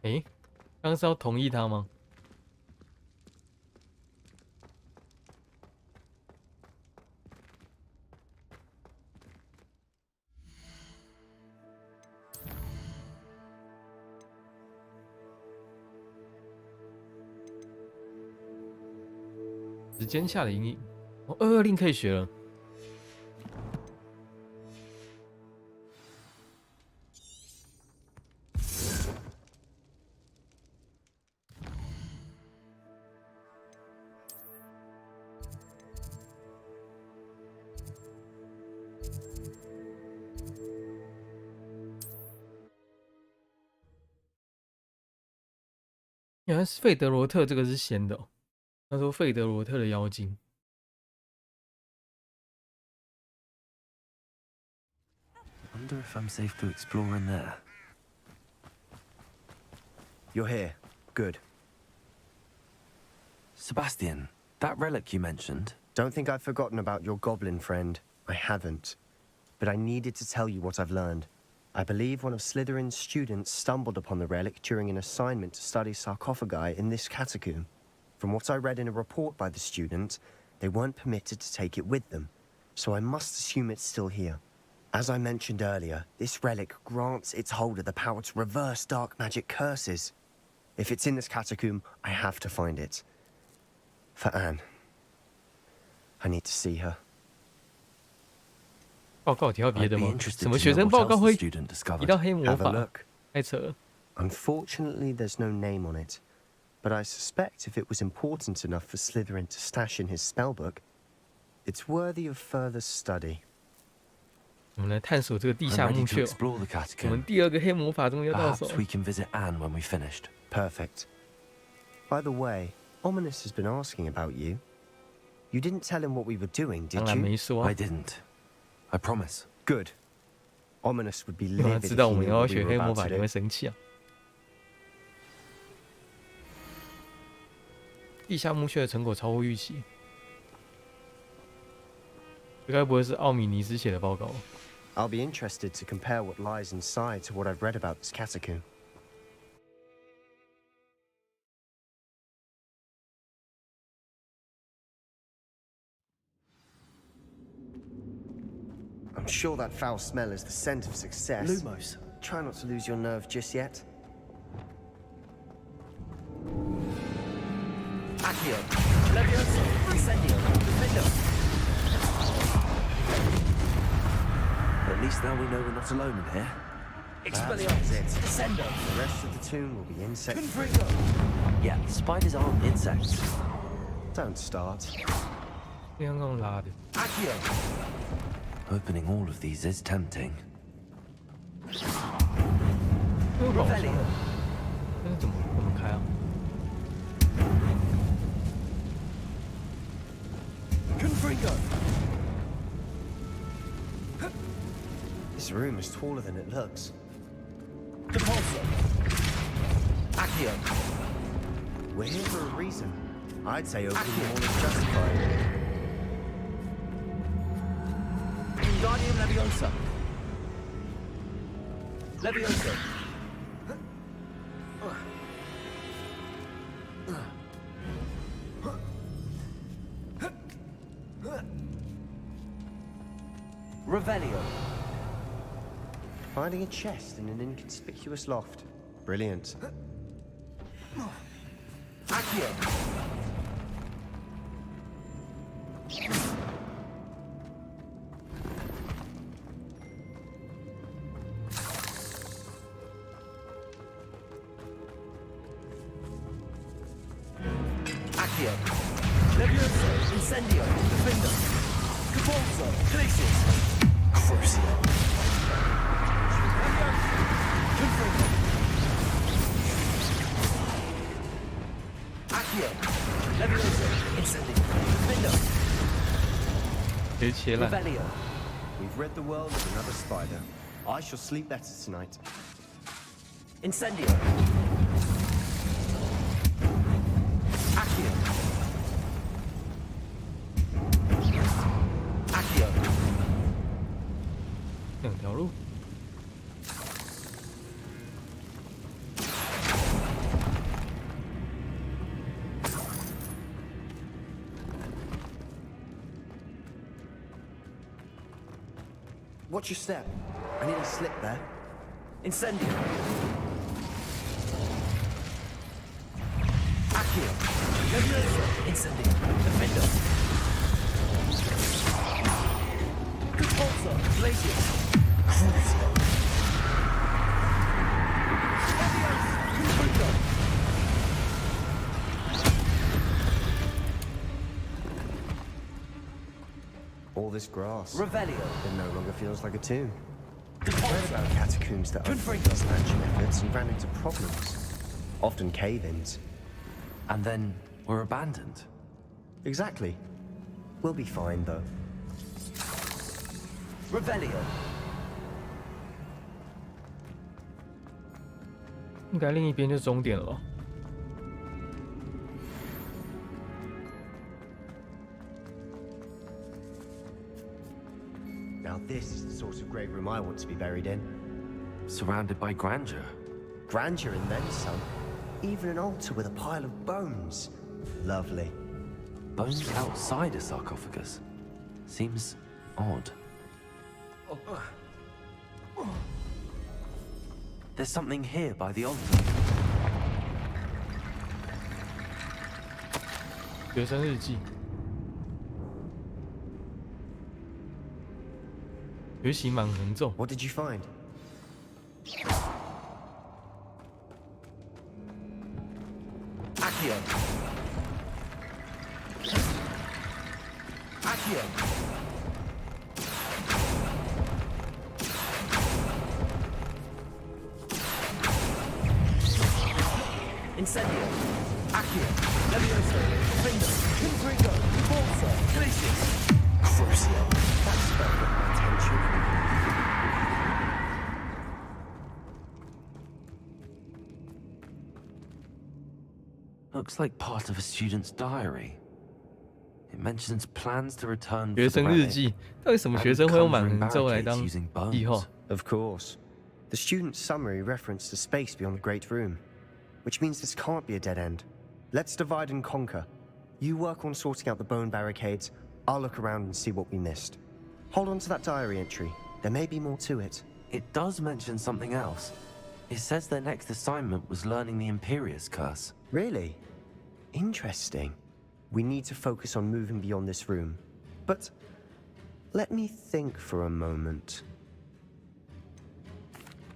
A: Eh? 刚刚是要同意他吗？时间下的阴影，哦，22令可以学了。原来是费德罗特，这个是仙的哦。他说费德罗特的妖精。
Q: Wonder if I'm safe to explore in there.
I: You're here. Good.
Q: Sebastian, that relic you mentioned.
I: Don't think I've forgotten about your goblin friend. I haven't. But I needed to tell you what I've learned. I believe one of Slytherin's students stumbled upon the relic during an assignment to study sarcophagi in this catacomb. From what I read in a report by the student, they weren't permitted to take it with them, so I must assume it's still here. As I mentioned earlier, this relic grants its holder the power to reverse dark magic curses. If it's in this catacomb, I have to find it. For Anne. I need to see her.
A: 报告提到别的吗？什么学生报告会提到黑魔法？太扯了。
I: Unfortunately, there's no name on it. But I suspect if it was important enough for Slytherin to stash in his spellbook, it's worthy of further study.
A: 我们来探索这个地下墓穴。我们第2个黑魔法终于要到手。
Q: Perhaps we can visit Anne when we finished.
I: Perfect. By the way, Ominous has been asking about you. You didn't tell him what we were doing, did
A: 当然没
I: you?
A: 说。
Q: I didn't. I promise.
I: Good. Ominous would be
A: 如果他
I: livid
A: 知
I: if
A: 道
I: he
A: 我们
I: knew
A: 要
I: what we
A: 学
I: were
A: 黑魔
I: about
A: 法，
I: to
A: 你会
I: do.
A: 生气啊。地下墓穴的成果超乎预期，这该不会是奥米尼斯写的报告？
I: I'll be interested to compare what lies inside to what I've read about this catacomb. I'm sure that foul smell is the scent of success.
Q: Lumos.
I: Try not to lose your nerve just yet.
R: Accio. Levioso. Incendio. Defendo.
Q: At least now we know we're not alone in here.
R: Expelliarmus. Descendo.
I: The rest of the tune will be insect.
R: Confringo.
Q: Yeah, spiders aren't insects.
I: Don't start.
A: 刚刚拉的。
R: Accio.
Q: Opening all of these is tempting.
R: Revelio.
A: 那怎么开啊？
R: Confringo.
I: This room is taller than it looks.
R: Depulso. Accio.
I: We're here for a reason. I'd say opening them all is justified.
R: Wingardium Leviosa. Leviosa.
I: Revelio. Finding a chest in an inconspicuous loft. Brilliant. Accio. Accio. Levioso. Incendio. Defender. Capolso. Glacius. Crucio. Accio. Levioso. Incendio. Defender. Revelio. We've rid the world of another spider. I shall sleep better tonight. Incendio. Accio. Accio.
A: 两条路。
I: Watch your step. I nearly slipped there. Incendio. Accio. Levioso. Incendio. Defender. Capolso. Glacius. Crucio. Levioso. Confringo. All this grass. Revelio. It no longer feels like a tomb. I read about catacombs that overthink expansion efforts and ran into problems. Often cave-ins.
Q: And then were abandoned.
I: Exactly. We'll be fine, though. Revelio.
A: 应该另一边就是终点了吧？
I: Now this is the sort of grave room I want to be buried in.
Q: Surrounded by grandeur.
I: Grandeur and then some. Even an altar with a pile of bones. Lovely.
Q: Bones outside a sarcophagus. Seems odd. There's something here by the altar.
A: 学生日记。 学习满横咒。
I: What did you find? Accio. Accio. Incendio. Accio. Levioso. Defender. Confringo. Capolso. Glacius. Crucio. That spell got my attention.
Q: Looks like part of a student's diary. It mentions plans to return
A: 学生日记，到底什么学生会用满横咒来当记号？
I: Of course. The student's summary referenced a space beyond the Great Room, which means this can't be a dead end. Let's divide and conquer. You work on sorting out the bone barricades. I'll look around and see what we missed. Hold on to that diary entry. There may be more to it.
Q: It does mention something else. It says their next assignment was learning the Imperius Curse.
I: Really? Interesting. We need to focus on moving beyond this room. But let me think for a moment.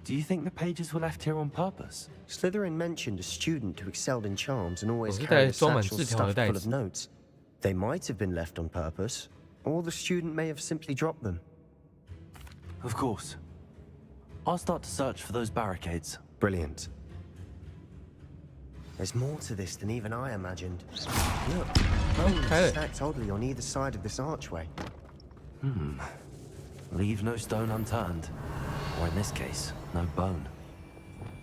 Q: Do you think the pages were left here on purpose?
I: Slytherin mentioned a student who excelled in charms and always carried a satchel stuffed full of notes. They might have been left on purpose, or the student may have simply dropped them.
Q: Of course. I'll start to search for those barricades.
I: Brilliant. There's more to this than even I imagined. Look, bones stacked oddly on either side of this archway.
Q: Leave no stone unturned. Or in this case, no bone.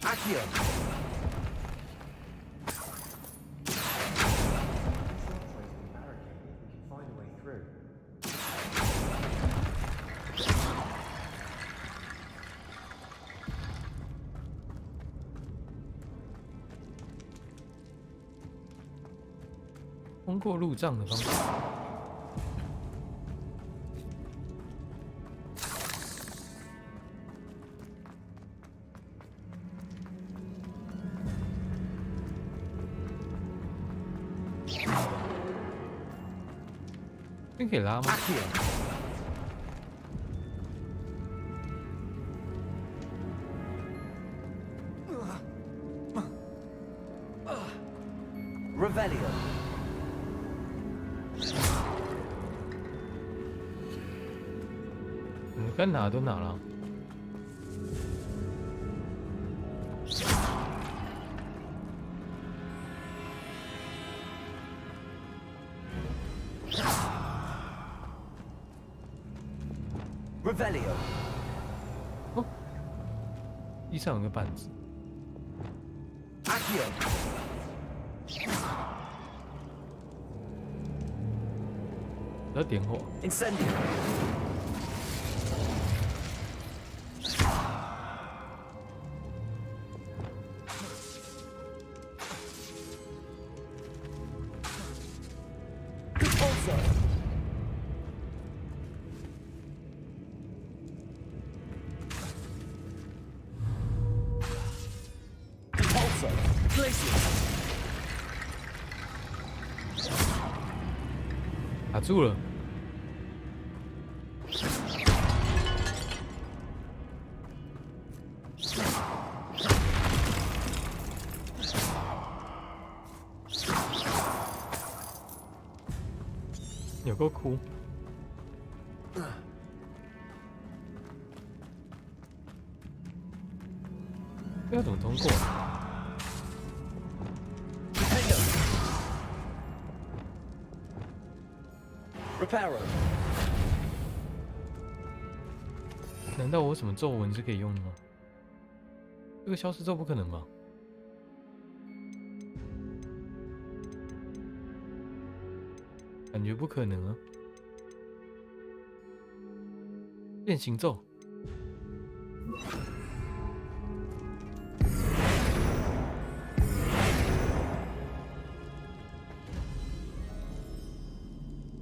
I: Accio! Find a way through.
A: "通过路障的方法。这可以拉吗？Revelio。该拿都拿了。
I: Revelio。
A: 哦，地上有个板子。
I: Accio。
A: 要点火。
I: Incendio。
A: 卡住了。有够哭。这要怎么通过
I: ？Reparo。
A: 难道我有什么咒文是可以用的吗？这个消失咒不可能吧？感觉不可能啊！变形咒。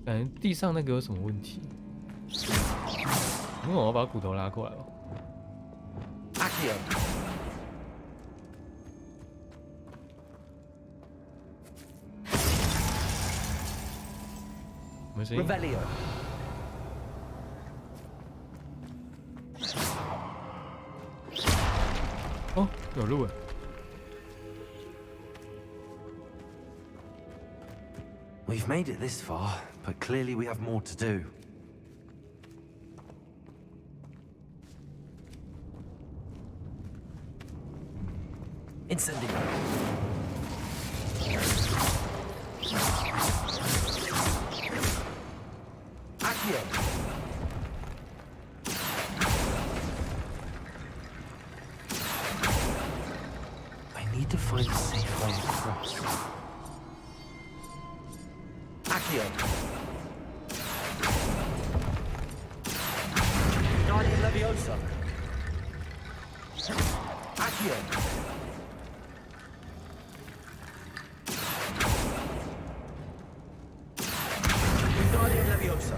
A: 感觉地上那个有什么问题？因为我要把骨头拉过来了。
I: Accio。
A: 没声音。
I: Revelio。
A: 哦，有路哎。
Q: We've made it this far, but clearly we have more to do.
I: Incendio. Accio.
Q: I need to find a safe way across.
I: Accio. Guardian Leviosa. Accio. Guardian Leviosa.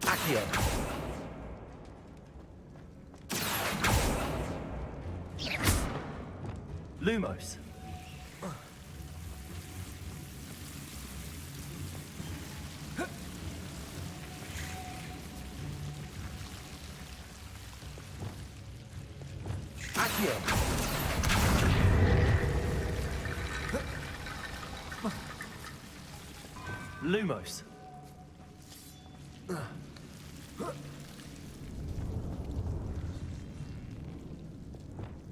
I: Accio. Lumos. Accio. Lumos.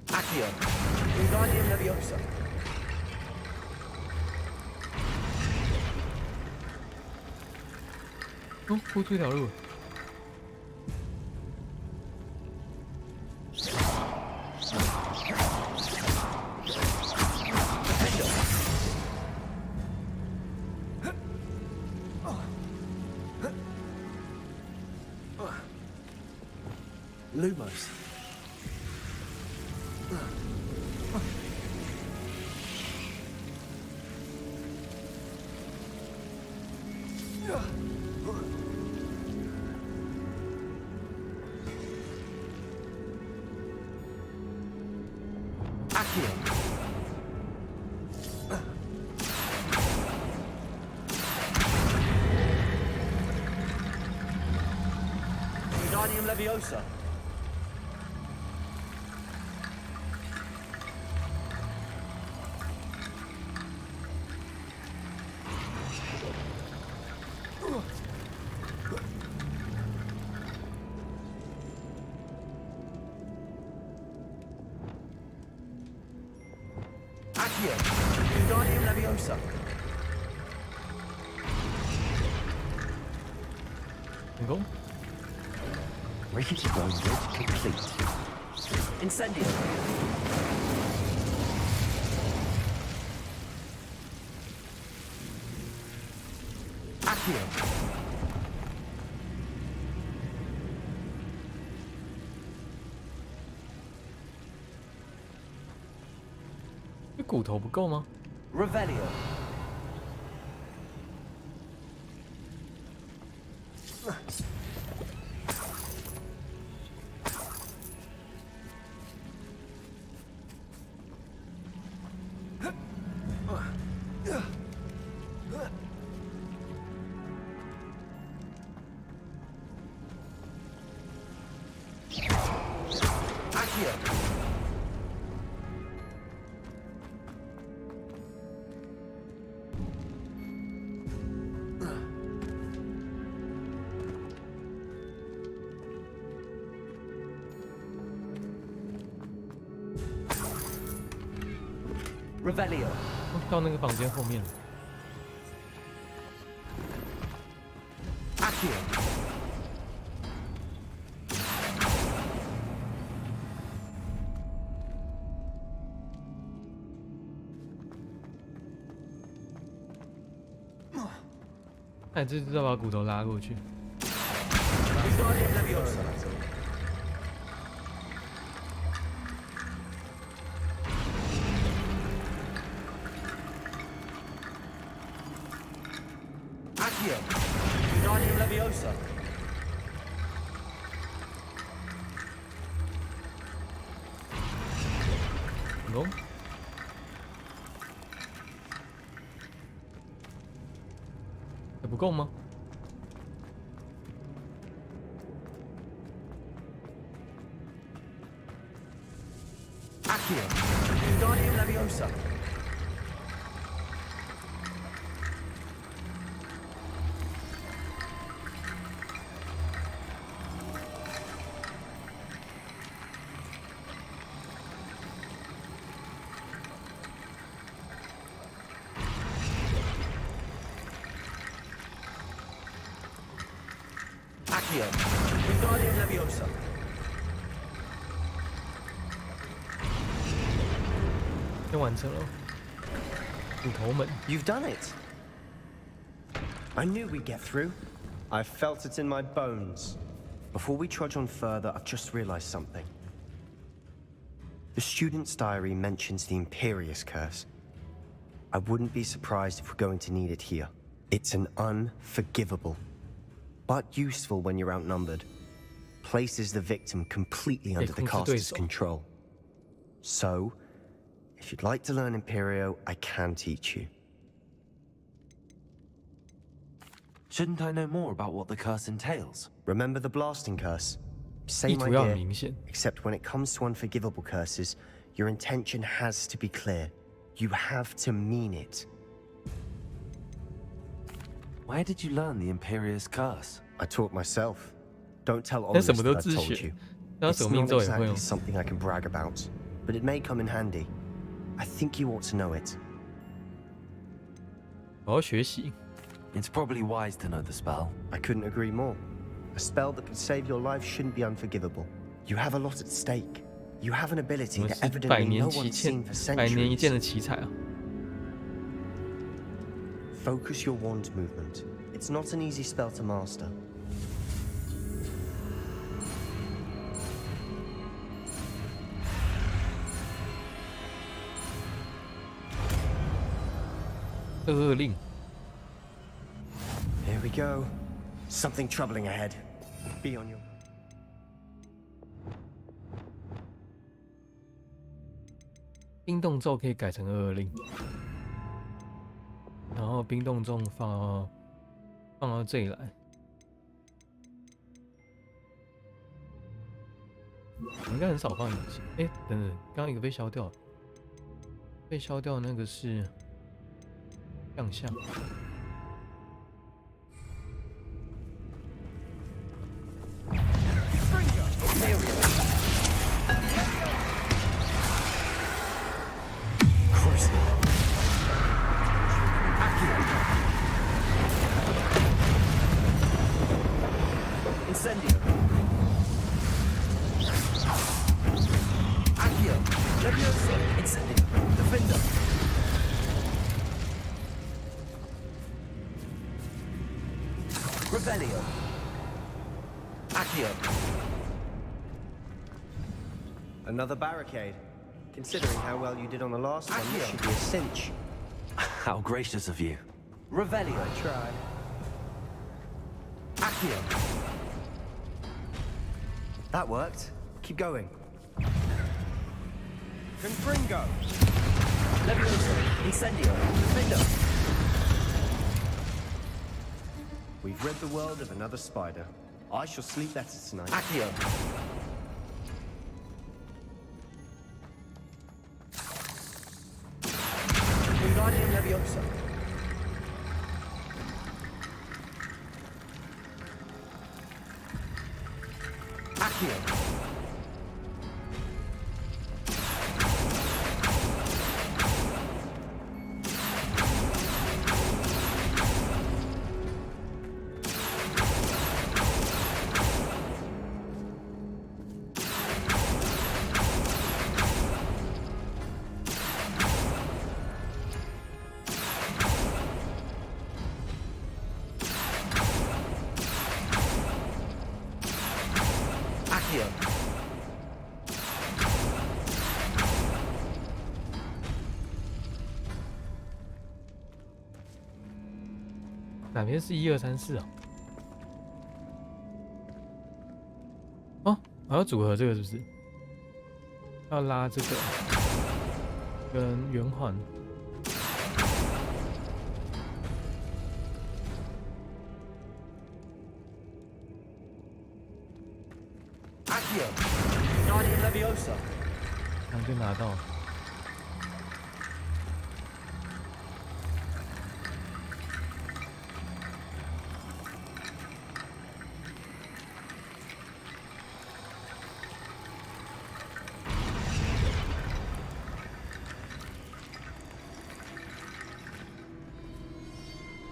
I: Accio. Guardian Leviosa.
A: 哦，铺出一条路。
I: Lumos.
D: Wingardium Leviosa. Accio. Wingardium Leviosa.
A: 成功。
I: Ready to go, ready complete.
D: Incendio. Accio.
A: 这骨头不够吗
D: Revelio. Accio. Revelio.
A: 到那个房间后面了。
D: Accio.
A: "哎，这是要把骨头拉过去。
D: Wingardium Leviosa. Accio. Wingardium Leviosa.
A: 成功。还不够吗？
D: Accio. Wingardium Leviosa. Accio. Wingardium Leviosa.
A: 先完成了。骨头们。
I: You've done it. I knew we'd get through. I felt it in my bones. Before we trudge on further, I've just realized something. The student's diary mentions the Imperious Curse. I wouldn't be surprised if we're going to need it here. It's an unforgivable, but useful when you're outnumbered. Places the victim completely under the caster's control. So, if you'd like to learn Imperio, I can teach you.
Q: Shouldn't I know more about what the curse entails?
I: Remember the blasting curse? Same idea, except when it comes to unforgivable curses, your intention has to be clear. You have to mean it.
Q: Where did you learn the Imperious Curse?
I: I taught myself. Don't tell Oris that I told you. It's not exactly something I can brag about, but it may come in handy. I think you ought to know it.
A: 我要学习。
Q: It's probably wise to know the spell.
I: I couldn't agree more. A spell that could save your life shouldn't be unforgivable. You have a lot at stake. You have an ability that evidently no one's seen for centuries.
A: 百年一见的奇才啊！
I: Focus your wand movement. It's not an easy spell to master.
A: Here
I: we go. Something troubling ahead. Be on your...
A: 冰冻咒可以改成噩噩令，然后冰冻咒放到这里来。我应该很少放引擎。哎，等等，刚刚一个被消掉了，被消掉那个是亮相。
D: Incendio. Accio. Leviosa. Incendio. Defender. Revelio. Accio.
I: Another barricade. Considering how well you did on the last one, this should be a cinch.
Q: How gracious of you.
D: Revelio.
I: I tried.
D: Accio.
I: That worked. Keep going.
D: Confringo. Leviosa. Incendio. Defender.
I: We've rid the world of another spider. I shall sleep better tonight.
D: Accio. Wingardium Leviosa. Accio. Accio.
A: 哪边是1、2、3、4啊？哦，还要组合这个是不是？要拉这个跟圆环。
D: Accio. Wingardium Leviosa.
A: 然后就拿到。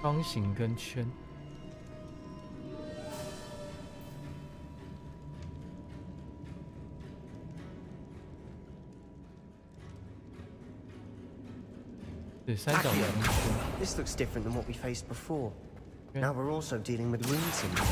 A: 方形跟圈。对，三角圆圈。
I: This looks different than what we faced before. Now we're also dealing with rune symbols.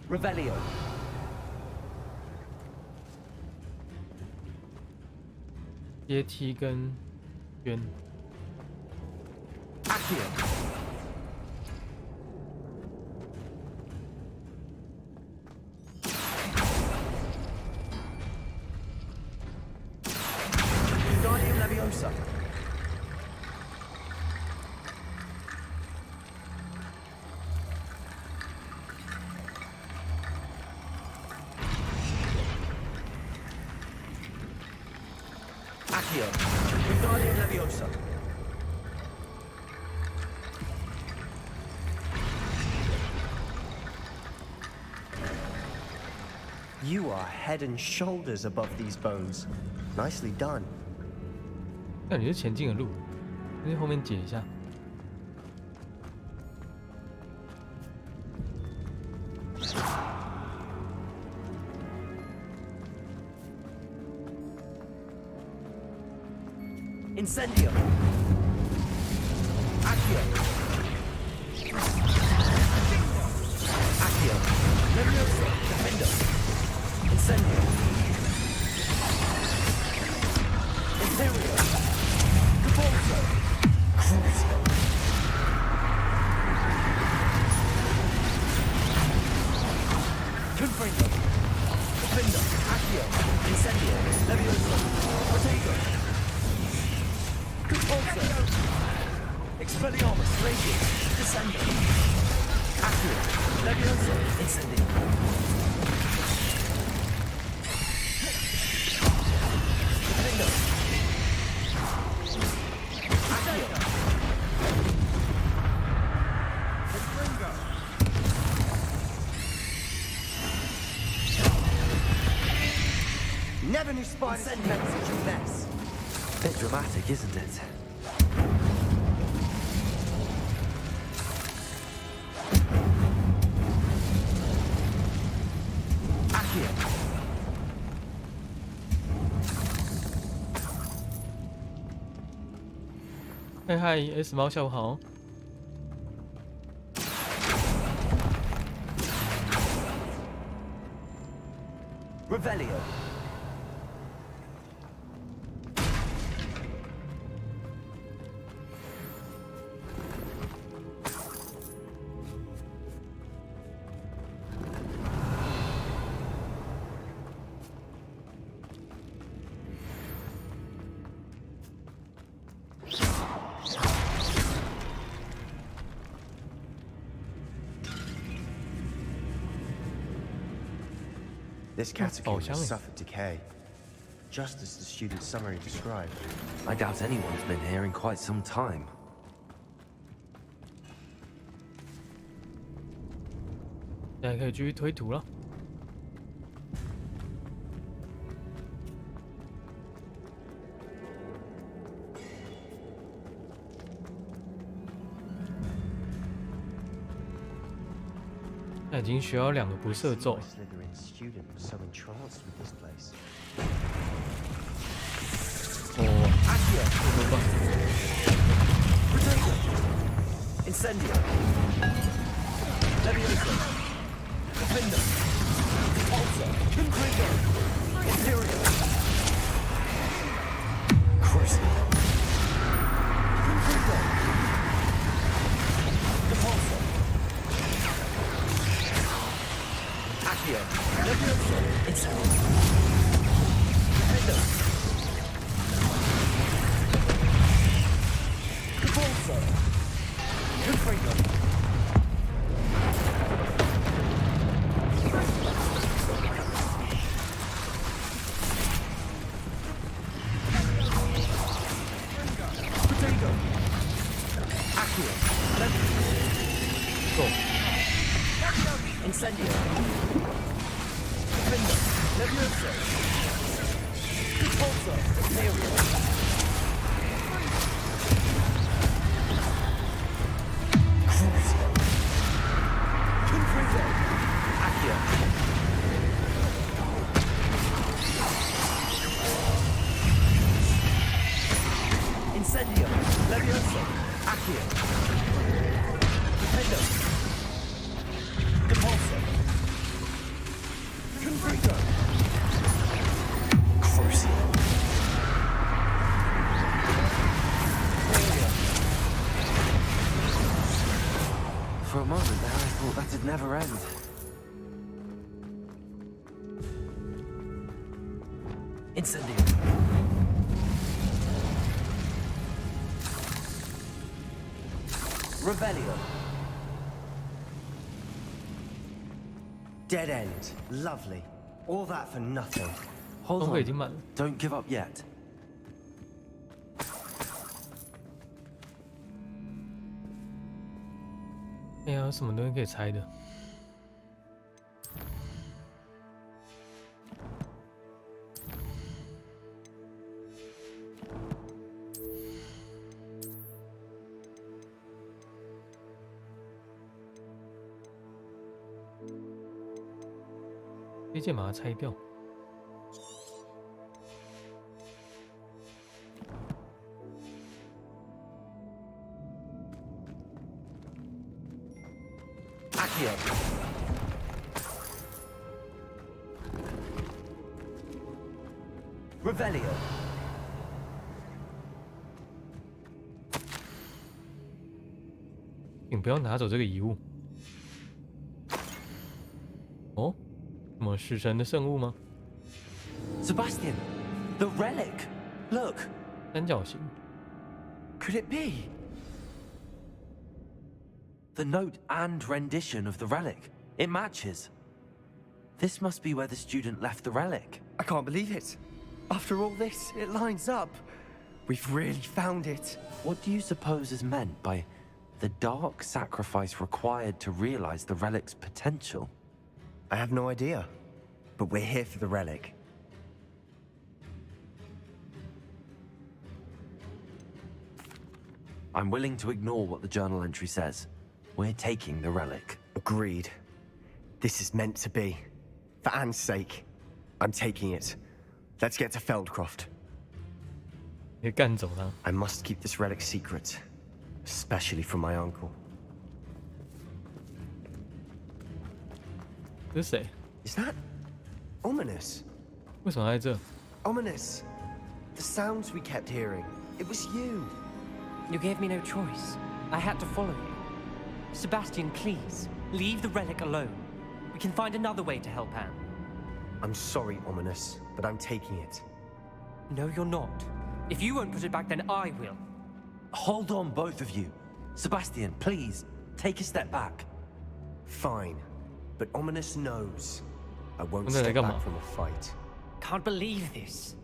D: Revelio.
A: 阶梯跟圈。
D: Accio. Wingardium Leviosa. Accio. Wingardium Leviosa.
I: You are head and shoulders above these bones. Nicely done.
A: 那你是前进的路，那后面解一下。
D: Incendio. Accio. Accio. Leviosa. Defender. Incendio. Imperio. Cavolto. Crucio. Expelliarmus, Radiant, Descendant. Accio, Leviosa, Incendio. Defendo. Accio.
I: Never knew spiders could make such a mess.
Q: Bit dramatic, isn't it?
D: Accio.
A: 嗨嗨 ，S 猫下午好。
D: Revelio.
I: This category has suffered decay, just as the student's summary described.
Q: I doubt anyone's been here in quite some time.
A: 现在可以继续推图了。那已经学到2个不射咒。
I: Student was so entranced with this place.
D: Accio. Incendio. Leviosa. Defender. Repulsor. Confringo. Imperial. Crucible. Confringo. Repulsor. Accio. Leviosa. Incendio. Defender. Repulsor. Confringo. Potato. Accio. Leviosa. Incendio. Defender. Leviosa. Repulsor. Imperial. Crucible. Confringo. Accio. Incendio. Leviosa. Accio. Defender. Repulsor. Confringo. Crucible. Failure.
Q: For a moment there, I thought that'd never end.
D: Incendio. Revelio.
I: Dead end. Lovely. All that for nothing.
Q: Hold on. Don't give up yet.
A: 哎呀，有什么东西可以拆的？推荐把它拆掉。
D: Accio. Revelio.
A: 请不要拿走这个遗物。哦，什么死神的圣物吗
Q: Sebastian, the relic. Look.
A: 三角形。
Q: Could it be? The note and rendition of the relic. It matches. This must be where the student left the relic.
I: I can't believe it. After all this, it lines up. We've really found it.
Q: What do you suppose is meant by the dark sacrifice required to realize the relic's potential?
I: I have no idea, but we're here for the relic.
Q: I'm willing to ignore what the journal entry says. We're taking the relic.
I: Agreed. This is meant to be. For Anne's sake, I'm taking it. Let's get to Feldcroft. I must keep this relic secret, especially from my uncle.
A: 这是谁？
I: Is that ominous?
A: 为什么在这？
I: Ominous. The sounds we kept hearing. It was you.
P: You gave me no choice. I had to follow you. Sebastian, please, leave the relic alone. We can find another way to help Anne.
I: I'm sorry, Ominous, but I'm taking it.
P: No, you're not. If you won't put it back, then I will.
Q: Hold on, both of you. Sebastian, please, take a step back.
I: Fine, but Ominous knows I won't step back from a fight.
P: Can't believe this.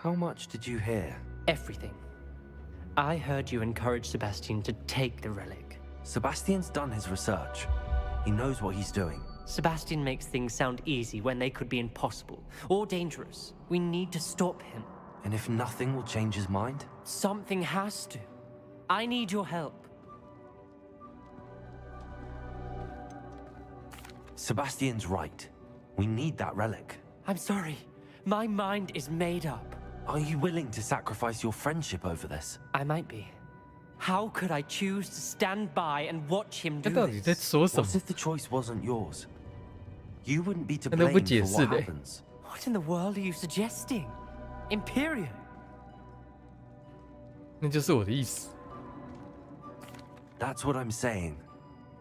Q: How much did you hear?
P: Everything. I heard you encourage Sebastian to take the relic.
Q: Sebastian's done his research. He knows what he's doing.
P: Sebastian makes things sound easy when they could be impossible or dangerous. We need to stop him.
Q: And if nothing will change his mind?
P: Something has to. I need your help.
Q: Sebastian's right. We need that relic.
P: I'm sorry. My mind is made up.
Q: Are you willing to sacrifice your friendship over this?
P: I might be. How could I choose to stand by and watch him do this?
Q: What if the choice wasn't yours? You wouldn't be to blame for what happens.
P: What in the world are you suggesting? Imperium?
A: 那就是我的意思。
Q: That's what I'm saying.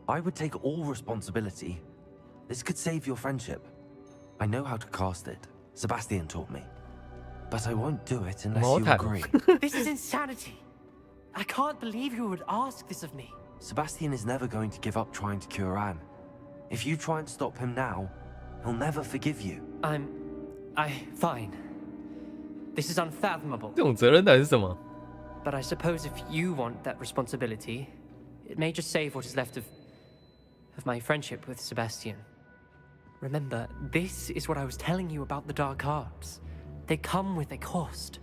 Q: I would take all responsibility. This could save your friendship. I know how to cast it. Sebastian taught me. But I won't do it unless you agree.
P: This is insanity. I can't believe you would ask this of me.
Q: Sebastian is never going to give up trying to cure Anne. If you try and stop him now, he'll never forgive you.
P: Fine. This is unfathomable.
A: 这种责任感是什么？
P: But I suppose if you want that responsibility, it may just save what is left of my friendship with Sebastian. Remember, this is what I was telling you about the dark arts. They come with a cost.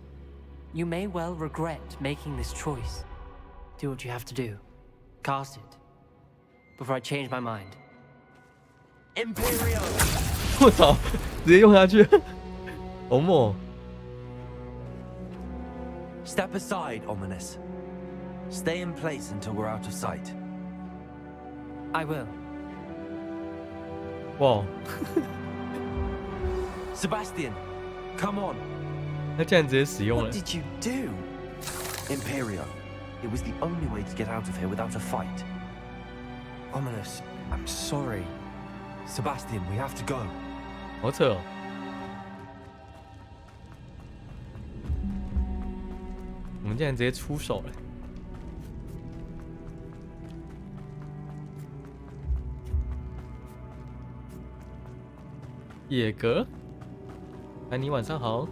P: You may well regret making this choice. Do what you have to do. Cast it. Before I change my mind.
Q: Imperium!
A: 我操，直接用下去，好猛！
Q: Step aside, Ominous. Stay in place until we're out of sight.
P: I will.
A: 哇！
Q: Sebastian, come on.
A: 他竟然直接使用了。
Q: What did you do? Imperium. It was the only way to get out of here without a fight.
I: Ominous, I'm sorry.
Q: Sebastian, we have to go.
A: 好扯哦！我们竟然直接出手了。野格，安妮晚上好。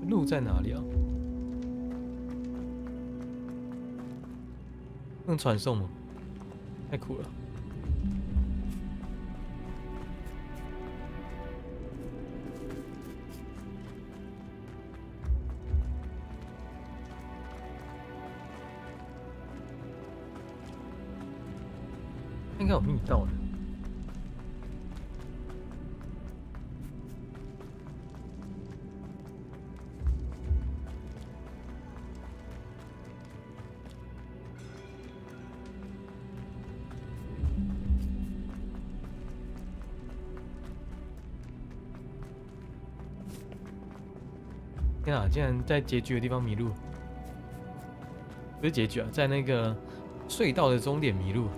A: 路在哪里啊？能传送吗？太酷了！应该有密道了。天啊！竟然在结局的地方迷路，不是结局啊，在那个隧道的终点迷路。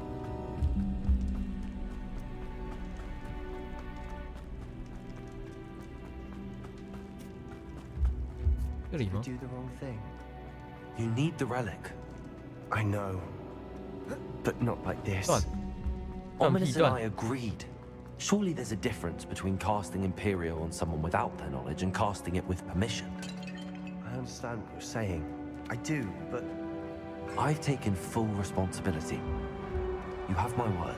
I: to do the wrong thing.
Q: You need the relic.
I: I know, but not like this.
Q: Ominous and I agreed. Surely there's a difference between casting Imperial on someone without their knowledge and casting it with permission.
I: I understand what you're saying. I do, but...
Q: I've taken full responsibility. You have my word.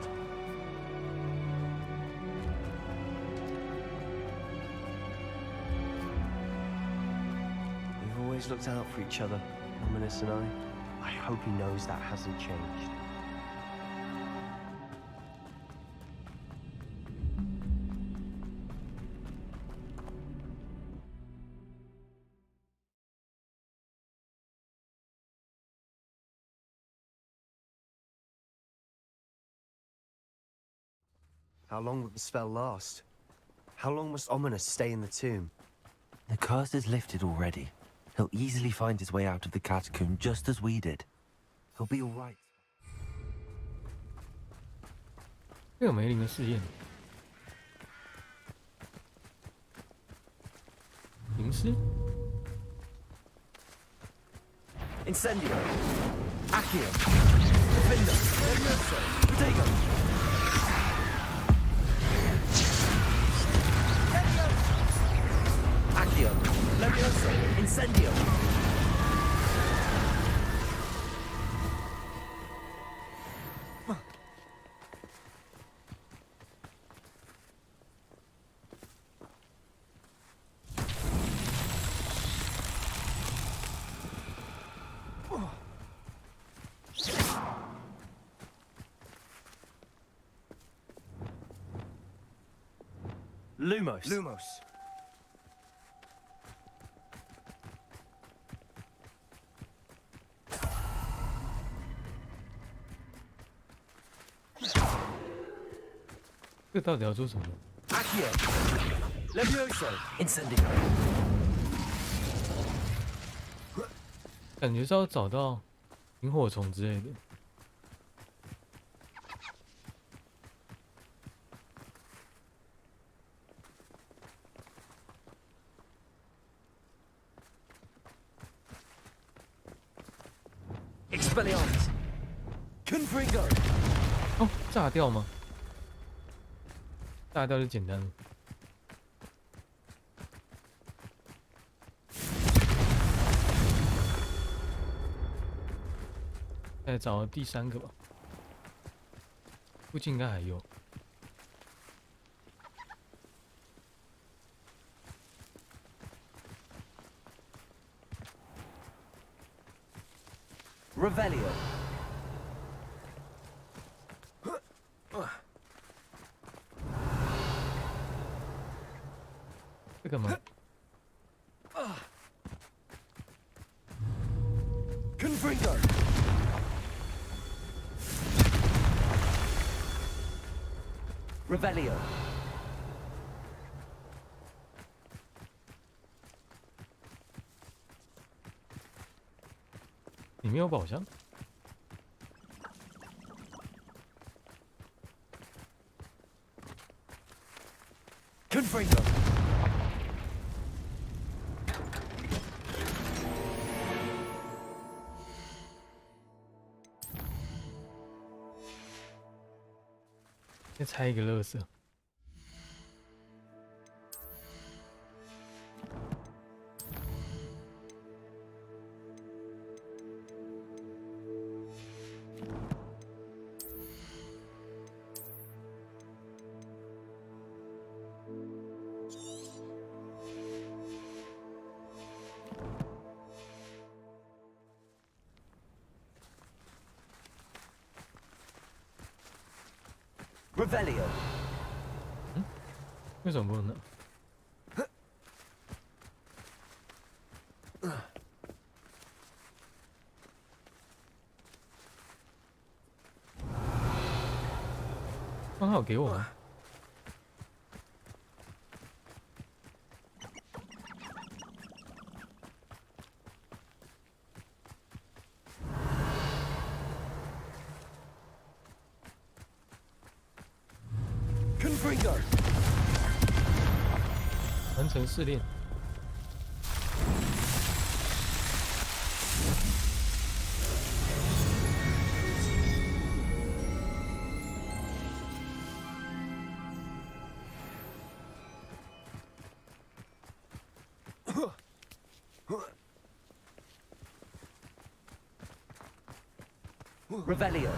I: We've always looked out for each other, Ominous and I. I hope he knows that hasn't changed. How long will the spell last? How long must Ominous stay in the tomb?
Q: The curse is lifted already. He'll easily find his way out of the catacomb just as we did. He'll be all right.
A: 这有梅林的试验，灵师
D: Incendio. Accio. Defender. Levioso. Protego. Accio. Levioso. Incendio. Lumos. Lumos.
A: Accio.
D: Levioso. Incendio.
A: 感觉是要找到萤火虫之类的。
D: Expelliarmus. Confringo.
A: 哦，炸掉吗？炸掉就简单了。再找第三个吧，附近应该还有。
D: Revelio.
A: 这个吗？
D: Confringo. Revelio.
A: 里面有宝箱。
D: Confringo.
A: 再拆一个垃圾。
D: Revelio.
A: 为什么不能拿？刚好给我吗？
D: Confringo.
A: 完成试炼。
D: Revelio.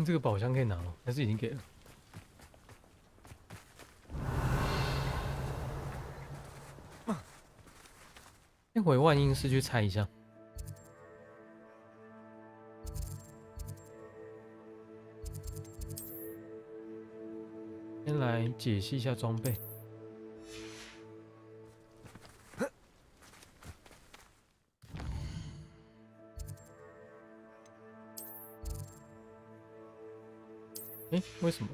A: 这个宝箱可以拿吗？还是已经给了？先回万应室去猜一下。先来解析一下装备。哎，为什么？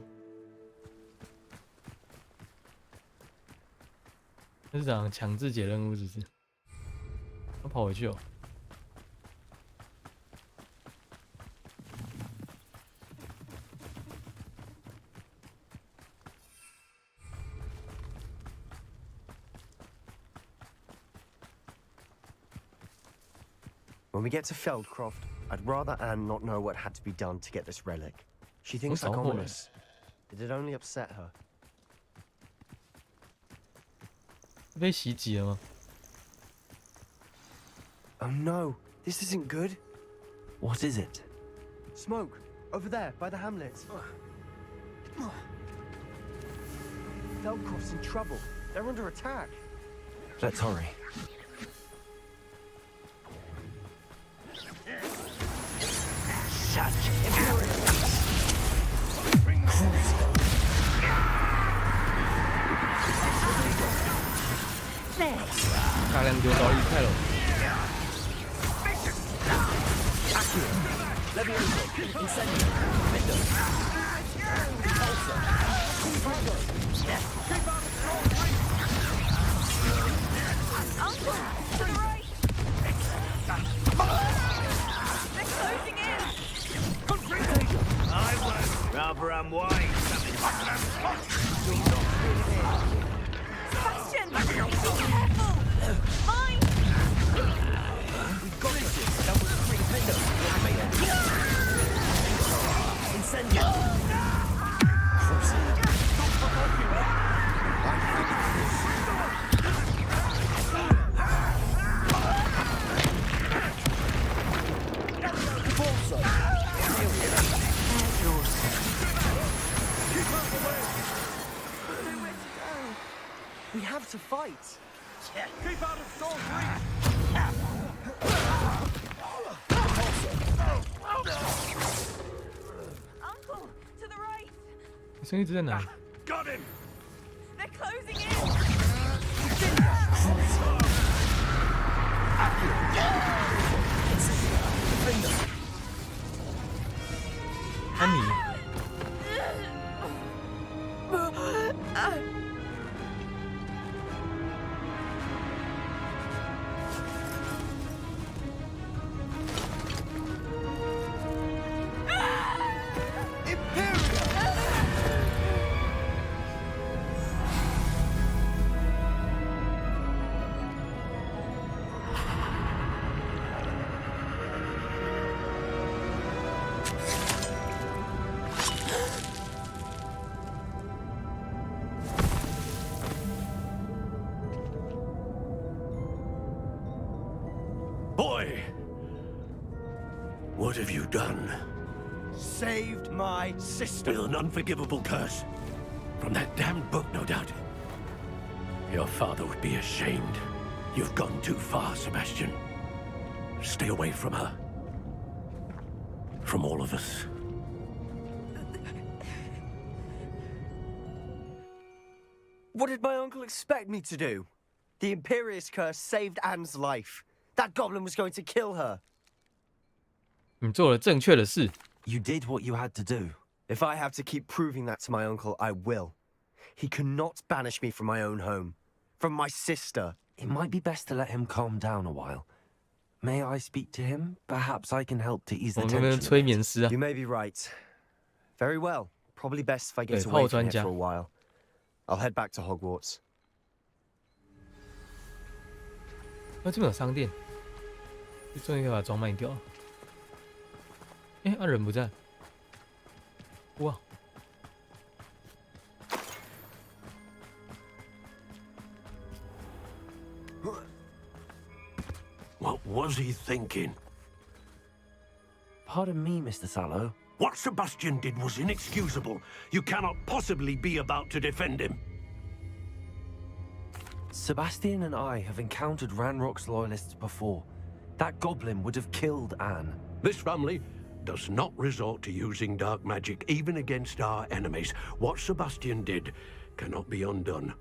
A: 这是这样强制解任务，是不是？我跑回去哦。
I: When we get to Feldcroft, I'd rather Anne not know what had to be done to get this relic. She thinks I'm ominous. It'd only upset her.
A: 被袭击了吗？
I: Oh no, this isn't good.
Q: What is it?
I: Smoke, over there, by the hamlet. Feldcroft's in trouble. They're under attack.
Q: Let's hurry.
D: Such impurity.
A: 大量丢高一块了。
H: Rather unwise.
B: Sebastian! Careful! Mine!
D: We've got this. That was 3 windows. Incendio.
I: We have to fight.
D: Keep out of Saul's reach.
B: Uncle, to the right!
A: 声音一直在哪里？
D: Got him.
B: They're closing in!
A: 安妮。
K: Boy! What have you done?
I: Saved my sister.
K: With an unforgivable curse. From that damned book, no doubt. Your father would be ashamed. You've gone too far, Sebastian. Stay away from her. From all of us.
I: What did my uncle expect me to do? The Imperious curse saved Anne's life. That goblin was going to kill her.
A: 你做了正确的事。
Q: You did what you had to do.
I: If I have to keep proving that to my uncle, I will. He cannot banish me from my own home. From my sister.
Q: It might be best to let him calm down a while. May I speak to him? Perhaps I can help to ease the
A: 我们这边
Q: tension.
A: 催眠师啊。
I: You may be right. Very well. Probably best if I get away from here for a while. I'll head back to Hogwarts.
A: 这边有商店，终于可以把装卖掉了。哎，人不在。哇！
K: was he thinking?
Q: Pardon me, Mr. Sallow.
K: What Sebastian did was inexcusable. You cannot possibly be about to defend him.
Q: Sebastian and I have encountered Ranrock's loyalists before. That goblin would have killed Anne.
K: This family does not resort to using dark magic even against our enemies. What Sebastian did cannot be undone.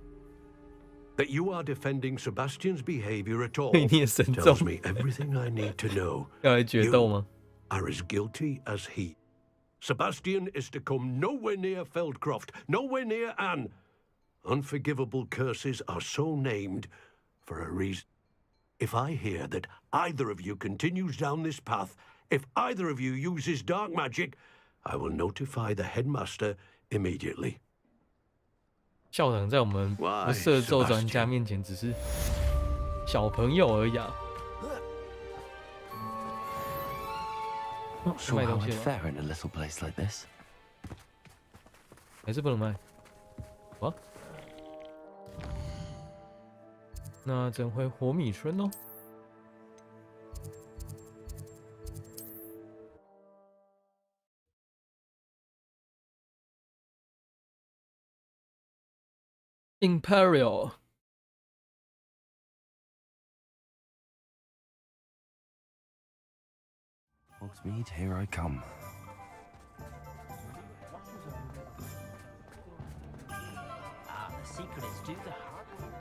K: That you are defending Sebastian's behavior at all tells me everything I need to know. You are as guilty as he. Sebastian is to come nowhere near Feldcroft, nowhere near Anne. Unforgivable curses are so named for a reason. If I hear that either of you continues down this path, if either of you uses dark magic, I will notify the headmaster immediately.
A: 校长在我们不射咒专家面前只是小朋友而已啊。
Q: Not sure how I'd fare in a little place like this.
A: 还是不能卖。哇，那整回活米春哦。Imperial.
Q: Hogsmeade, here I come.
D: The secret is do the hard work.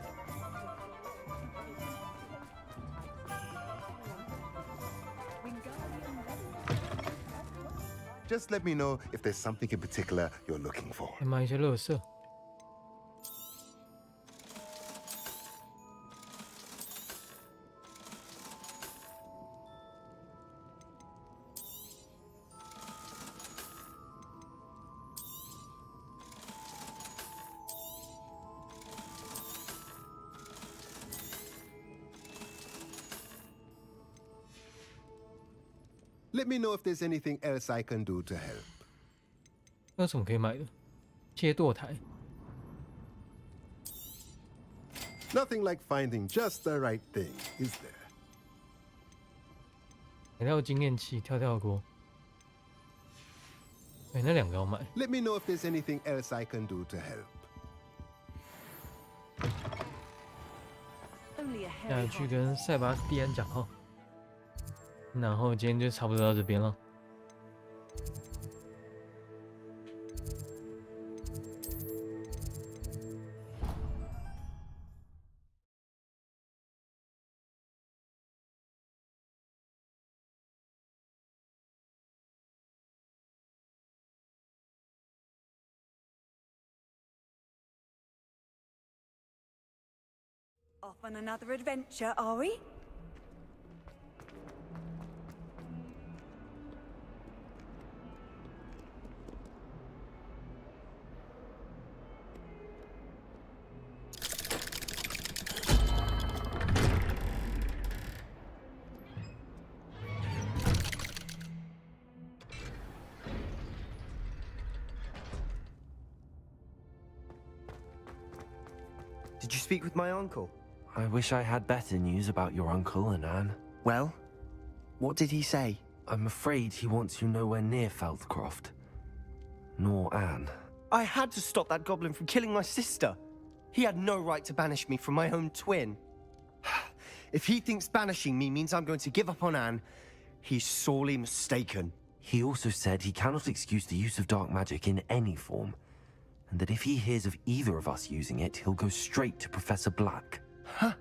O: Just let me know if there's something in particular you're looking for.
A: 买一些垃圾。
O: Let me know if there's anything else I can do to help.
A: 那有什么可以买的？切剁台。
O: Nothing like finding just the right thing, is there?
A: 材料经验器、跳跳锅。哎，那两个要买。
O: Let me know if there's anything else I can do to help.
A: 现在去跟塞巴斯蒂安讲话。然后今天就差不多到这边了。
B: Off on another adventure, are we?
I: Did you speak with my uncle?
Q: I wish I had better news about your uncle and Anne.
I: Well, what did he say?
Q: I'm afraid he wants you nowhere near Feldcroft. Nor Anne.
I: I had to stop that goblin from killing my sister. He had no right to banish me from my own twin. If he thinks banishing me means I'm going to give up on Anne, he's sorely mistaken.
Q: He also said he cannot excuse the use of dark magic in any form, and that if he hears of either of us using it, he'll go straight to Professor Black.
I: Huh?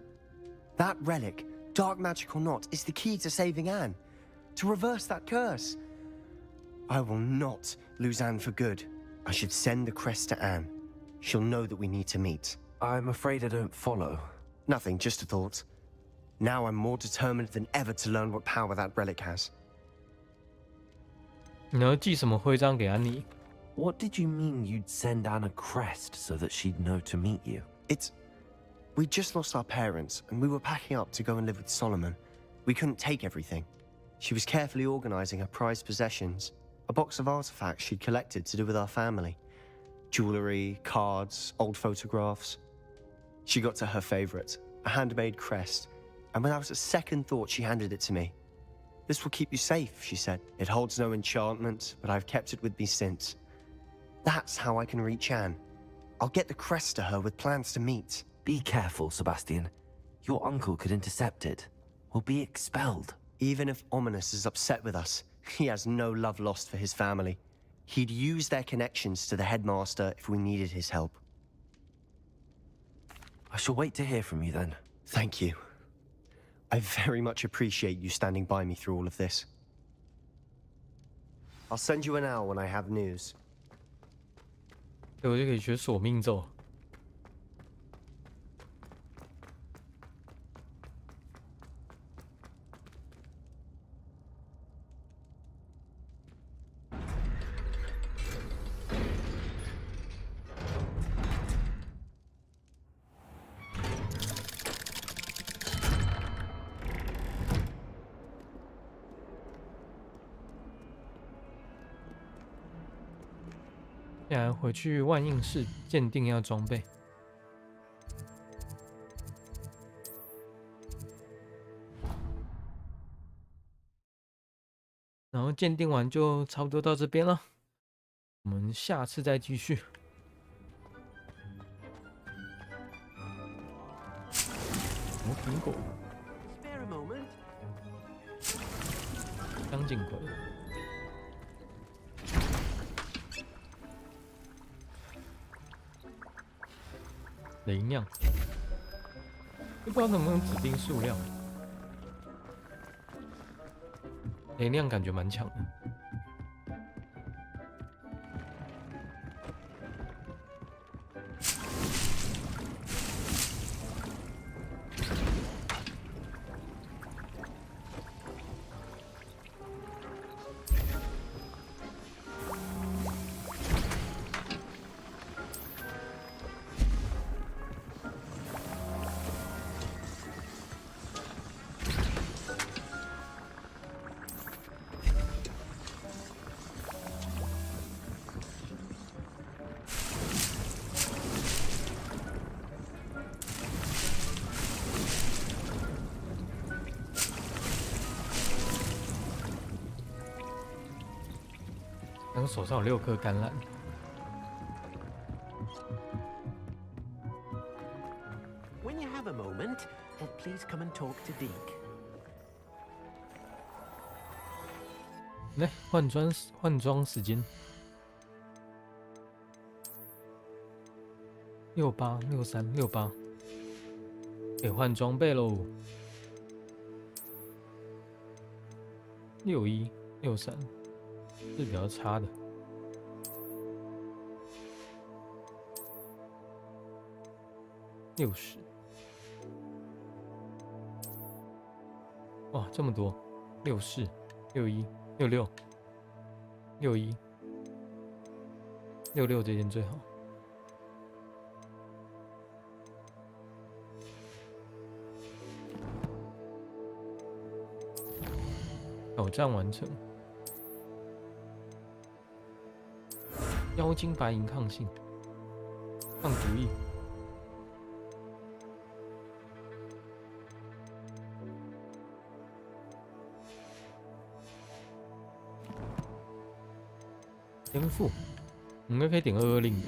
I: That relic, dark magic or not, is the key to saving Anne. To reverse that curse. I will not lose Anne for good. I should send the crest to Anne. She'll know that we need to meet.
Q: I'm afraid I don't follow.
I: Nothing, just a thought. Now I'm more determined than ever to learn what power that relic has.
A: 你要寄什么徽章给安妮？
Q: What did you mean you'd send Anne a crest so that she'd know to meet you?
I: We just lost our parents, and we were packing up to go and live with Solomon. We couldn't take everything. She was carefully organizing her prized possessions, a box of artifacts she'd collected to do with our family. Jewelry, cards, old photographs. She got to her favorite, a handmade crest, and without a second thought, she handed it to me. This will keep you safe, she said. It holds no enchantment, but I've kept it with me since. That's how I can reach Anne. I'll get the crest to her with plans to meet.
Q: Be careful, Sebastian. Your uncle could intercept it. We'll be expelled.
I: Even if Ominous is upset with us, he has no love lost for his family. He'd use their connections to the headmaster if we needed his help.
Q: I shall wait to hear from you then.
I: Thank you. I very much appreciate you standing by me through all of this. I'll send you an owl when I have news.
A: 对，我就可以学索命咒。现在回去万应室鉴定要装备，然后鉴定完就差不多到这边了，我们下次再继续。红苹果，张锦葵。 雷酿，不知道能不能指定数量。雷酿感觉蛮强的。我手上有6颗橄榄。
K: When you have a moment, please come and talk to Deke.
A: 来换装时间。68、63、68，得换装备喽。61、63。 是比较差的。60，哇，这么多！64、61、66、61、66这件最好。挑战完成。 妖精白银抗性，抗毒液。天赋，我应该可以点22令的。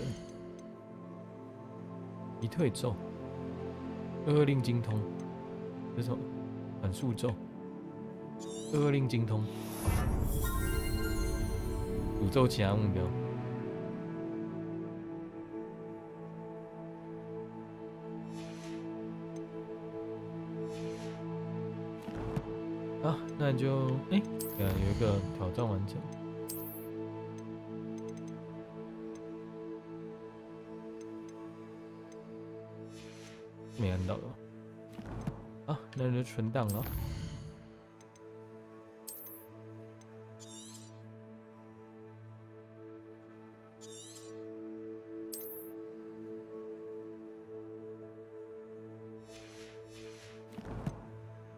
A: 一退咒，22令精通，这是什么？反速咒，22令精通，诅咒其他目标。 好，那就有一个挑战完成。没按到了。好，那就存档了。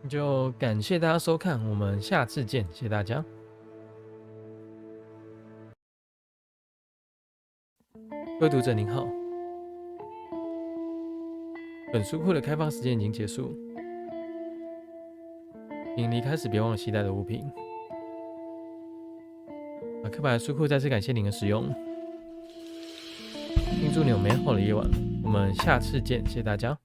A: 就感谢大家收看，我们下次见，谢谢大家。各位读者您好，本书库的开放时间已经结束，您离开时别忘了携带的物品。马克白的书库再次感谢您的使用，并祝你有美好的夜晚。我们下次见，谢谢大家。